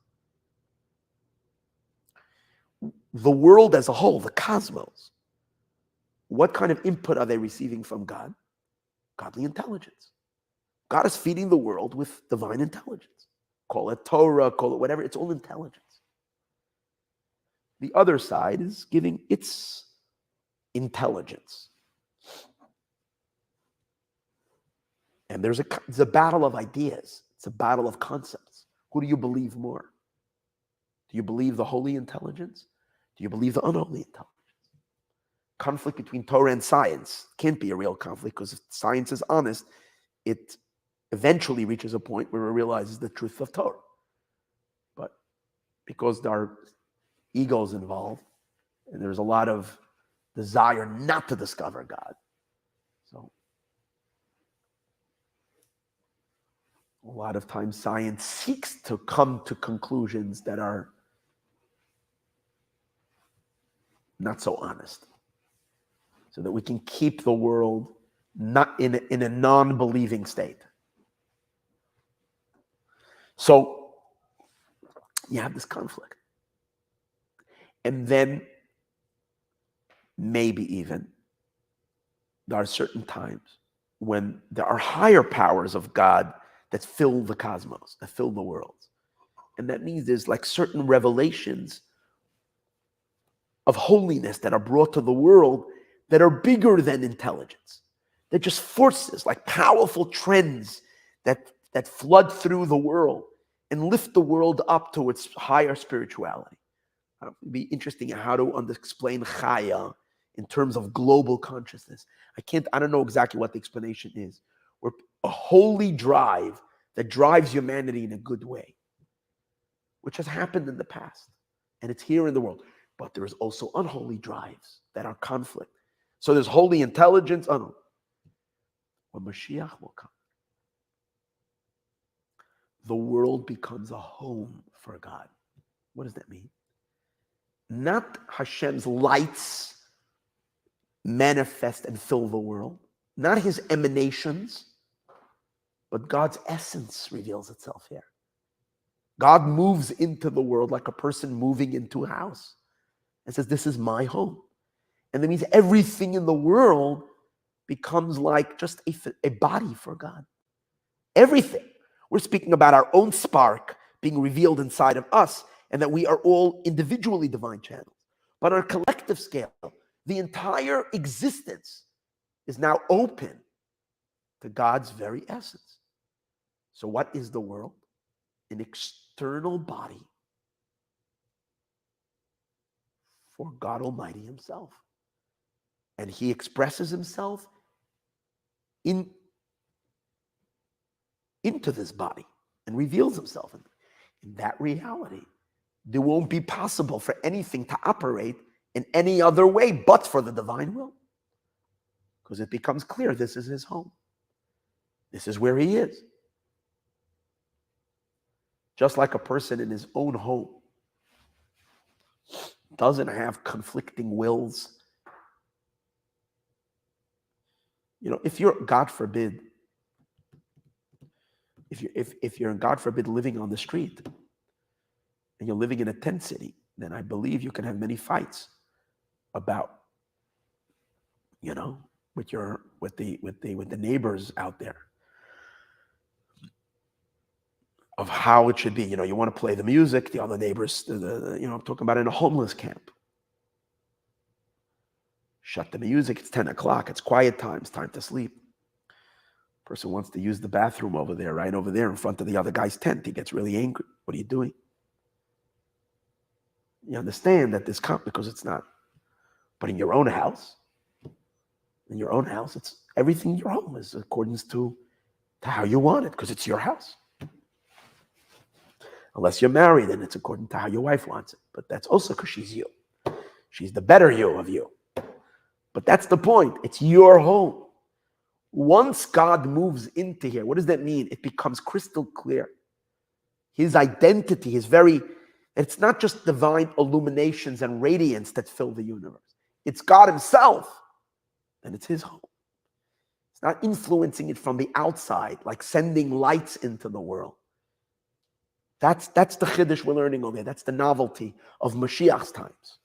S1: the world as a whole, the cosmos, what kind of input are they receiving from God? Godly intelligence. God is feeding the world with divine intelligence. Call it Torah, call it whatever, it's all intelligence. The other side is giving its intelligence. And there's a battle of ideas. It's a battle of concepts. Who do you believe more? Do you believe the holy intelligence? Do you believe the unholy intelligence? Conflict between Torah and science can't be a real conflict, because if science is honest, it eventually reaches a point where it realizes the truth of Torah. But because there are egos involved, and there's a lot of desire not to discover God, so a lot of times science seeks to come to conclusions that are not so honest, so that we can keep the world not in a non-believing state. So you have this conflict. And then maybe even there are certain times when there are higher powers of God that fill the cosmos, that fill the world. And that means there's like certain revelations of holiness that are brought to the world that are bigger than intelligence. They're just forces, like powerful trends that flood through the world and lift the world up to its higher spirituality. It'd be interesting how to explain Chaya in terms of global consciousness. I don't know exactly what the explanation is. We're a holy drive that drives humanity in a good way, which has happened in the past, and it's here in the world. But there is also unholy drives that are conflict. So there's holy intelligence, unholy. When Mashiach will come, the world becomes a home for God. What does that mean? Not Hashem's lights manifest and fill the world, not his emanations, but God's essence reveals itself here. God moves into the world like a person moving into a house and says, this is my home. And that means everything in the world becomes like just a body for God. Everything. We're speaking about our own spark being revealed inside of us, and that we are all individually divine channels. But on a collective scale, the entire existence is now open to God's very essence. So what is the world? An external body for God Almighty himself. And he expresses himself into this body and reveals himself. In that reality, there won't be possible for anything to operate in any other way but for the divine will. Because it becomes clear this is his home. This is where he is. Just like a person in his own home doesn't have conflicting wills. You know, if you're, God forbid, if you're, God forbid, living on the street and you're living in a tent city, then I believe you can have many fights about, you know, with the neighbors out there, of how it should be. You know, you want to play the music, the other neighbors, I'm talking about in a homeless camp. Shut the music, it's 10 o'clock, it's quiet time, it's time to sleep. Person wants to use the bathroom over there, right over there in front of the other guy's tent. He gets really angry. What are you doing? You understand that this comes because it's not. But in your own house, everything in your home is according to how you want it, because it's your house. Unless you're married, and it's according to how your wife wants it. But that's also because she's you. She's the better you of you. But that's the point. It's your home. Once God moves into here, what does that mean? It becomes crystal clear. His identity is it's not just divine illuminations and radiance that fill the universe. It's God himself. And it's his home. It's not influencing it from the outside, like sending lights into the world. That's the chiddush we're learning over here. That's the novelty of Mashiach's times.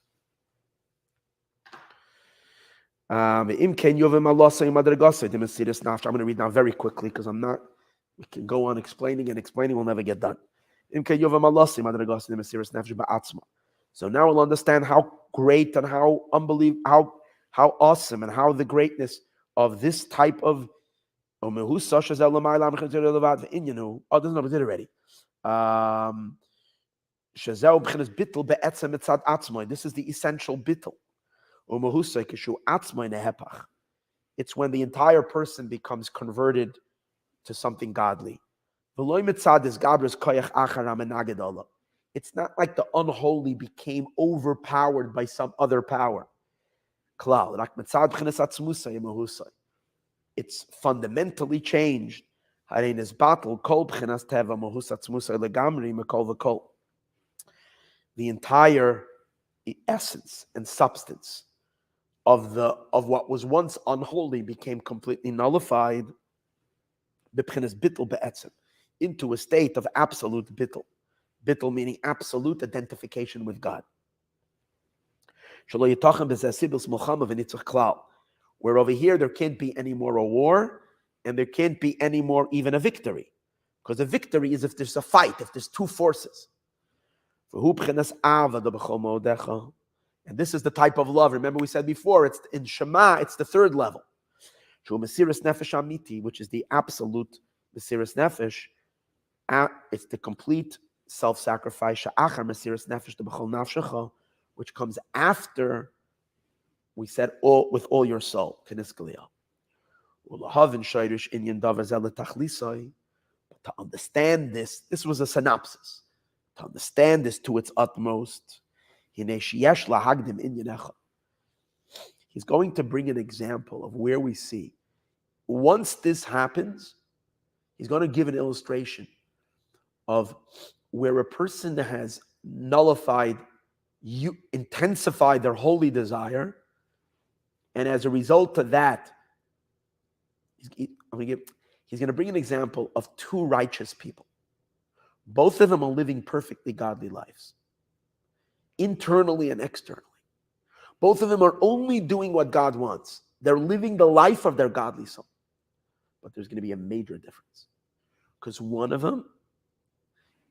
S1: I'm going to read now very quickly because we can go on explaining, we'll never get done. So now we'll understand how great and how unbelievable, how awesome and how the greatness of this type of this is the essential bittul. It's when the entire person becomes converted to something godly. It's not like the unholy became overpowered by some other power. It's fundamentally changed. The entire essence and substance of what was once unholy became completely nullified into a state of absolute bittul. Bittul meaning absolute identification with God. Where over here there can't be any more a war, and there can't be any more even a victory. Because a victory is if there's a fight, if there's two forces. And this is the type of love. Remember we said before, it's in Shema, it's the third level. Which is the absolute Mesiras Nefesh. It's the complete self-sacrifice, which comes after we said with all your soul. To understand this was a synopsis. To understand this to its utmost, he's going to bring an example of where we see. Once this happens, he's going to give an illustration of where a person has intensified their holy desire, and as a result of that, he's going to bring an example of two righteous people. Both of them are living perfectly godly lives, internally and externally. Both of them are only doing what God wants. They're living the life of their godly soul. But there's going to be a major difference. Because one of them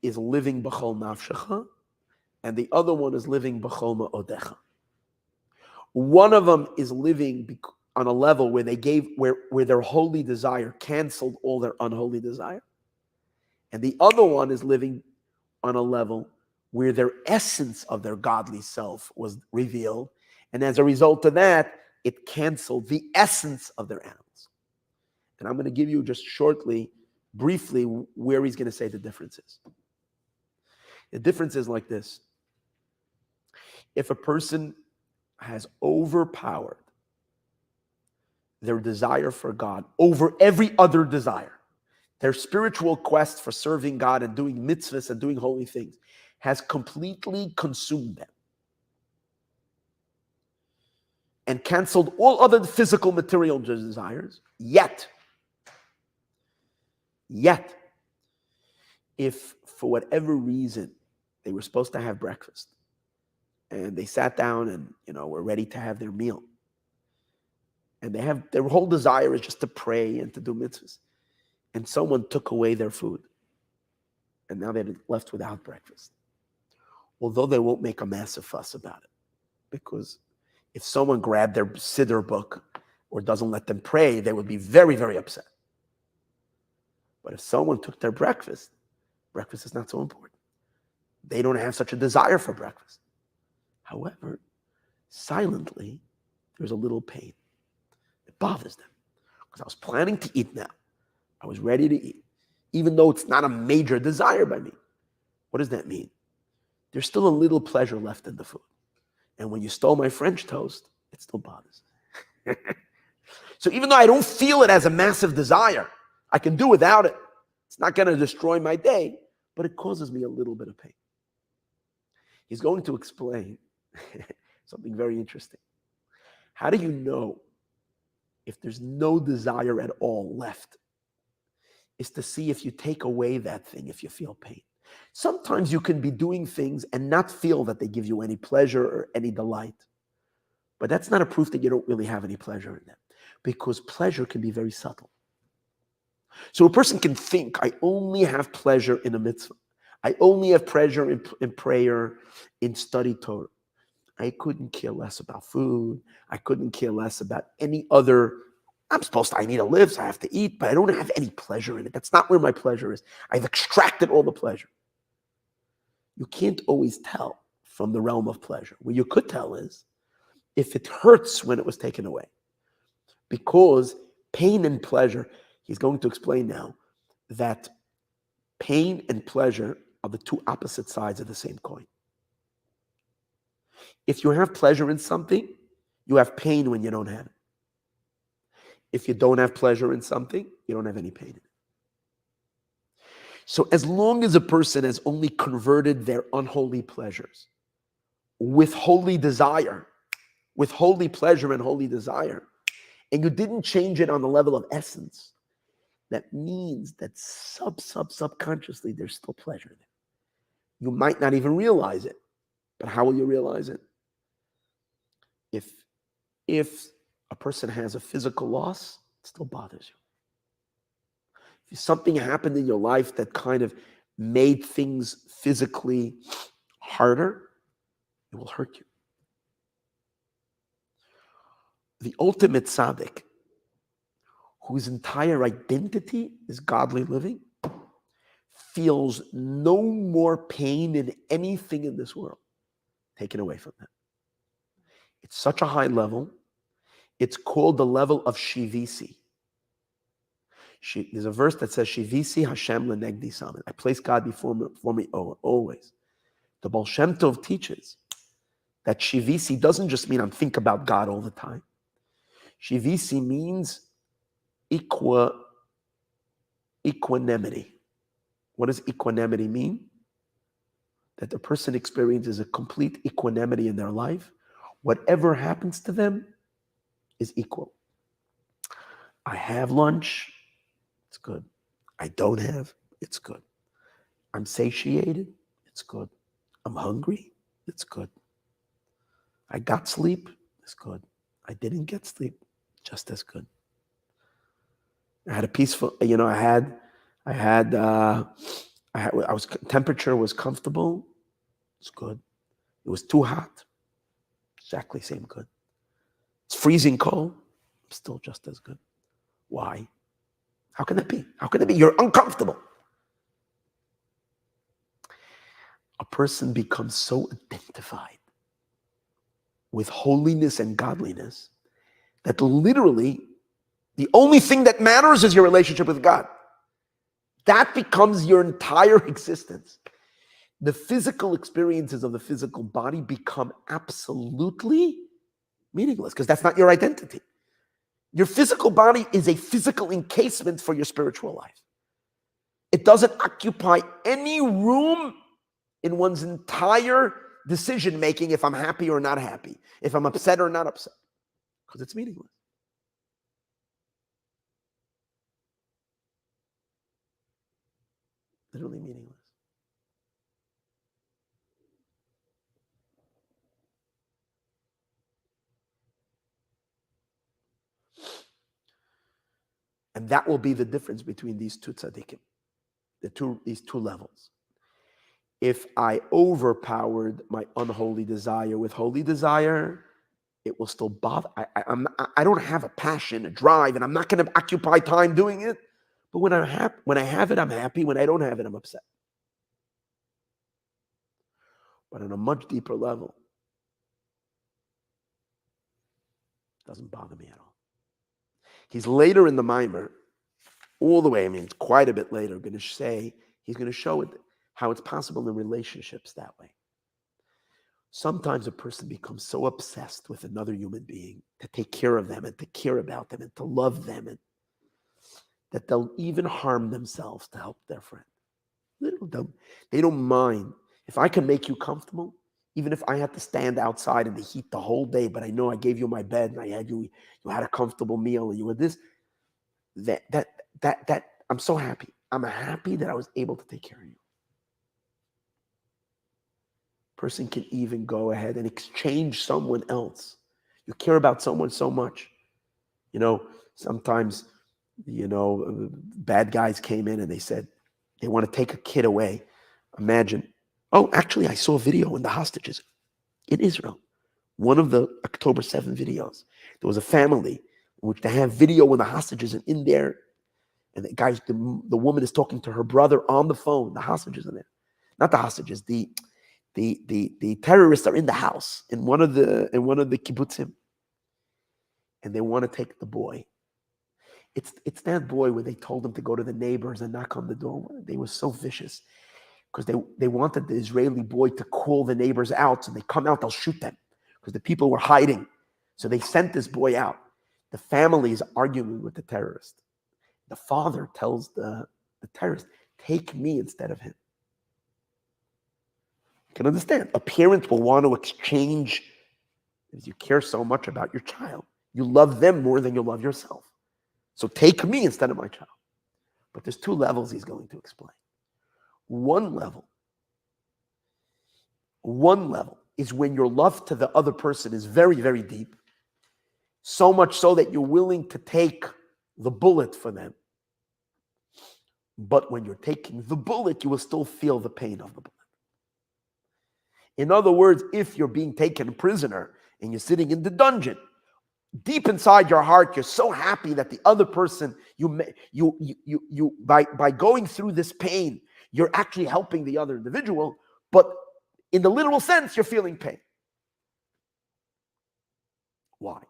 S1: is living b'chol nafshecha, and the other one is living b'chol ma'odecha. One of them is living on a level where where their holy desire canceled all their unholy desire. And the other one is living on a level where their essence of their godly self was revealed. And as a result of that, it canceled the essence of their animals. And I'm going to give you just briefly, where he's going to say the difference is. The difference is like this. If a person has overpowered their desire for God over every other desire, their spiritual quest for serving God and doing mitzvahs and doing holy things has completely consumed them and canceled all other physical material desires, yet, if for whatever reason they were supposed to have breakfast and they sat down and were ready to have their meal, and their whole desire is just to pray and to do mitzvahs, and someone took away their food, and now they're left without breakfast. Although they won't make a massive fuss about it, because if someone grabbed their siddur book or doesn't let them pray, they would be very, very upset. But if someone took their breakfast is not so important. They don't have such a desire for breakfast. However, silently, there's a little pain. It bothers them. because I was planning to eat now. I was ready to eat, even though it's not a major desire by me. What does that mean? There's still a little pleasure left in the food. And when you stole my French toast, it still bothers. So even though I don't feel it as a massive desire, I can do without it. It's not going to destroy my day, but it causes me a little bit of pain. He's going to explain something very interesting. How do you know if there's no desire at all left? Is to see if you take away that thing, if you feel pain. Sometimes you can be doing things and not feel that they give you any pleasure or any delight. But that's not a proof that you don't really have any pleasure in them, because pleasure can be very subtle. So a person can think, I only have pleasure in a mitzvah. I only have pleasure in prayer, in study Torah. I couldn't care less about food. I couldn't care less about any other. I need to live, so I have to eat, but I don't have any pleasure in it. That's not where my pleasure is. I've extracted all the pleasure. You can't always tell from the realm of pleasure. What you could tell is if it hurts when it was taken away. Because pain and pleasure, he's going to explain now that pain and pleasure are the two opposite sides of the same coin. If you have pleasure in something, you have pain when you don't have it. If you don't have pleasure in something, you don't have any pain in it. So as long as a person has only converted their unholy pleasures with holy desire, with holy pleasure and holy desire, and you didn't change it on the level of essence, that means that subconsciously there's still pleasure there. You might not even realize it, but how will you realize it? If a person has a physical loss, it still bothers you. If something happened in your life that kind of made things physically harder, it will hurt you. The ultimate tzaddik, whose entire identity is godly living, feels no more pain in anything in this world taken away from them. It's such a high level. It's called the level of shivisi. There's a verse that says, Shivisi Hashem lenegdi samen. I place God before me always. The Baal Shem Tov teaches that shivisi doesn't just mean I'm thinking about God all the time. Shivisi means equanimity. What does equanimity mean? That the person experiences a complete equanimity in their life. Whatever happens to them is equal. I have lunch, it's good. I don't have, it's good. I'm satiated, it's good. I'm hungry, it's good. I got sleep, it's good. I didn't get sleep, just as good. I had a peaceful, temperature was comfortable, it's good. It was too hot, exactly same good. It's freezing cold, still just as good. Why? How can that be? How can it be? You're uncomfortable. A person becomes so identified with holiness and godliness that literally the only thing that matters is your relationship with God. That becomes your entire existence. The physical experiences of the physical body become absolutely meaningless because that's not your identity. Your physical body is a physical encasement for your spiritual life. It doesn't occupy any room in one's entire decision-making if I'm happy or not happy, if I'm upset or not upset, because it's meaningless. Literally meaningless. And that will be the difference between these two tzaddikim, these two levels. If I overpowered my unholy desire with holy desire, it will still bother. I don't have a passion, a drive, and I'm not going to occupy time doing it. But when I have it, I'm happy. When I don't have it, I'm upset. But on a much deeper level, it doesn't bother me at all. He's later in the mimer, all the way, I mean, it's quite a bit later, going to say, he's going to show it how it's possible in relationships that way. Sometimes a person becomes so obsessed with another human being to take care of them and to care about them and to love them, and that they'll even harm themselves to help their friend. They don't mind. If I can make you comfortable, even if I had to stand outside in the heat the whole day, but I know I gave you my bed and I had you had a comfortable meal and you were this, that I'm so happy. I'm happy that I was able to take care of you. Person can even go ahead and exchange someone else. You care about someone so much. Sometimes, bad guys came in and they said they want to take a kid away. Imagine. Oh, actually, I saw a video in the hostages in Israel. One of the October 7 videos. There was a family in which they have video when the hostages are in there. And the woman is talking to her brother on the phone. The hostages are there. Not the hostages. The terrorists are in the house in one of the kibbutzim. And they want to take the boy. It's that boy where they told him to go to the neighbors and knock on the door. They were so vicious because they wanted the Israeli boy to call the neighbors out. So they come out, they'll shoot them because the people were hiding. So they sent this boy out. The family is arguing with the terrorist. The father tells the terrorist, take me instead of him. You can understand. A parent will want to exchange because you care so much about your child. You love them more than you love yourself. So take me instead of my child. But there's two levels he's going to explain. One level is when your love to the other person is very, very deep. So much so that you're willing to take the bullet for them. But when you're taking the bullet, you will still feel the pain of the bullet. In other words, if you're being taken prisoner and you're sitting in the dungeon, deep inside your heart, you're so happy that the other person, by going through this pain, you're actually helping the other individual, but in the literal sense, you're feeling pain. Why?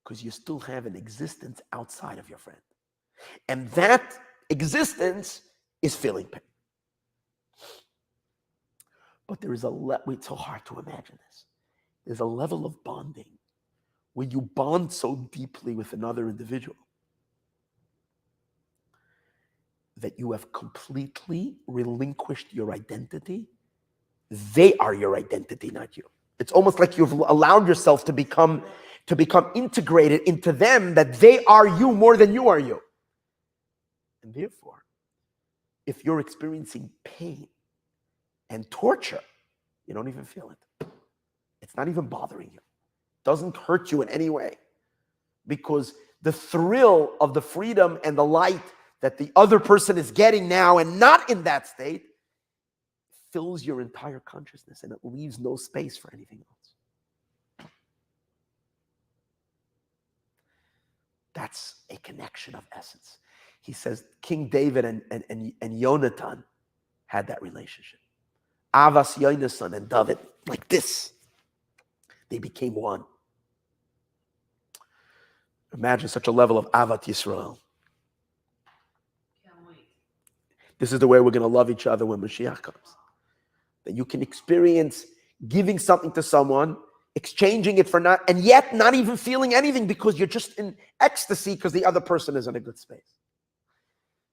S1: Because you still have an existence outside of your friend. And that existence is feeling pain. But there is it's so hard to imagine this. There's a level of bonding when you bond so deeply with another individual that you have completely relinquished your identity. They are your identity, not you. It's almost like you've allowed yourself to become integrated into them, that they are you more than you are you. And therefore, if you're experiencing pain and torture, you don't even feel it. It's not even bothering you. Doesn't hurt you in any way, because the thrill of the freedom and the light that the other person is getting now and not in that state fills your entire consciousness, and it leaves no space for anything else. That's a connection of essence. He says King David and Yonatan had that relationship. Avas Yonasan and David, like this. They became one. Imagine such a level of Avat Yisrael.
S2: Can't wait.
S1: This is the way we're going to love each other when Mashiach comes. That you can experience giving something to someone, exchanging it for not, and yet not even feeling anything because you're just in ecstasy because the other person is in a good space.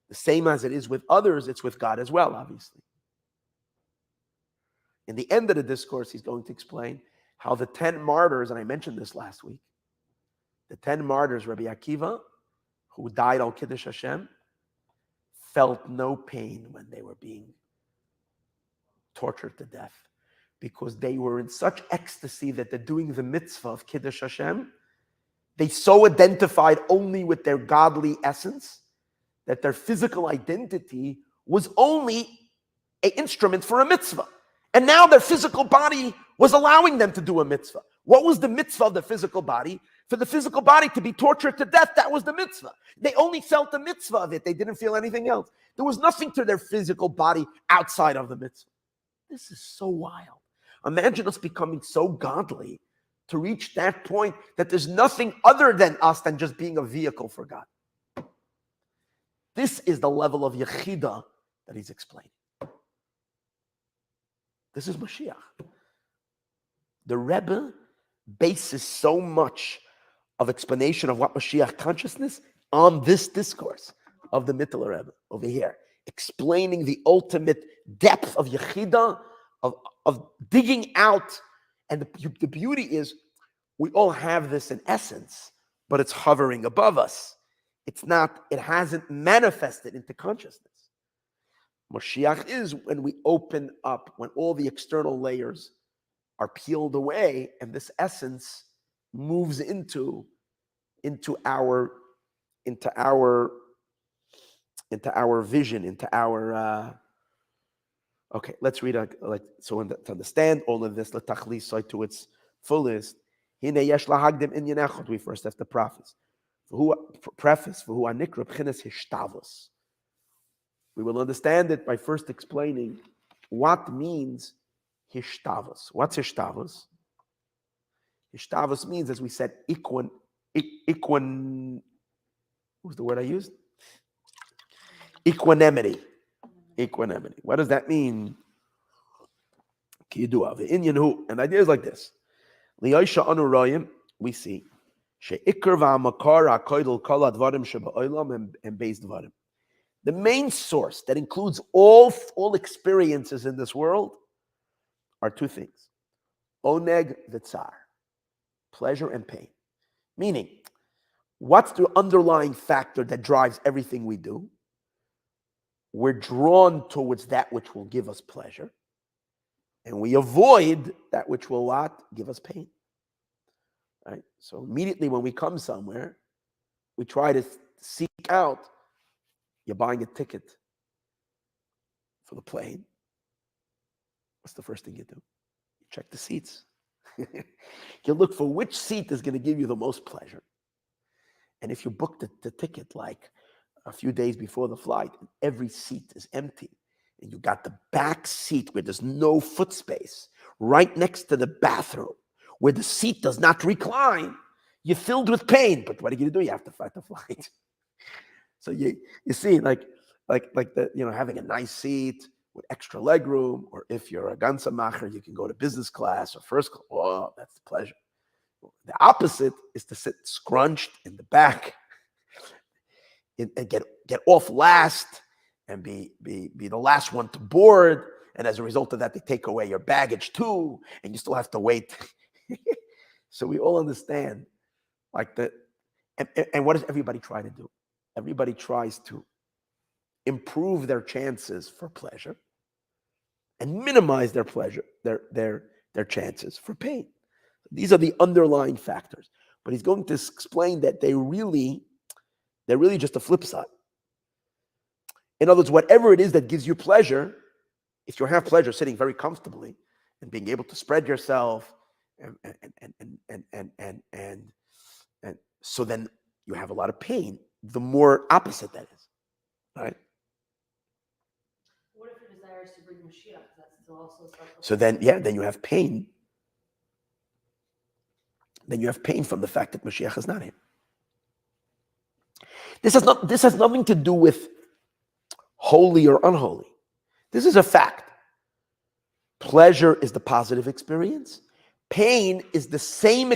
S1: The same as it is with others, it's with God as well, obviously. In the end of the discourse, he's going to explain how the 10 martyrs, and I mentioned this last week, the 10 martyrs, Rabbi Akiva, who died al Kiddush Hashem, felt no pain when they were being tortured to death, because they were in such ecstasy that they're doing the mitzvah of Kiddush Hashem. They so identified only with their godly essence that their physical identity was only an instrument for a mitzvah. And now their physical body was allowing them to do a mitzvah. What was the mitzvah of the physical body? For the physical body to be tortured to death, that was the mitzvah. They only felt the mitzvah of it. They didn't feel anything else. There was nothing to their physical body outside of the mitzvah. This is so wild. Imagine us becoming so godly to reach that point that there's nothing other than us than just being a vehicle for God. This is the level of Yechida that he's explaining. This is Mashiach. The Rebbe bases so much of explanation of what Mashiach consciousness on this discourse of the Mittler Rebbe over here, explaining the ultimate depth of Yechida, of digging out. And the beauty is, we all have this in essence, but it's hovering above us. It hasn't manifested into consciousness. Mashiach is when we open up, when all the external layers are peeled away, and this essence moves into our vision, into our. Okay, let's read to understand all of this. Letachlis to its fullest. We first have the preface. We will understand it by first explaining what means hishtavos. What's hishtavos? Hishtavos means, as we said, what was the word I used? Equanimity. What does that mean? And the idea is like this. We see the main source that includes all experiences in this world are two things: oneg v'tzar, pleasure and pain. Meaning, what's the underlying factor that drives everything we do? We're drawn towards that which will give us pleasure, and we avoid that which will what? Give us pain. Right? So immediately when we come somewhere, we try to seek out. You're buying a ticket for the plane. What's the first thing you do? You check the seats. You look for which seat is going to give you the most pleasure. And if you book the ticket like a few days before the flight, and every seat is empty, and you got the back seat where there's no foot space, right next to the bathroom, where the seat does not recline, you're filled with pain. But what are you going to do? You have to fight the flight. So you see, like the having a nice seat with extra leg room, or if you're a ganzamacher, you can go to business class or first class. Oh, that's the pleasure. The opposite is to sit scrunched in the back and get off last and be the last one to board. And as a result of that, they take away your baggage too, and you still have to wait. So we all understand, like that. And what does everybody try to do? Everybody tries to improve their chances for pleasure and minimize their pleasure, their chances for pain. These are the underlying factors. But he's going to explain that they're really just a flip side. In other words, whatever it is that gives you pleasure, if you have pleasure sitting very comfortably and being able to spread yourself, and so then you have a lot of pain. The more opposite that is, right?
S2: What if your desire is to bring Mashiach? That's still also self-fulfilling.
S1: So then you have pain. Then you have pain from the fact that Mashiach is not here. This has nothing to do with holy or unholy. This is a fact. Pleasure is the positive experience. Pain is the same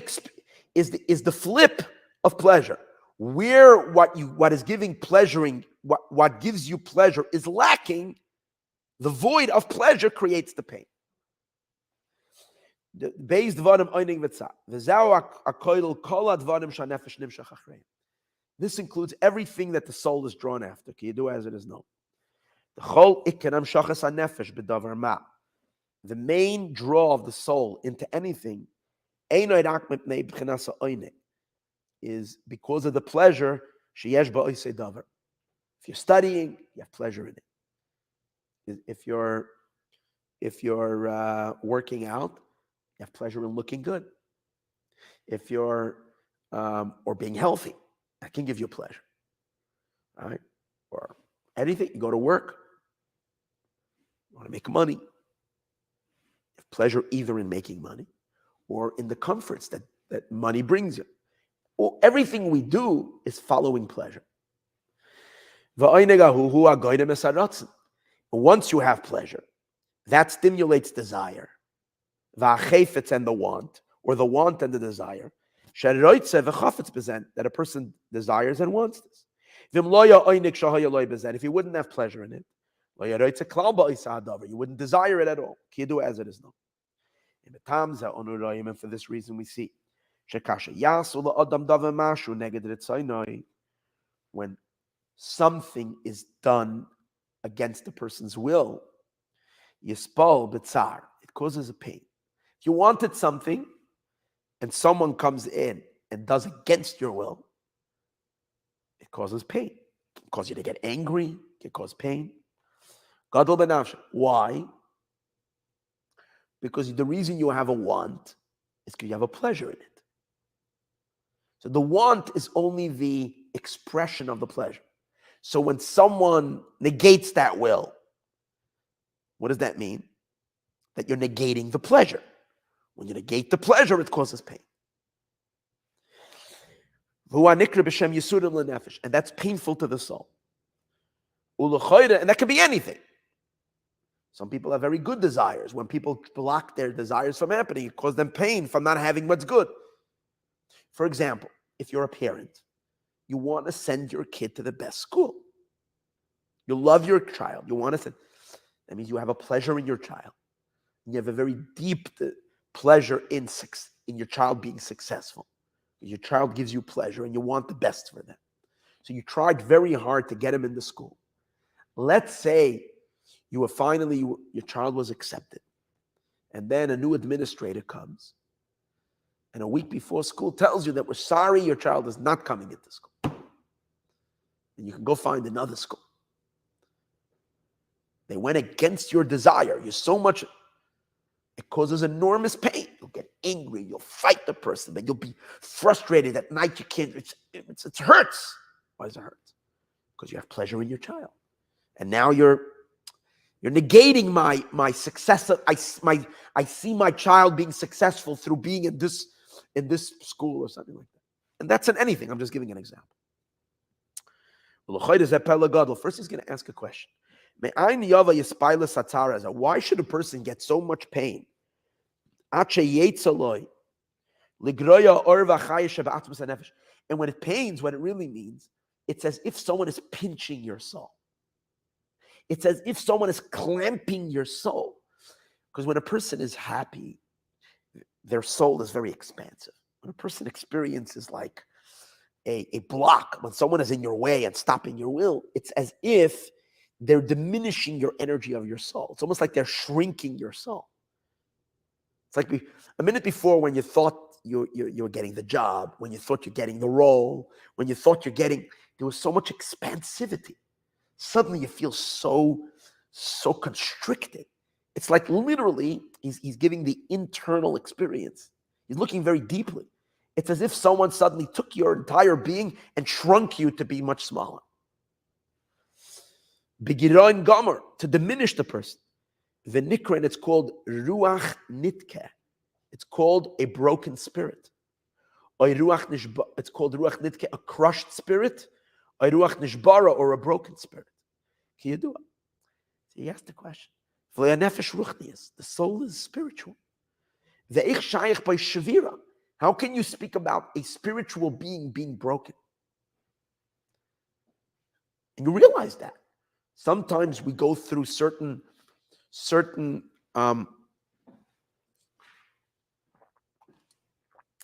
S1: is the flip of pleasure. Where what is giving pleasuring, what gives you pleasure is lacking, the void of pleasure creates the pain. This includes everything that the soul is drawn after. As it is known. The main draw of the soul into anything is because of the pleasure. If you're studying, you have pleasure in it. If you're working out, you have pleasure in looking good. If you're or being healthy, that can give you pleasure. All right? Or anything, you go to work, you want to make money. You have pleasure either in making money or in the comforts that money brings you. Well, everything we do is following pleasure. Once you have pleasure, that stimulates desire. And the want, or the want and the desire. That a person desires and wants this. If he wouldn't have pleasure in it, you wouldn't desire it at all. As it is known. And for this reason we see when something is done against a person's will, it causes a pain. If you wanted something and someone comes in and does against your will, it causes pain. It can cause you to get angry. It can cause pain. Why? Because the reason you have a want is because you have a pleasure in it. So the want is only the expression of the pleasure. So when someone negates that will, what does that mean? That you're negating the pleasure. When you negate the pleasure, it causes pain. And that's painful to the soul. And that could be anything. Some people have very good desires. When people block their desires from happening, it causes them pain from not having what's good. For example, if you're a parent, you want to send your kid to the best school. You love your child. You want to send. That means you have a pleasure in your child. You have a very deep pleasure in your child being successful. Your child gives you pleasure and you want the best for them. So you tried very hard to get him into school. Let's say your child was accepted. And then a new administrator comes. And a week before school tells you that we're sorry, your child is not coming into school. And you can go find another school. They went against your desire. You're so much, it causes enormous pain. You'll get angry. You'll fight the person. Then you'll be frustrated at night. You can't, it hurts. Why does it hurt? Because you have pleasure in your child. And now you're negating my success. I see my child being successful through being in this school or something like that. And that's in anything. I'm just giving an example. First, he's going to ask a question. Why should a person get so much pain? And when it pains, what it really means, it's as if someone is pinching your soul. It's as if someone is clamping your soul. Because when a person is happy, their soul is very expansive. When a person experiences like a block, when someone is in your way and stopping your will, it's as if they're diminishing your energy of your soul. It's almost like they're shrinking your soul. It's like a minute before when you thought you're getting the job, when you thought you're getting the role, when you thought there was so much expansivity. Suddenly you feel so constricted. It's like literally he's giving the internal experience. He's looking very deeply. It's as if someone suddenly took your entire being and shrunk you to be much smaller. Begiron gomer, to diminish the person. The nikran, it's called ruach nitke. It's called a broken spirit. It's called ruach nitke, a crushed spirit. Ruach nishbara, or a broken spirit. Can you do it? So he asked the question. The soul is spiritual. How can you speak about a spiritual being being broken? And you realize that. Sometimes we go through certain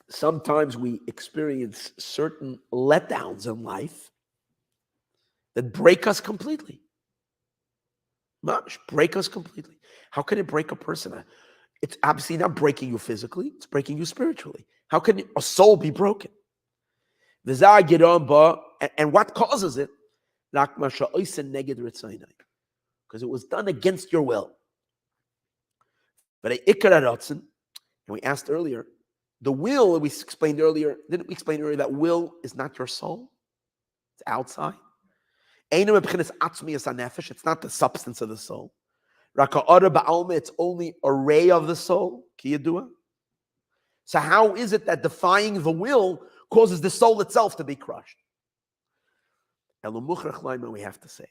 S1: sometimes we experience certain letdowns in life that break us completely. Break us completely. How can it break a person? It's obviously not breaking you physically, it's breaking you spiritually. How can a soul be broken? And what causes it? Because it was done against your will. But and we asked earlier, the will, we explained earlier, didn't we explain earlier that will is not your soul? It's outside. It's not the substance of the soul. It's only a ray of the soul. So how is it that defying the will causes the soul itself to be crushed? We have to say,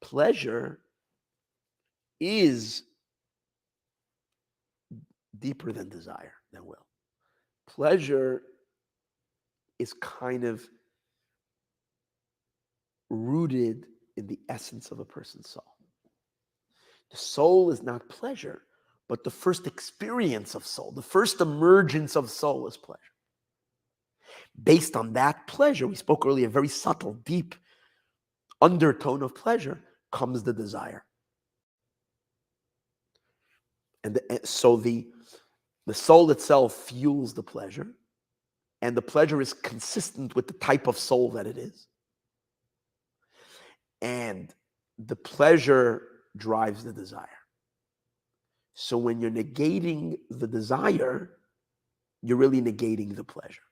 S1: pleasure is deeper than desire, than will. Pleasure is kind of rooted in the essence of a person's soul. The soul is not pleasure, but the first experience of soul, the first emergence of soul is pleasure. Based on that pleasure, we spoke earlier, very subtle, deep undertone of pleasure, comes the desire. So the soul itself fuels the pleasure, and the pleasure is consistent with the type of soul that it is. And the pleasure drives the desire. So when you're negating the desire, you're really negating the pleasure.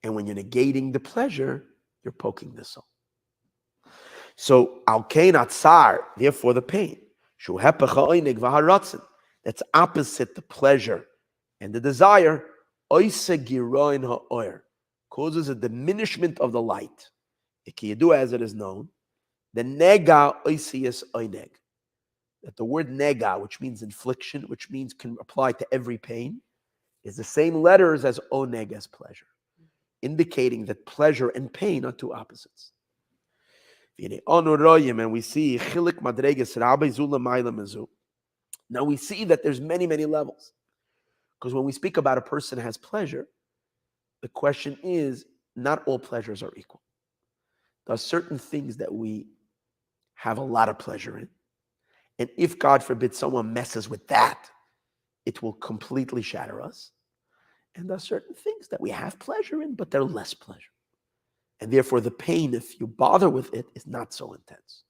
S1: And when you're negating the pleasure, you're poking the soul. So al kain atzar, therefore the pain, shu hepech ha'oinig v'haratzin, that's opposite the pleasure and the desire, oise giroin ha'oir, causes a diminishment of the light. Ikiyedu, as it is known, the nega oisius oineg, that the word nega, which means infliction, which means can apply to every pain, is the same letters as oneg, as pleasure, indicating that pleasure and pain are two opposites. And we see now we see that there's many, many levels. Because when we speak about a person who has pleasure, the question is, not all pleasures are equal. There are certain things that we have a lot of pleasure in. And if, God forbid, someone messes with that, it will completely shatter us. And there are certain things that we have pleasure in, but they're less pleasure. And therefore, the pain, if you bother with it, is not so intense.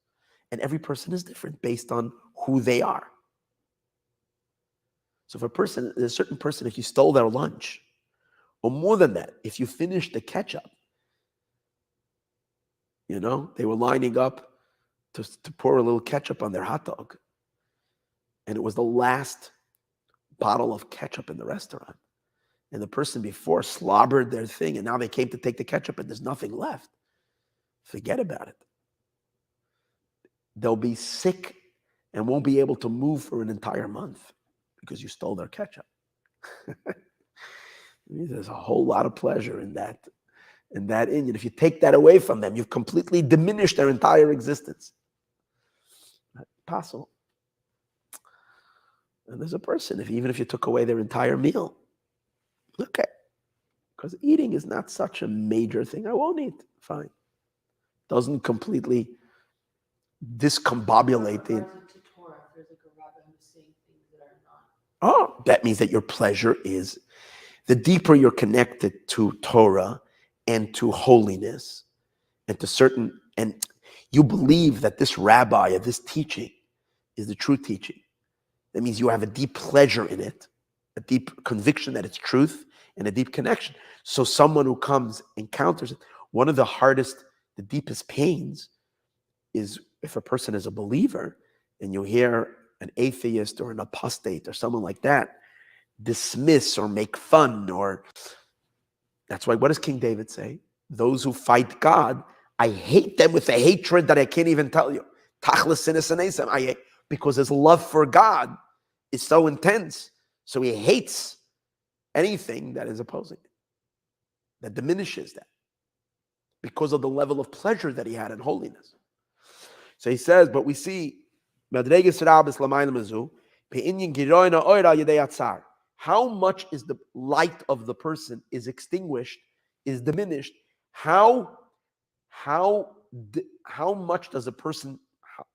S1: And every person is different based on who they are. So if there's a certain person, if you stole their lunch, or more than that, if you finished the ketchup, they were lining up to pour a little ketchup on their hot dog. And it was the last bottle of ketchup in the restaurant. And the person before slobbered their thing, and now they came to take the ketchup and there's nothing left. Forget about it. They'll be sick and won't be able to move for an entire month because you stole their ketchup. There's a whole lot of pleasure in that Indian. If you take that away from them, you've completely diminished their entire existence. Not possible. And there's a person, even if you took away their entire meal, okay, because eating is not such a major thing. I won't eat. Fine. Doesn't completely discombobulate the. Oh, that means that your pleasure is, the deeper you're connected to Torah and to holiness and to certain, and you believe that this rabbi or this teaching is the true teaching. That means you have a deep pleasure in it, a deep conviction that it's truth, and a deep connection. So someone who comes, encounters it, one of the hardest, the deepest pains is if a person is a believer and you hear an atheist or an apostate or someone like that dismiss or make fun, or that's why, what does King David say? Those who fight God, I hate them with a hatred that I can't even tell you. I hate, because his love for God is so intense. So he hates anything that is opposing it, that diminishes that, because of the level of pleasure that he had in holiness. So he says, but we see, how much is the light of the person is extinguished, is diminished? How much does a person,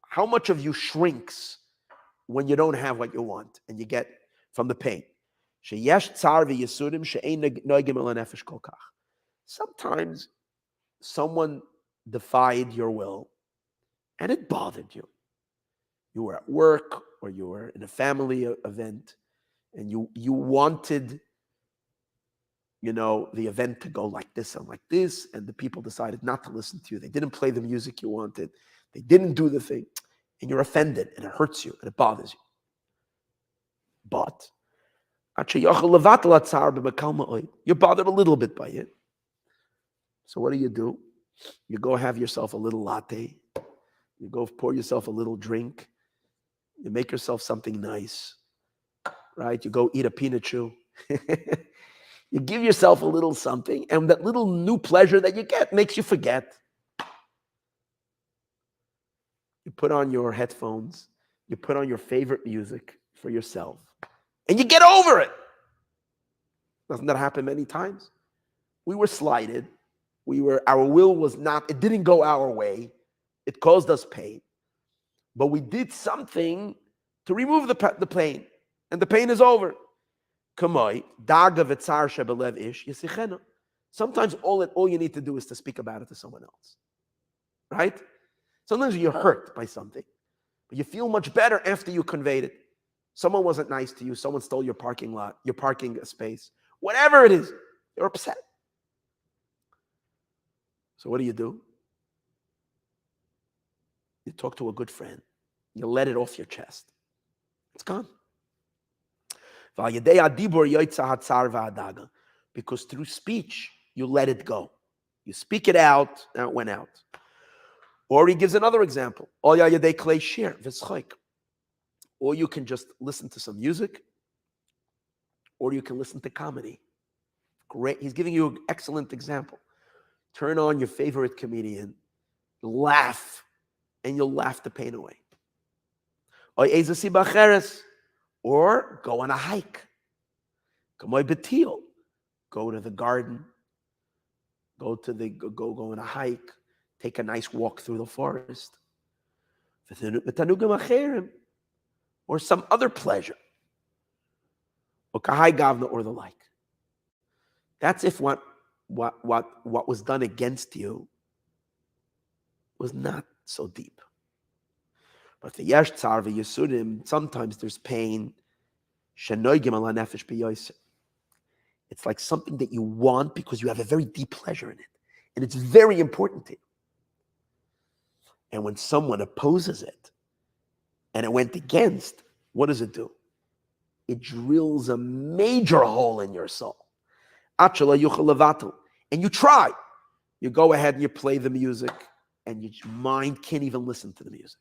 S1: how much of you shrinks when you don't have what you want and you get from the pain? Sometimes someone defied your will and it bothered you. You were at work or you were in a family event and you wanted, the event to go like this and like this, and the people decided not to listen to you. They didn't play the music you wanted. They didn't do the thing. and you're offended, and it hurts you, and it bothers you. But you're bothered a little bit by it. So what do? You go have yourself a little latte. You go pour yourself a little drink. You make yourself something nice, right? You go eat a peanut chew. You give yourself a little something, and that little new pleasure that you get makes you forget. You put on your headphones. You put on your favorite music for yourself, and you get over it. Doesn't that happen many times? We were slighted. Our will was not, it didn't go our way. It caused us pain. But we did something to remove the pain. And the pain is over. Sometimes all you need to do is to speak about it to someone else. Right? Sometimes you're hurt by something. But you feel much better after you conveyed it. Someone wasn't nice to you. Someone stole your parking lot, your parking space. Whatever it is, you're upset. So what do? You talk to a good friend. You let it off your chest. It's gone. Because through speech, you let it go. You speak it out, and it went out. Or he gives another example. Or you can just listen to some music, or you can listen to comedy. Great. He's giving you an excellent example. Turn on your favorite comedian, laugh, and you'll laugh the pain away. Or go on a hike. Go to the garden. Go on a hike. Take a nice walk through the forest. Or some other pleasure. Or the like. That's if what was done against you was not so deep. But the yesh tzar v'yisurim, sometimes there's pain. Shenoigim ala nefesh b'yoser. It's like something that you want because you have a very deep pleasure in it. And it's very important to you. And when someone opposes it, and it went against, what does it do? It drills a major hole in your soul. And you try. You go ahead and you play the music, and your mind can't even listen to the music.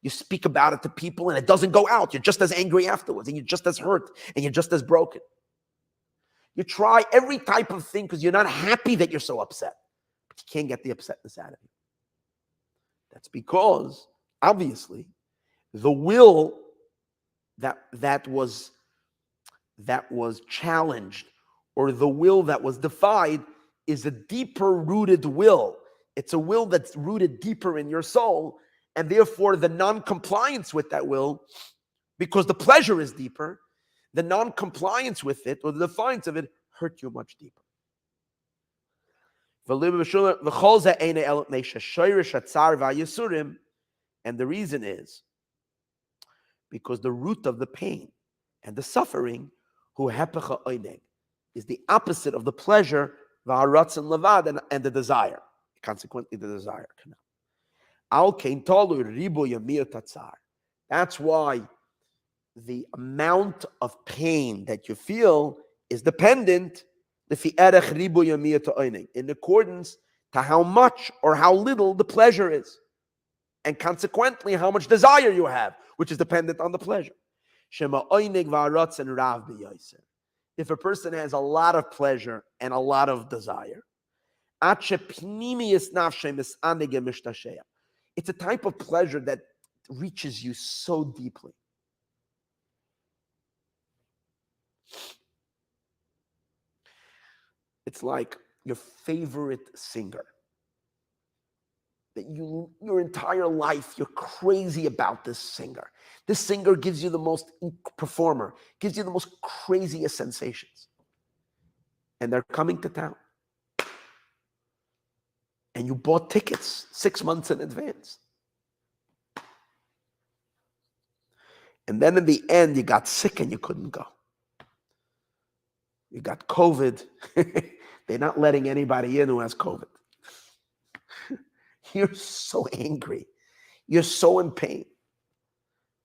S1: You speak about it to people, and it doesn't go out. You're just as angry afterwards, and you're just as hurt, and you're just as broken. You try every type of thing because you're not happy that you're so upset, but you can't get the upsetness out of you. That's because, obviously, the will that was challenged, or the will that was defied, is a deeper rooted will. It's a will that's rooted deeper in your soul, and therefore the non-compliance with that will, because the pleasure is deeper, the non-compliance with it, or the defiance of it, hurt you much deeper. And the reason is because the root of the pain and the suffering, is the opposite of the pleasure, and the desire. Consequently, the desire. That's why the amount of pain that you feel is dependent in accordance to how much or how little the pleasure is, and consequently how much desire you have, which is dependent on the pleasure. If a person has a lot of pleasure and a lot of desire, it's a type of pleasure that reaches you so deeply. It's like your favorite singer that your entire life you're crazy about this singer. This singer gives you the most performer, gives you the most craziest sensations. And they're coming to town. And you bought tickets 6 months in advance. And then in the end, you got sick and you couldn't go. You got COVID. They're not letting anybody in who has COVID. You're so angry. You're so in pain.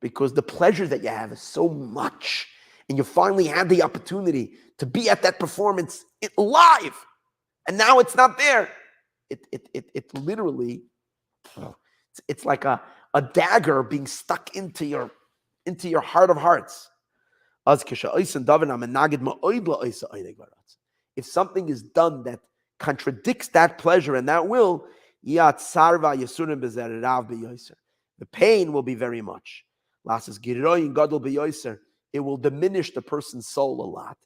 S1: because the pleasure that you have is so much, and you finally had the opportunity to be at that performance live, and now it's not there. It literally, it's like a dagger being stuck into your heart of hearts. If something is done that contradicts that pleasure and that will, the pain will be very much. It will diminish the person's soul a lot.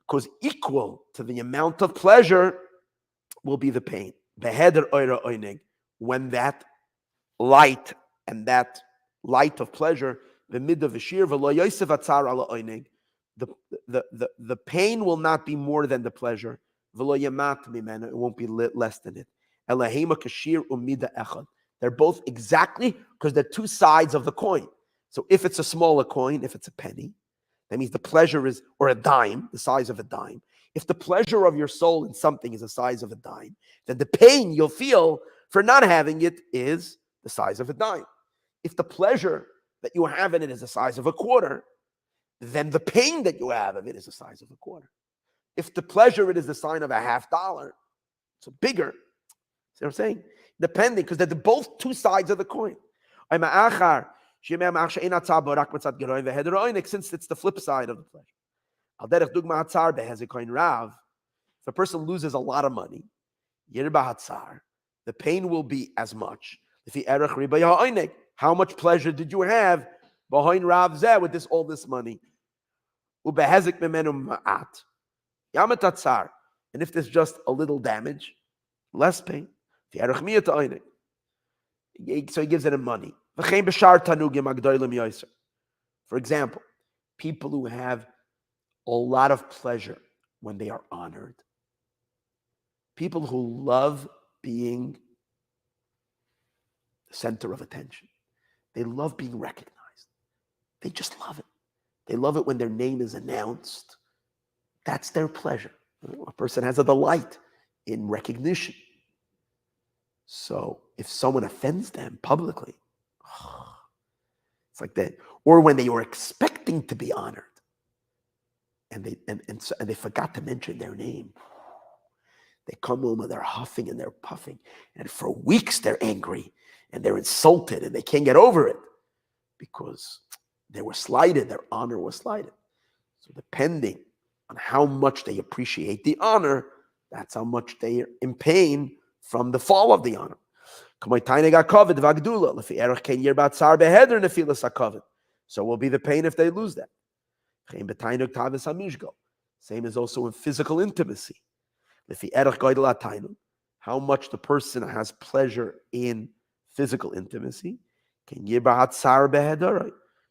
S1: Because equal to the amount of pleasure will be the pain. When that light and that light of pleasure, the pain will not be more than the pleasure. It won't be less than it. They're both exactly, because they're two sides of the coin. So if it's a smaller coin, if it's a penny, that means the pleasure is, or a dime, the size of a dime. If the pleasure of your soul in something is the size of a dime, then the pain you'll feel for not having it is the size of a dime. If the pleasure that you have in it is the size of a quarter, then the pain that you have of it is the size of a quarter. If the pleasure it is the sign of $50, so bigger. See what I'm saying? Depending, because they're both two sides of the coin. Since it's the flip side of the pleasure. If a person loses a lot of money, the pain will be as much. How much pleasure did you have behind Rav Zeh with all this money? And if there's just a little damage, less pain. So he gives it in money. For example, people who have a lot of pleasure when they are honored. People who love being the center of attention. They love being recognized. They just love it. They love it when their name is announced. That's their pleasure. A person has a delight in recognition. So if someone offends them publicly, it's like that. Or when they were expecting to be honored, and they forgot to mention their name. They come home and they're huffing and they're puffing, and for weeks they're angry and they're insulted and they can't get over it because they were slighted. Their honor was slighted. So depending on how much they appreciate the honor, that's how much they are in pain from the fall of the honor. So will be the pain if they lose that. Same as also in physical intimacy. How much the person has pleasure in physical intimacy,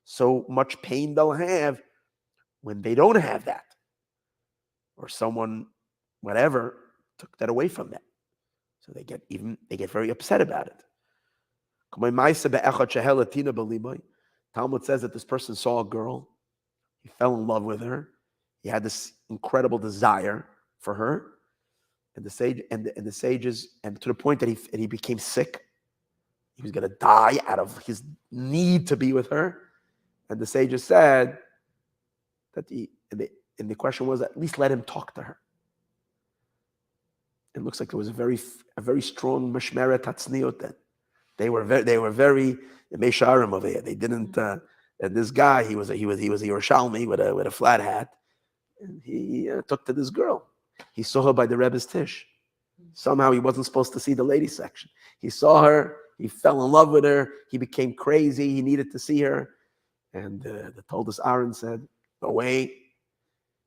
S1: so much pain they'll have when they don't have that, or someone, whatever, took that away from them. So they get very upset about it. Talmud says that this person saw a girl, he fell in love with her, he had this incredible desire for her, and the sages, and to the point that he became sick. He was going to die out of his need to be with her. And the sages said that the question was, at least let him talk to her. It looks like there was a very strong mishmeret tatzniut then. They were very mesharim over here. They didn't. And this guy, he was a Yerushalmi with a flat hat, and he took to this girl. He saw her by the Rebbe's tish. Somehow he wasn't supposed to see the ladies section. He saw her. He fell in love with her. He became crazy. He needed to see her. And the Toldos Aaron said, "No way."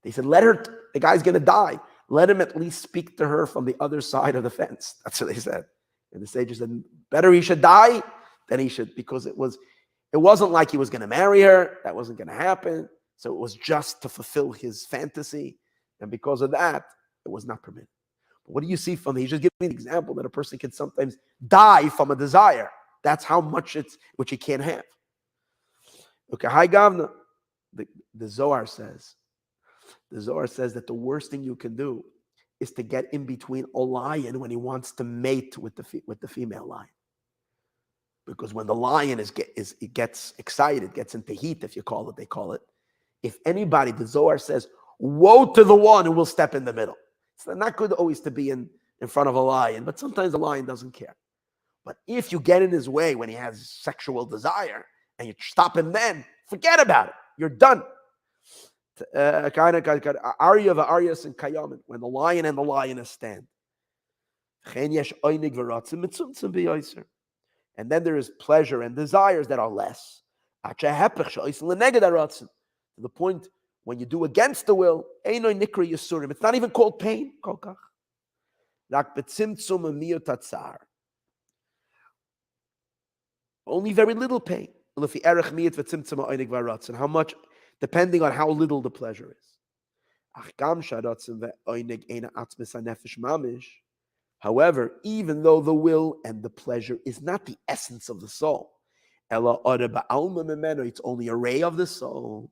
S1: They said, "Let her. The guy's going to die. Let him at least speak to her from the other side of the fence." That's what they said. And the sages said, "Better he should die than he should," because it wasn't like he was going to marry her. That wasn't going to happen. So it was just to fulfill his fantasy. And because of that, it was not permitted. But what do you see from it? He's just giving me an example that a person can sometimes die from a desire. That's how much which he can't have. Okay, Hi Gavna. The Zohar says that the worst thing you can do is to get in between a lion when he wants to mate with the female lion. Because when the lion it gets excited, gets into heat, if you call it, they call it. If anybody, the Zohar says, woe to the one who will step in the middle. It's not good always to be in front of a lion, but sometimes the lion doesn't care. But if you get in his way when he has sexual desire and you stop him then, forget about it. You're done. Arya v'aryas and kayamin, when the lion and the lioness stand. And then there is pleasure and desires that are less. To the point when you do against the will, it's not even called pain. Only very little pain. And how much, depending on how little the pleasure is. However, even though the will and the pleasure is not the essence of the soul, it's only a ray of the soul.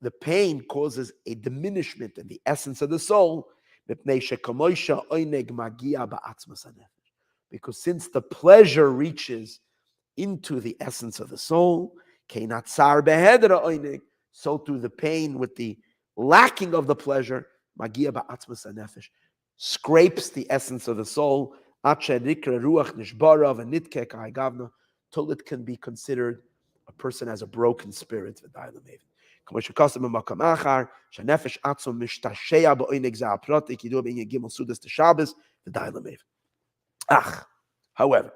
S1: The pain causes a diminishment in the essence of the soul, because since the pleasure reaches into the essence of the soul, so too the pain with the lacking of the pleasure, scrapes the essence of the soul, till it can be considered a person as a broken spirit. However,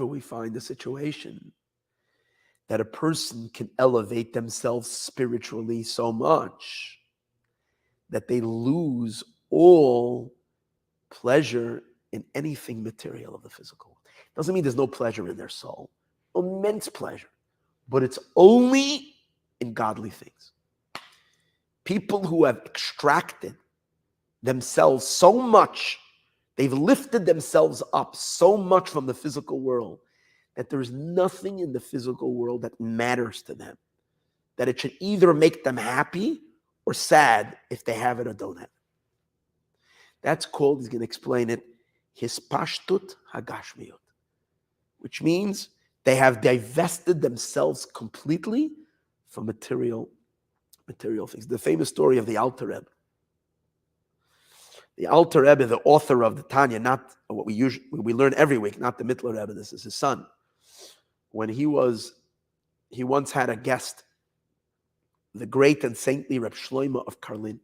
S1: we find a situation that a person can elevate themselves spiritually so much that they lose all pleasure in anything material of the physical world. Doesn't mean there's no pleasure in their soul. Immense pleasure. But it's only in godly things. People who have extracted themselves so much, they've lifted themselves up so much from the physical world that there's nothing in the physical world that matters to them. That it should either make them happy or sad if they have it or don't have it. That's called, he's going to explain it, hispashtut hagashmiyut, which means they have divested themselves completely from material things. The famous story of the Alter Rebbe. The Alter Rebbe, the author of the Tanya, not what we learn every week, not the Mittler Rebbe, this is his son. When he once had a guest, the great and saintly Reb Shlomo of Karlin,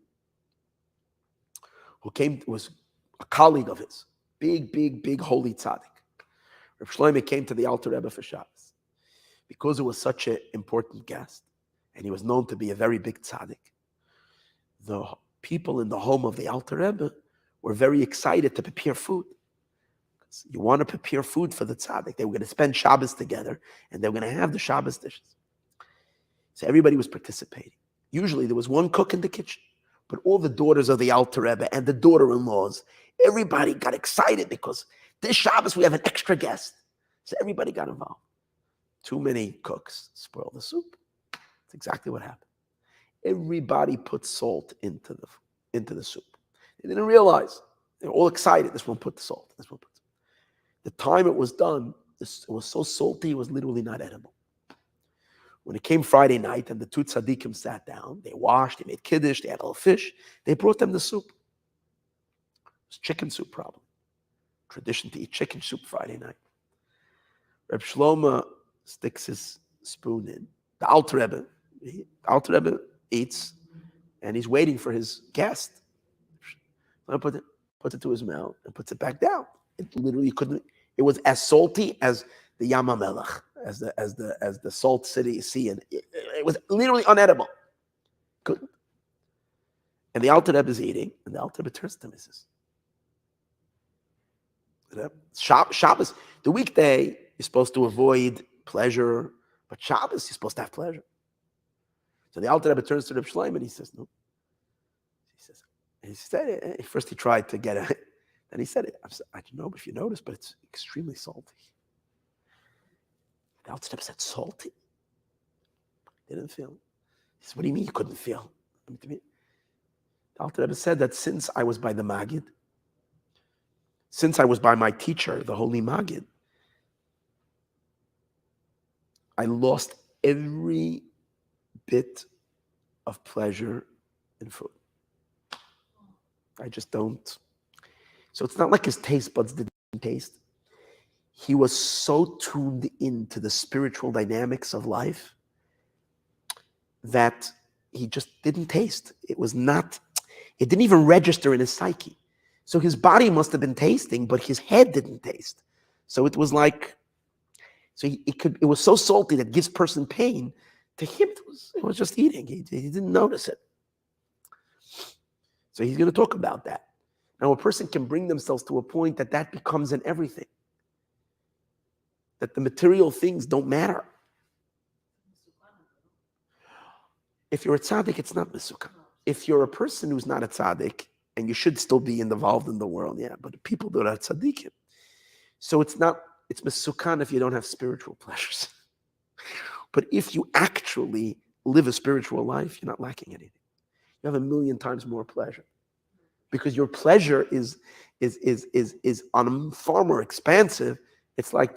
S1: who was a colleague of his, big holy tzaddik. Reb Shlomo came to the Alter Rebbe for Shabbos. Because it was such an important guest, and he was known to be a very big tzaddik, the people in the home of the Alter Rebbe were very excited to prepare food. You want to prepare food for the tzaddik. They were going to spend Shabbos together, and they were going to have the Shabbos dishes. So everybody was participating. Usually there was one cook in the kitchen, but all the daughters of the Alter Rebbe and the daughter-in-laws, everybody got excited because this Shabbos we have an extra guest. So everybody got involved. Too many cooks spoil the soup. That's exactly what happened. Everybody put salt into the soup. They didn't realize. They were all excited. This one put the salt. This one put the salt. The time it was done, it was so salty, it was literally not edible. When it came Friday night and the two tzaddikim sat down, they washed, they made kiddush, they had a little fish, they brought them the soup. It was chicken soup probably. Tradition to eat chicken soup Friday night. Reb Shlomo sticks his spoon in. The Alter Rebbe eats, and he's waiting for his guest. Puts it to his mouth and puts it back down. It literally couldn't. It was as salty as the Yam HaMelech, as the salt sea, and it was literally unedible. Couldn't. And the Alter Rebbe is eating, and the Alter Rebbe turns to him and says, Shabbos, the weekday you're supposed to avoid pleasure, but Shabbos you're supposed to have pleasure. So the Alter Rebbe turns to Reb Shlomo and he says, no. He said, first he tried to get it. Then he said, I don't know if you noticed, but it's extremely salty. The Alter Rebbe said, salty? Didn't feel. He said, what do you mean you couldn't feel? The Alter Rebbe said that since I was by the Maggid, since I was by my teacher, the Holy Maggid, I lost every bit of pleasure in food. I just don't. So it's not like his taste buds didn't taste. He was so tuned into the spiritual dynamics of life that he just didn't taste. It didn't even register in his psyche. So his body must have been tasting, but his head didn't taste. So it was like, it was so salty that it gives person pain. To him, it was just eating. He didn't notice it. So he's going to talk about that. Now, a person can bring themselves to a point that becomes an everything. That the material things don't matter. If you're a tzaddik, it's not mesukah. If you're a person who's not a tzaddik, and you should still be involved in the world, yeah, but people do that tzaddikim. So it's mesukah if you don't have spiritual pleasures. But if you actually live a spiritual life, you're not lacking anything. You have 1,000,000 times more pleasure. Because your pleasure is on far more expansive. It's like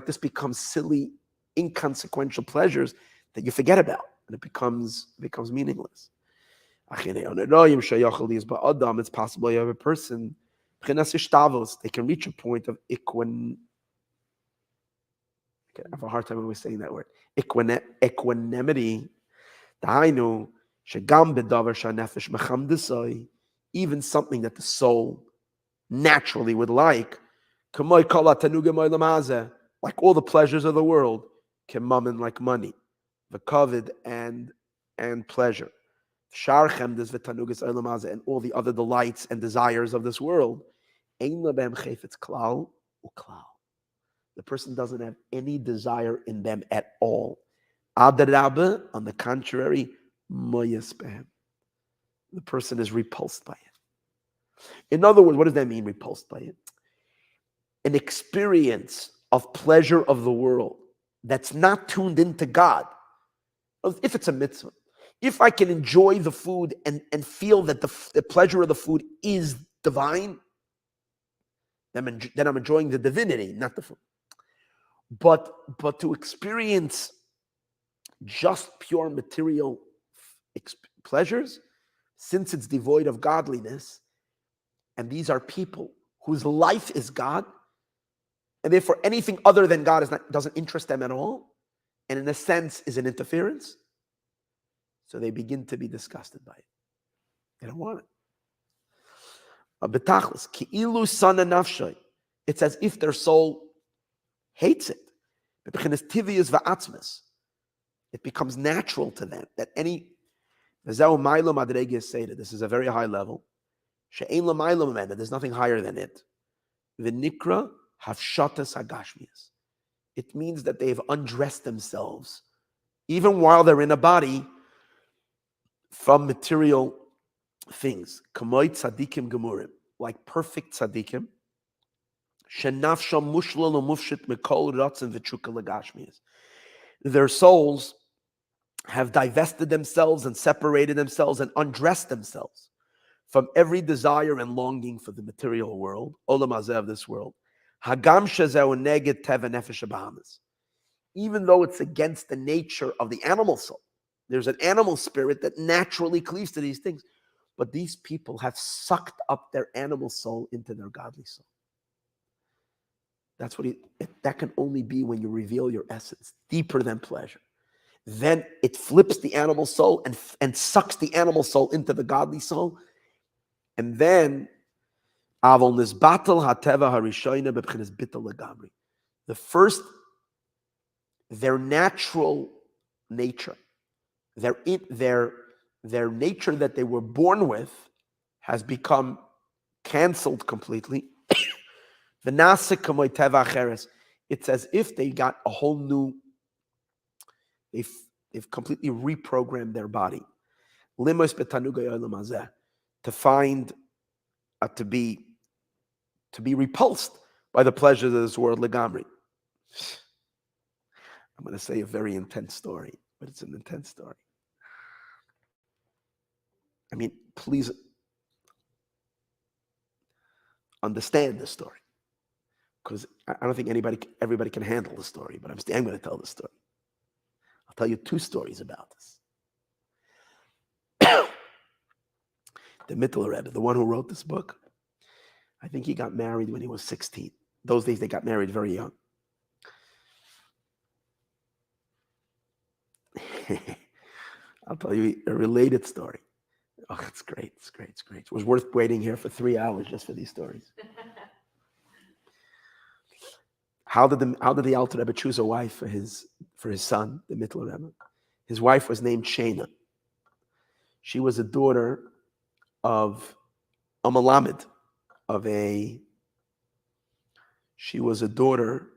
S1: this becomes silly, inconsequential pleasures that you forget about, and it becomes meaningless. It's possible you have a person, they can reach a point of I have a hard time always saying that word. Equanimity. Even something that the soul naturally would like all the pleasures of the world, like money, the covet and pleasure, and all the other delights and desires of this world. The person doesn't have any desire in them at all. On the contrary, the person is repulsed by it. In other words, what does that mean, repulsed by it? An experience of pleasure of the world that's not tuned into God. If it's a mitzvah, if I can enjoy the food and feel that the pleasure of the food is divine, then I'm enjoying the divinity, not the food. But to experience just pure material pleasures, since it's devoid of godliness, and these are people whose life is God, and therefore anything other than God doesn't interest them at all, and in a sense is an interference, so they begin to be disgusted by it. They don't want it. It's as if their soul hates it. It becomes natural to them that this is a very high level. There's nothing higher than it. It means that they've undressed themselves, even while they're in a body, from material things. Like perfect tzaddikim. Their souls have divested themselves and separated themselves and undressed themselves from every desire and longing for the material world, olam hazeh of this world. Even though it's against the nature of the animal soul. There's an animal spirit that naturally cleaves to these things. But these people have sucked up their animal soul into their godly soul. That can only be when you reveal your essence, deeper than pleasure. Then it flips the animal soul and sucks the animal soul into the godly soul. And then, the first, their natural nature, their nature that they were born with has become canceled completely. It's as if they got a whole new, they've completely reprogrammed their body. To find, to be repulsed by the pleasures of this world, legamri. I'm going to say a very intense story, but it's an intense story. I mean, please understand this story, because I don't think everybody can handle the story, but I'm going to tell the story. I'll tell you 2 stories about this. The Mittler Rebbe, the one who wrote this book, I think he got married when he was 16. Those days they got married very young. I'll tell you a related story. Oh, it's great. It's great. It's great. It was worth waiting here for 3 hours just for these stories. How did the Alter Rebbe choose a wife for his son, the Mittler Rebbe? His wife was named Shena. She was a daughter of a Malamed, she was a daughter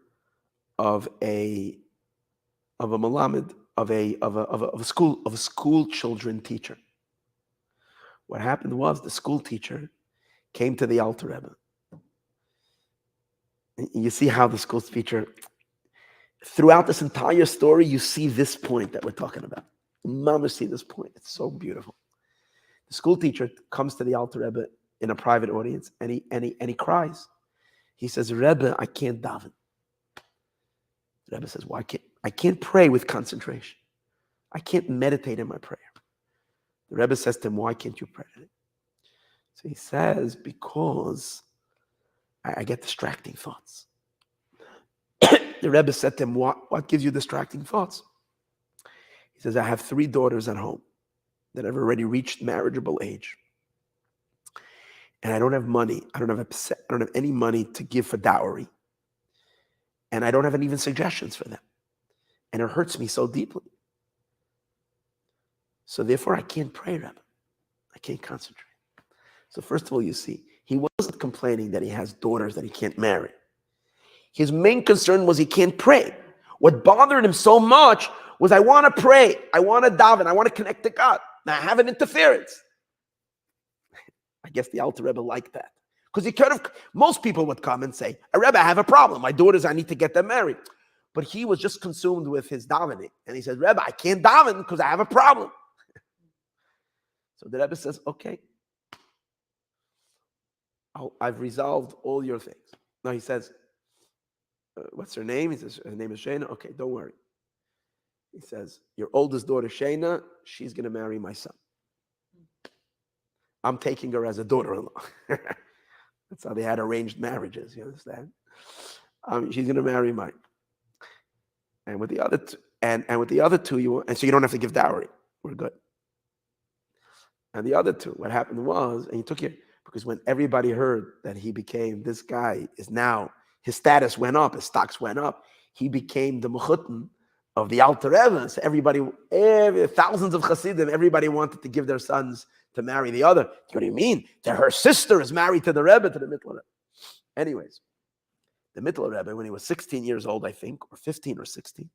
S1: of a Malamed, of a school children teacher. What happened was the school teacher came to the Alter Rebbe. You see how the school teacher, throughout this entire story, you see this point that we're talking about. Mama, see this point. It's so beautiful. The school teacher comes to the Alter Rebbe in a private audience, and he cries. He says, Rebbe, I can't daven. The Rebbe says, why I can't pray with concentration. I can't meditate in my prayer. The Rebbe says to him, why can't you pray? So he says, because I get distracting thoughts. The Rebbe said to him, what gives you distracting thoughts? He says, I have 3 daughters at home that have already reached marriageable age. And I don't have money. I don't have any money to give for dowry. And I don't have any even suggestions for them. And it hurts me so deeply. So therefore, I can't pray, Rebbe. I can't concentrate. So first of all, you see, he wasn't complaining that he has daughters that he can't marry. His main concern was he can't pray. What bothered him so much was, I want to pray. I want to daven. I want to connect to God. Now I have an interference. I guess the Alter Rebbe liked that. Because most people would come and say, Rebbe, I have a problem. My daughters, I need to get them married. But he was just consumed with his davening. And he said, Rebbe, I can't daven because I have a problem. So the Rebbe says, okay, I've resolved all your things. Now he says, what's her name? He says, her name is Shena. Okay, don't worry. He says, your oldest daughter, Shena, she's going to marry my son. I'm taking her as a daughter-in-law. That's how they had arranged marriages, you understand? She's going to marry mine. And with the other two, and with the other two, so you don't have to give dowry. We're good. And the other two, what happened was, and he took it, because when everybody heard that he became, this guy is now, his status went up, his stocks went up, he became the mechutin of the Alter Rebbe. So thousands of Hasidim, everybody wanted to give their sons to marry the other. What do you mean? That her sister is married to the Rebbe, to the Mittler Rebbe. Anyways, the Mittler Rebbe, when he was 16 years old, I think, or 15 or 16,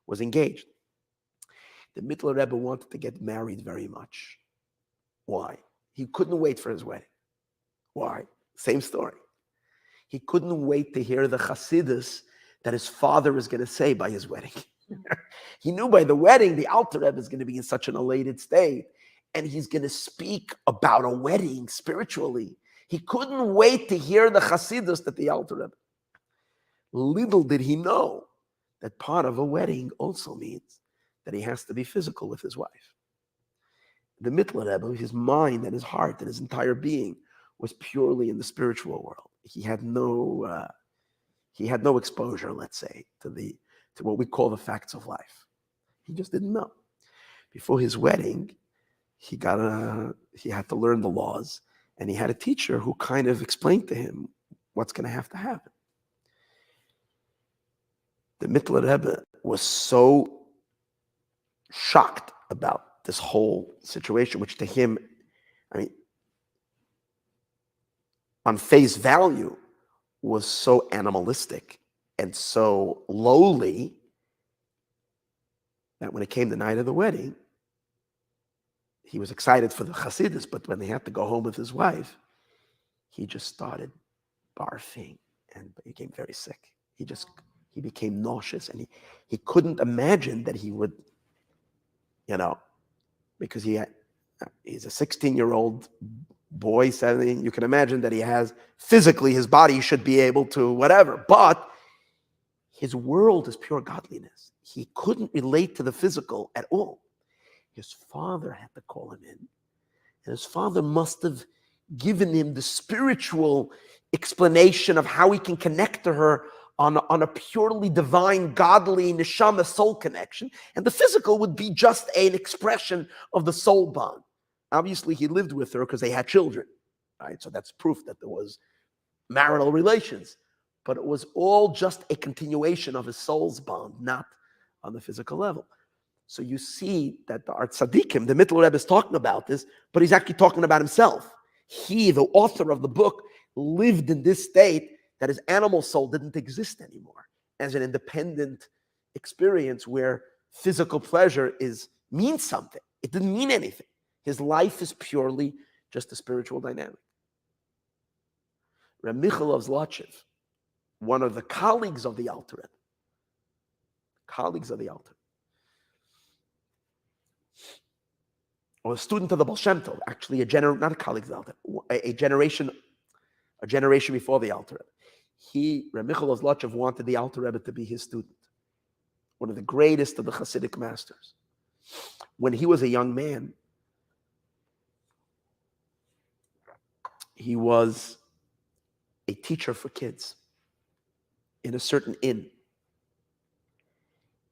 S1: was engaged. The Mittler Rebbe wanted to get married very much. Why? He couldn't wait for his wedding. Why? Same story. He couldn't wait to hear the Chassidus that his father is going to say by his wedding. He knew by the wedding, the Alter Rebbe is going to be in such an elated state, and he's going to speak about a wedding spiritually. He couldn't wait to hear the Chassidus that the Alter Rebbe. Little did he know that part of a wedding also means that he has to be physical with his wife. The Mittler Rebbe, his mind and his heart and his entire being was purely in the spiritual world. He had no exposure, let's say, to what we call the facts of life. He just didn't know. Before his wedding, he had to learn the laws, and he had a teacher who kind of explained to him what's going to have to happen. The Mittler Rebbe was so shocked about this whole situation, which to him, I mean, on face value, was so animalistic and so lowly that when it came the night of the wedding, he was excited for the Hasidus, but when they had to go home with his wife, he just started barfing and became very sick. he became nauseous, and he couldn't imagine that he would, because he's a 16-year-old boy, 17. You can imagine that he has, physically, his body should be able to whatever, but his world is pure godliness. He couldn't relate to the physical at all. His father had to call him in, and his father must have given him the spiritual explanation of how he can connect to her on a purely divine, godly, neshama soul connection. And the physical would be just an expression of the soul bond. Obviously, he lived with her because they had children, right? So that's proof that there was marital relations. But it was all just a continuation of his soul's bond, not on the physical level. So you see that the Art Tzaddikim, the Mittler Rebbe, is talking about this, but he's actually talking about himself. He, the author of the book, lived in this state that his animal soul didn't exist anymore as an independent experience where physical pleasure means something. It didn't mean anything. His life is purely just a spiritual dynamic. Reb Michal of Zlotchev, one of the colleagues of the Alter Rebbe, or a student of the Baal Shem Tov, actually not a colleague of the Alter, a generation before the Alter Rebbe. Reb Michal of Zlotchev, wanted the Alter Rebbe to be his student, one of the greatest of the Hasidic masters. When he was a young man, he was a teacher for kids in a certain inn.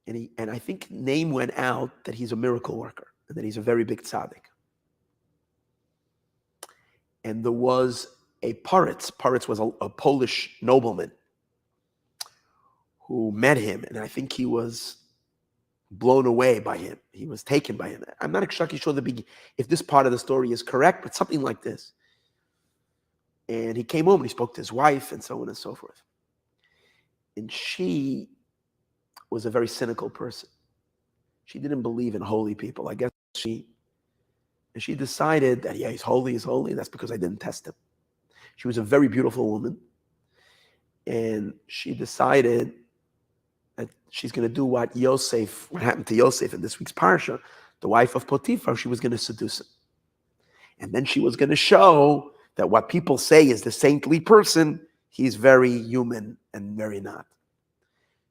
S1: And I think name went out that he's a miracle worker and that he's a very big tzaddik. And there was a Paritz. Paritz was a Polish nobleman who met him, and I think he was blown away by him. He was taken by him. I'm not exactly sure if this part of the story is correct, but something like this. And he came home and he spoke to his wife and so on and so forth. And she was a very cynical person. She didn't believe in holy people. I guess she decided that, he's holy. That's because I didn't test him. She was a very beautiful woman. And she decided that she's going to do what happened to Yosef in this week's parsha, the wife of Potiphar, she was going to seduce him. And then she was going to show that what people say is the saintly person, he's very human and very not.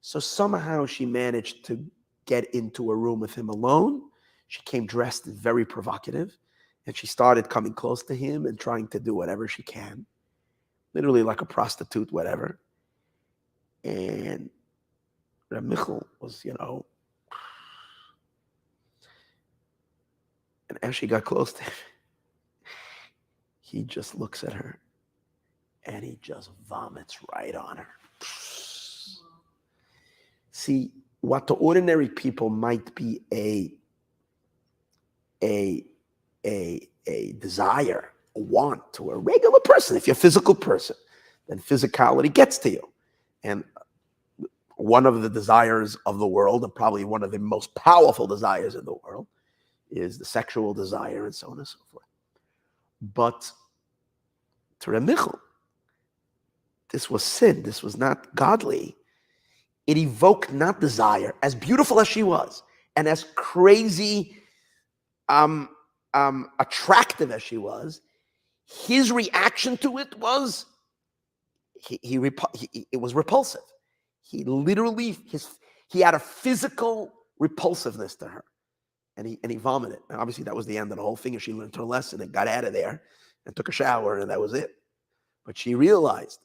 S1: So somehow she managed to get into a room with him alone. She came dressed very provocative, and she started coming close to him and trying to do whatever she can, literally like a prostitute, whatever. And Reb Michal was, and as she got close to him, he just looks at her and he just vomits right on her. See, what to ordinary people might be a desire, a want to a regular person, if you're a physical person, then physicality gets to you. And one of the desires of the world, and probably one of the most powerful desires in the world, is the sexual desire and so on and so forth. But to Reb Michal, this was sin. This was not godly. It evoked not desire. As beautiful as she was, and as crazy, attractive as she was, his reaction to it was it was repulsive. He literally he had a physical repulsiveness to her, and he vomited. And obviously, that was the end of the whole thing. And she learned her lesson and got out of there and took a shower, and that was it. But she realized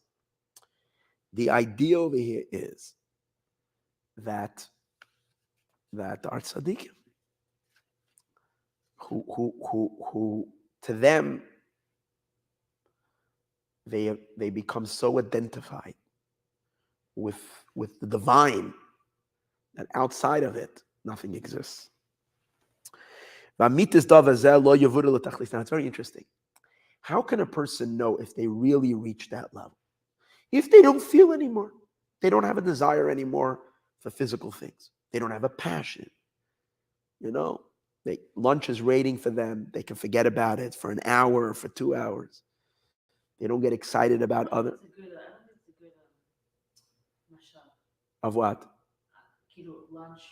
S1: the idea over here is that our tzaddikim, who to them they become so identified with the divine that outside of it nothing exists. Now it's very interesting. How can a person know if they really reach that level? If they don't feel anymore, they don't have a desire anymore for physical things. They don't have a passion. Lunch is waiting for them. They can forget about it for an hour or for 2 hours. They don't get excited about other.
S2: It's a good Mashal.
S1: Of what?
S2: Lunch.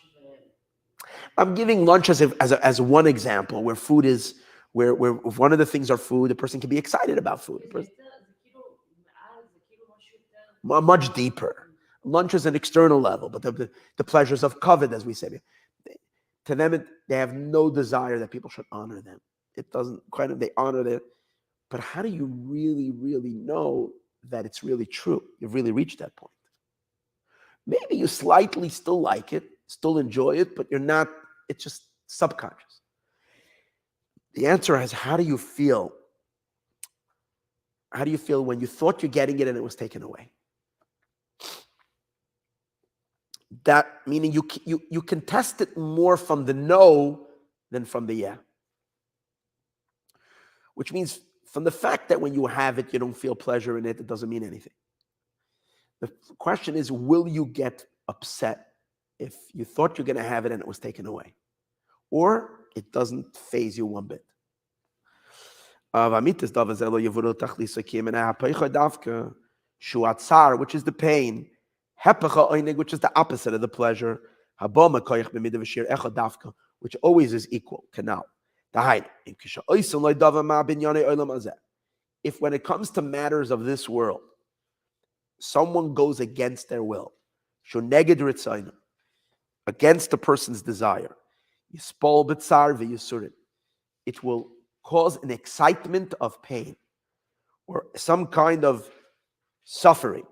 S1: I'm giving lunch as one example where food is, where if one of the things are food, the person can be excited about food. Much deeper. Lunch is an external level, but the pleasures of kavod, as we say, to them, they have no desire that people should honor them. It doesn't quite, they honor them. But how do you really, really know that it's really true? You've really reached that point. Maybe you slightly still like it, still enjoy it, but you're not, it's just subconscious. The answer is, how do you feel? How do you feel when you thought you're getting it and it was taken away? That meaning you can test it more from the no than from the yeah. Which means from the fact that when you have it, you don't feel pleasure in it, it doesn't mean anything. The question is, will you get upset if you thought you're going to have it and it was taken away? Or it doesn't faze you one bit. Which is the pain, which is the opposite of the pleasure, which always is equal. Canal. If when it comes to matters of this world, someone goes against their will, against the person's desire, it will cause an excitement of pain or some kind of suffering.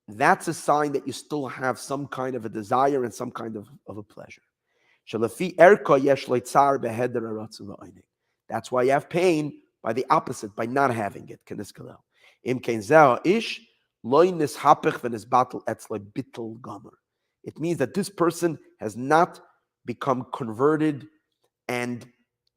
S1: That's a sign that you still have some kind of a desire and some kind of a pleasure. That's why you have pain by the opposite, by not having it. It means that this person has not become converted and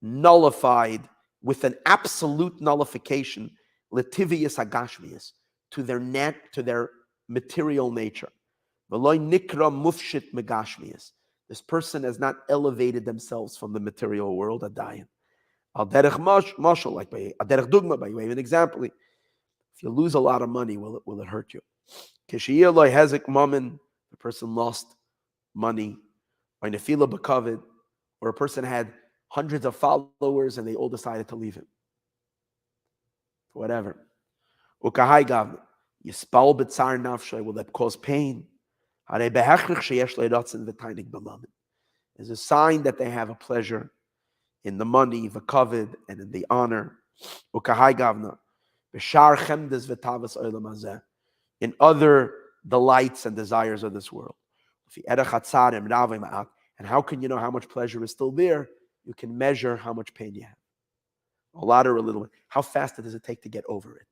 S1: nullified with an absolute nullification, letivius agashmius, to their material nature. This person has not elevated themselves from the material world. Adayin. Al derech mashal, like by derech dugma, by way of an example. If you lose a lot of money, will it hurt you? Kishiyah hezek mammon, the person lost money, or nefila b'kavod, or a person had hundreds of followers and they all decided to leave him. Whatever. Ukahai gav, yispal b'tzar nafshay, will that cause pain? Harei behechrich sheyesh le'ratzin v'tainik b'mammon. Is a sign that they have a pleasure in the money, the kavod, and in the honor. Ukahai gavna, b'shar chemdes v'tavas olam hazeh, in other delights and desires of this world. And how can you know how much pleasure is still there? You can measure how much pain you have. A lot or a little. How fast does it take to get over it?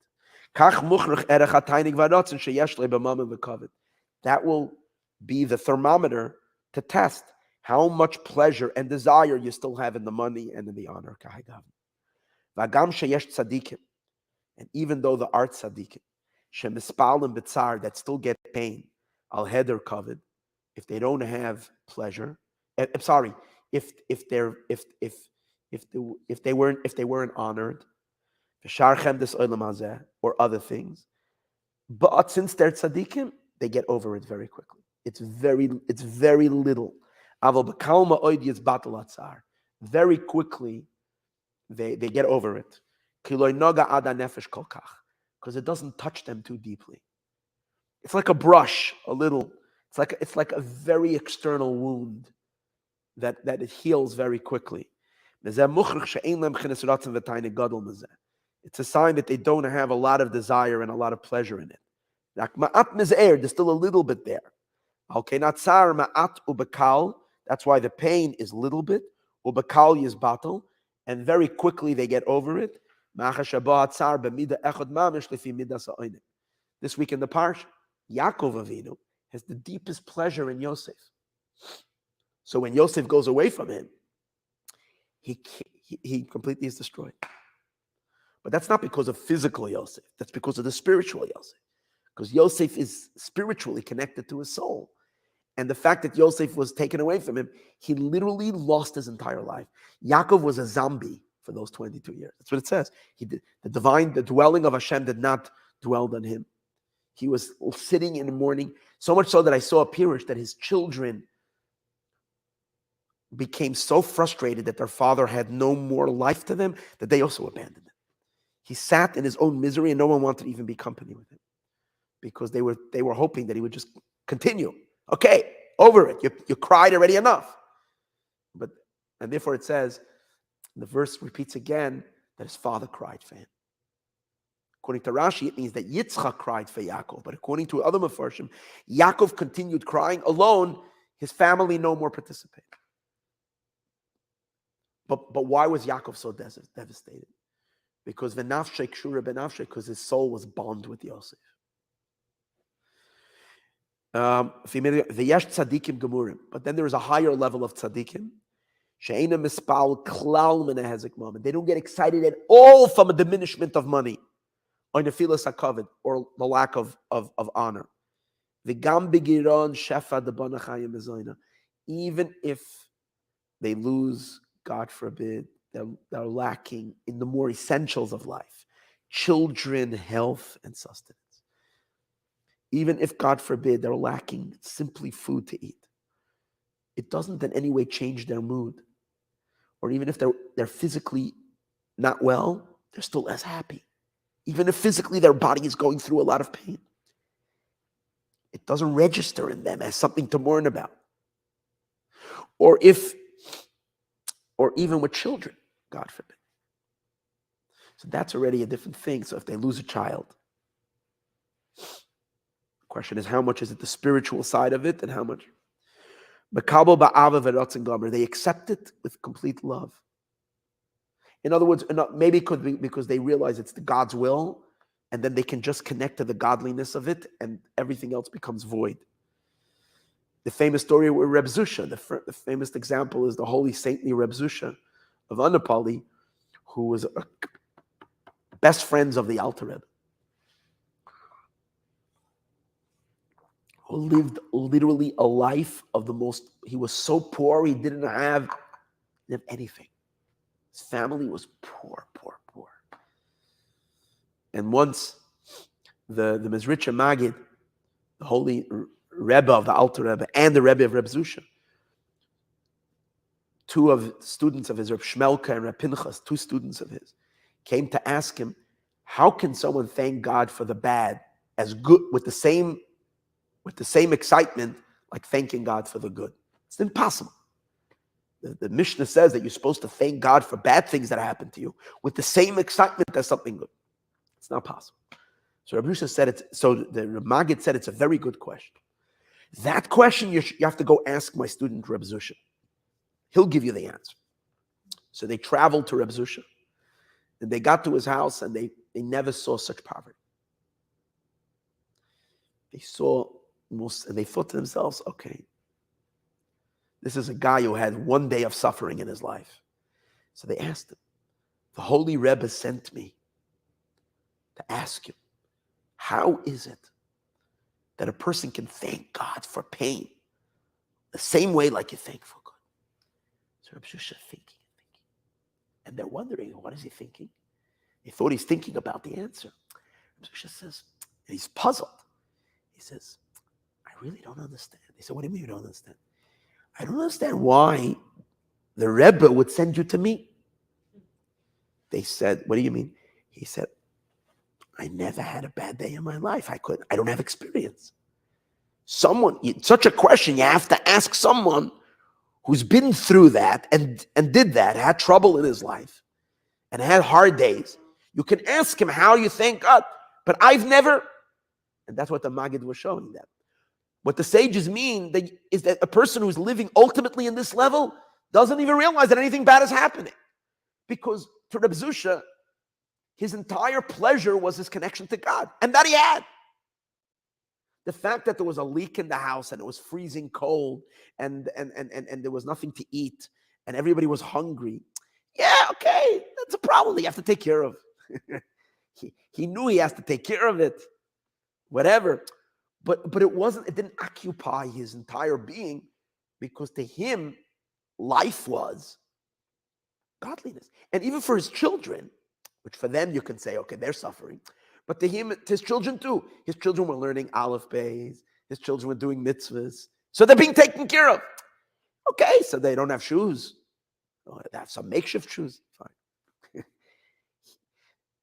S1: That will be the thermometer to test how much pleasure and desire you still have in the money and in the honor. And even though the art tzaddikim, that still get pain, al heder kavod, if they don't have pleasure, I'm sorry, if they weren't honored, or other things, but since they're tzaddikim, they get over it very quickly. It's very little. Very quickly, they get over it. Because it doesn't touch them too deeply. It's like a brush, a little. It's like a very external wound that it heals very quickly. It's a sign that they don't have a lot of desire and a lot of pleasure in it. There's still a little bit there. That's why the pain is little bit. Ubakal is battle, and very quickly they get over it. This week in the Parsha, Yaakov Avinu has the deepest pleasure in Yosef. So when Yosef goes away from him, he completely is destroyed. But that's not because of physical Yosef. That's because of the spiritual Yosef. Because Yosef is spiritually connected to his soul. And the fact that Yosef was taken away from him, he literally lost his entire life. Yaakov was a zombie for those 22 years. That's what it says. The dwelling of Hashem did not dwelled on him. He was sitting in the morning, so much so that I saw a pirush that his children became so frustrated that their father had no more life to them that they also abandoned him. He sat in his own misery and no one wanted to even be company with him because they were hoping that he would just continue. Okay, over it. You cried already enough. And therefore it says, the verse repeats again that his father cried for him. According to Rashi, it means that Yitzchak cried for Yaakov. But according to other Mefarshim, Yaakov continued crying alone. His family no more participated. But why was Yaakov so devastated? Because v'nafshei kshura b'nafshei, because his soul was bound with Yosef. V'yesh tzadikim gemurim. But then there is a higher level of tzadikim. She'ena mispal klal min hazik moment. They don't get excited at all from a diminishment of money, or nefilas hakavod, or the lack of honor. V'gam begiron shefa debana chayim mezoina. Even if they lose, God forbid, they're lacking in the more essentials of life, children, health, and sustenance. Even if, God forbid, they're lacking simply food to eat, it doesn't in any way change their mood. Or even if they're physically not well, they're still as happy. Even if physically their body is going through a lot of pain, it doesn't register in them as something to mourn about. Or even with children, God forbid. So that's already a different thing. So if they lose a child, the question is, how much is it the spiritual side of it and how much? They accept it with complete love. In other words, maybe it could be because they realize it's the God's will, and then they can just connect to the godliness of it, and everything else becomes void. The famous story with Reb Zusha, the famous example is the holy saintly Reb Zusha of Anapali, who was best friends of the Alter Rebbe, who lived literally a life of the most. He was so poor, he didn't have anything. His family was poor. And once the Mezritcha Magid, the holy Rebbe of the Alter Rebbe, and the Rebbe of Reb Zusha, two of students of his, Reb Shmelka and Reb Pinchas, two students of his, came to ask him, how can someone thank God for the bad as good with the same excitement like thanking God for the good? It's impossible. The Mishnah says that you're supposed to thank God for bad things that happen to you with the same excitement as something good. It's not possible. So Rabbi Yusha said it. So the Magid said it's a very good question. That question you have to go ask my student Reb Zusha. He'll give you the answer. So they traveled to Reb Zusha, and they got to his house, and they never saw such poverty. They saw most, and they thought to themselves, okay, this is a guy who had one day of suffering in his life. So they asked him, the Holy Rebbe sent me to ask you, how is it that a person can thank God for pain the same way like you thank for good? So Reb Zusha thinking. And they're wondering, what is he thinking? They thought he's thinking about the answer. Reb Zusha says, and he's puzzled. He says, I really don't understand. They said, what do you mean you don't understand? I don't understand why the Rebbe would send you to me. They said, what do you mean? He said, I never had a bad day in my life. I don't have experience. Such a question, you have to ask someone who's been through that and did that, had trouble in his life, and had hard days. You can ask him how you thank God, but I've never, and that's what the Maggid was showing them. What the sages mean is that a person who's living ultimately in this level doesn't even realize that anything bad is happening. Because to Reb Zusha, his entire pleasure was his connection to God, and that he had. The fact that there was a leak in the house and it was freezing cold and there was nothing to eat and everybody was hungry. Yeah, okay, that's a problem that you have to take care of. He knew he has to take care of it, whatever. But it didn't occupy his entire being, because to him, life was godliness. And even for his children, which for them you can say, okay, they're suffering. But to him, to his children too. His children were learning Aleph Beis. His children were doing mitzvahs. So they're being taken care of. Okay, so they don't have shoes. Oh, they have some makeshift shoes. Fine.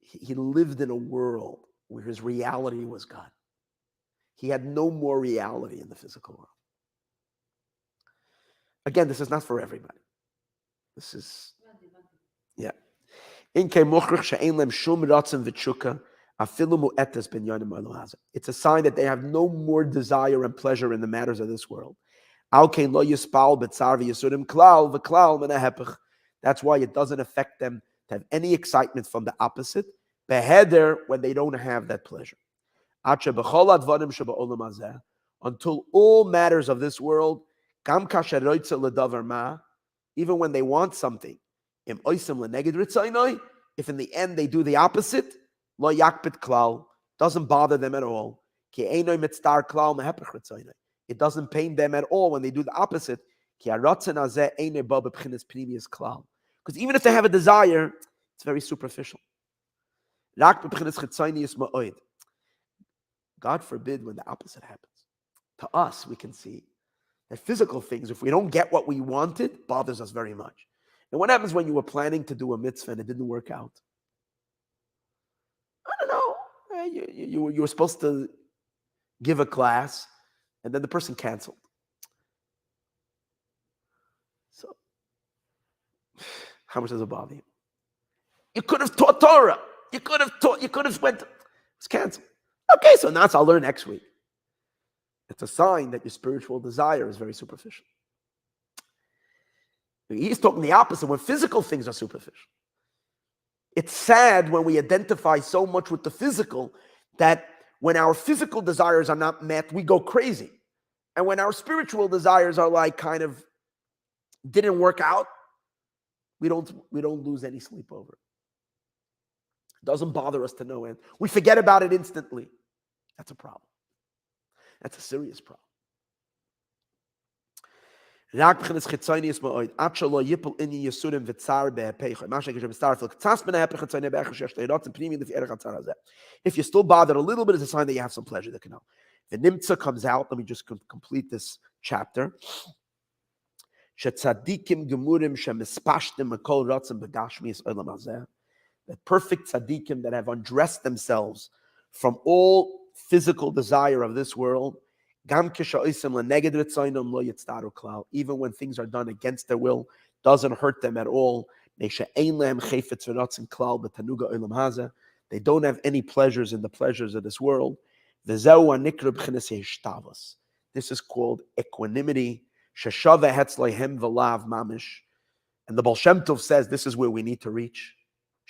S1: He lived in a world where his reality was God. He had no more reality in the physical world. Again, this is not for everybody. This is, yeah. It's a sign that they have no more desire and pleasure in the matters of this world. That's why it doesn't affect them to have any excitement from the opposite, when they don't have that pleasure. Until all matters of this world, even when they want something, if in the end they do the opposite, doesn't bother them at all. It doesn't pain them at all when they do the opposite. Because even if they have a desire, it's very superficial. God forbid when the opposite happens. To us, we can see that physical things, if we don't get what we wanted, bothers us very much. And what happens when you were planning to do a mitzvah and it didn't work out? I don't know. You were supposed to give a class, and then the person canceled. So, how much does it bother you? You could have taught Torah. You could have went. It's canceled. Okay, so now I'll learn next week. It's a sign that your spiritual desire is very superficial. He's talking the opposite when physical things are superficial. It's sad when we identify so much with the physical that when our physical desires are not met, we go crazy. And when our spiritual desires are like kind of didn't work out, we don't lose any sleep over it. It doesn't bother us to no end. We forget about it instantly. That's a problem. That's a serious problem. This is called if you're still bothered a little bit, it's a sign that you have some pleasure. The nimtza comes out. Let me just complete this chapter. That perfect tzaddikim that have undressed themselves from all physical desire of this world, even when things are done against their will, doesn't hurt them at all. They don't have any pleasures in the pleasures of this world. This is called equanimity. And the Baal Shem Tov says this is where we need to reach.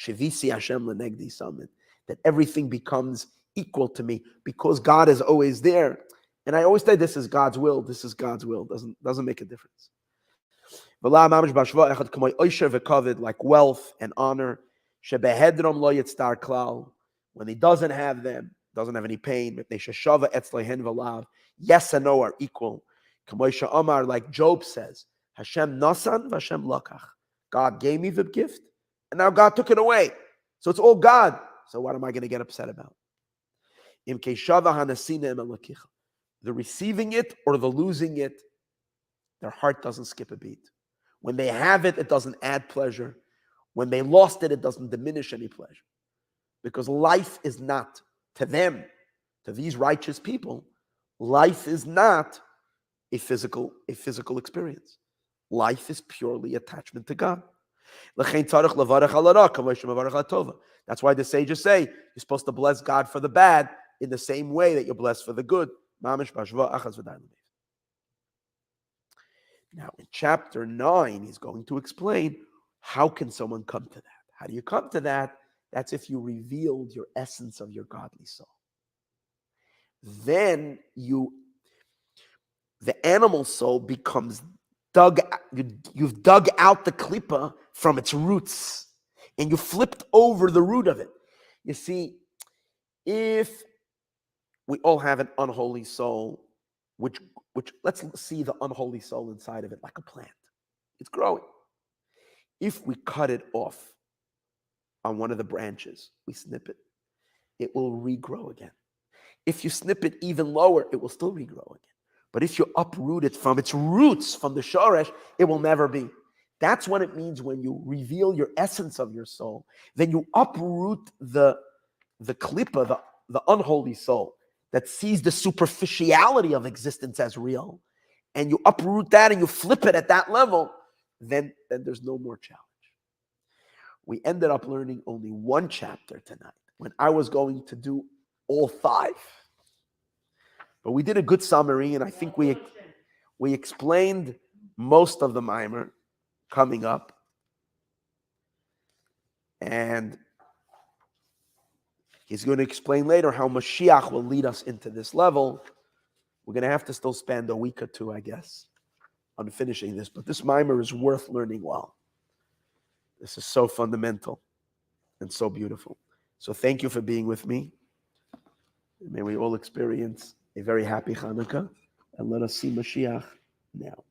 S1: That everything becomes equal to me because God is always there. And I always say this is God's will. This is God's will. Doesn't make a difference. Like wealth and honor. When he doesn't have them, doesn't have any pain. Yes and no are equal. Like Job says, Hashem nasan v'Hashem lakach. God gave me the gift, and now God took it away. So it's all God. So what am I going to get upset about? The receiving it or the losing it, their heart doesn't skip a beat. When they have it, it doesn't add pleasure. When they lost it, it doesn't diminish any pleasure. Because life is not, to them, to these righteous people, life is not a physical experience. Life is purely attachment to God. That's why the sages say you're supposed to bless God for the bad in the same way that you're blessed for the good. Now, in chapter 9, he's going to explain how can someone come to that. How do you come to that? That's if you revealed your essence of your godly soul. Then the animal soul becomes you've dug out the klippa from its roots, and you flipped over the root of it. You see, if we all have an unholy soul, which let's see the unholy soul inside of it like a plant. It's growing. If we cut it off on one of the branches, we snip it, it will regrow again. If you snip it even lower, it will still regrow again. But if you uproot it from its roots, from the shoresh, it will never be. That's what it means when you reveal your essence of your soul. Then you uproot the klippa, the unholy soul that sees the superficiality of existence as real, and you uproot that and you flip it at that level, then there's no more challenge. We ended up learning only one chapter tonight when I was going to do all 5. But we did a good summary, and I think we explained most of the mimer coming up. And he's going to explain later how Mashiach will lead us into this level. We're going to have to still spend a week or 2, I guess, on finishing this. But this mimer is worth learning well. This is so fundamental and so beautiful. So thank you for being with me. May we all experience a very happy Hanukkah, and let us see Mashiach now.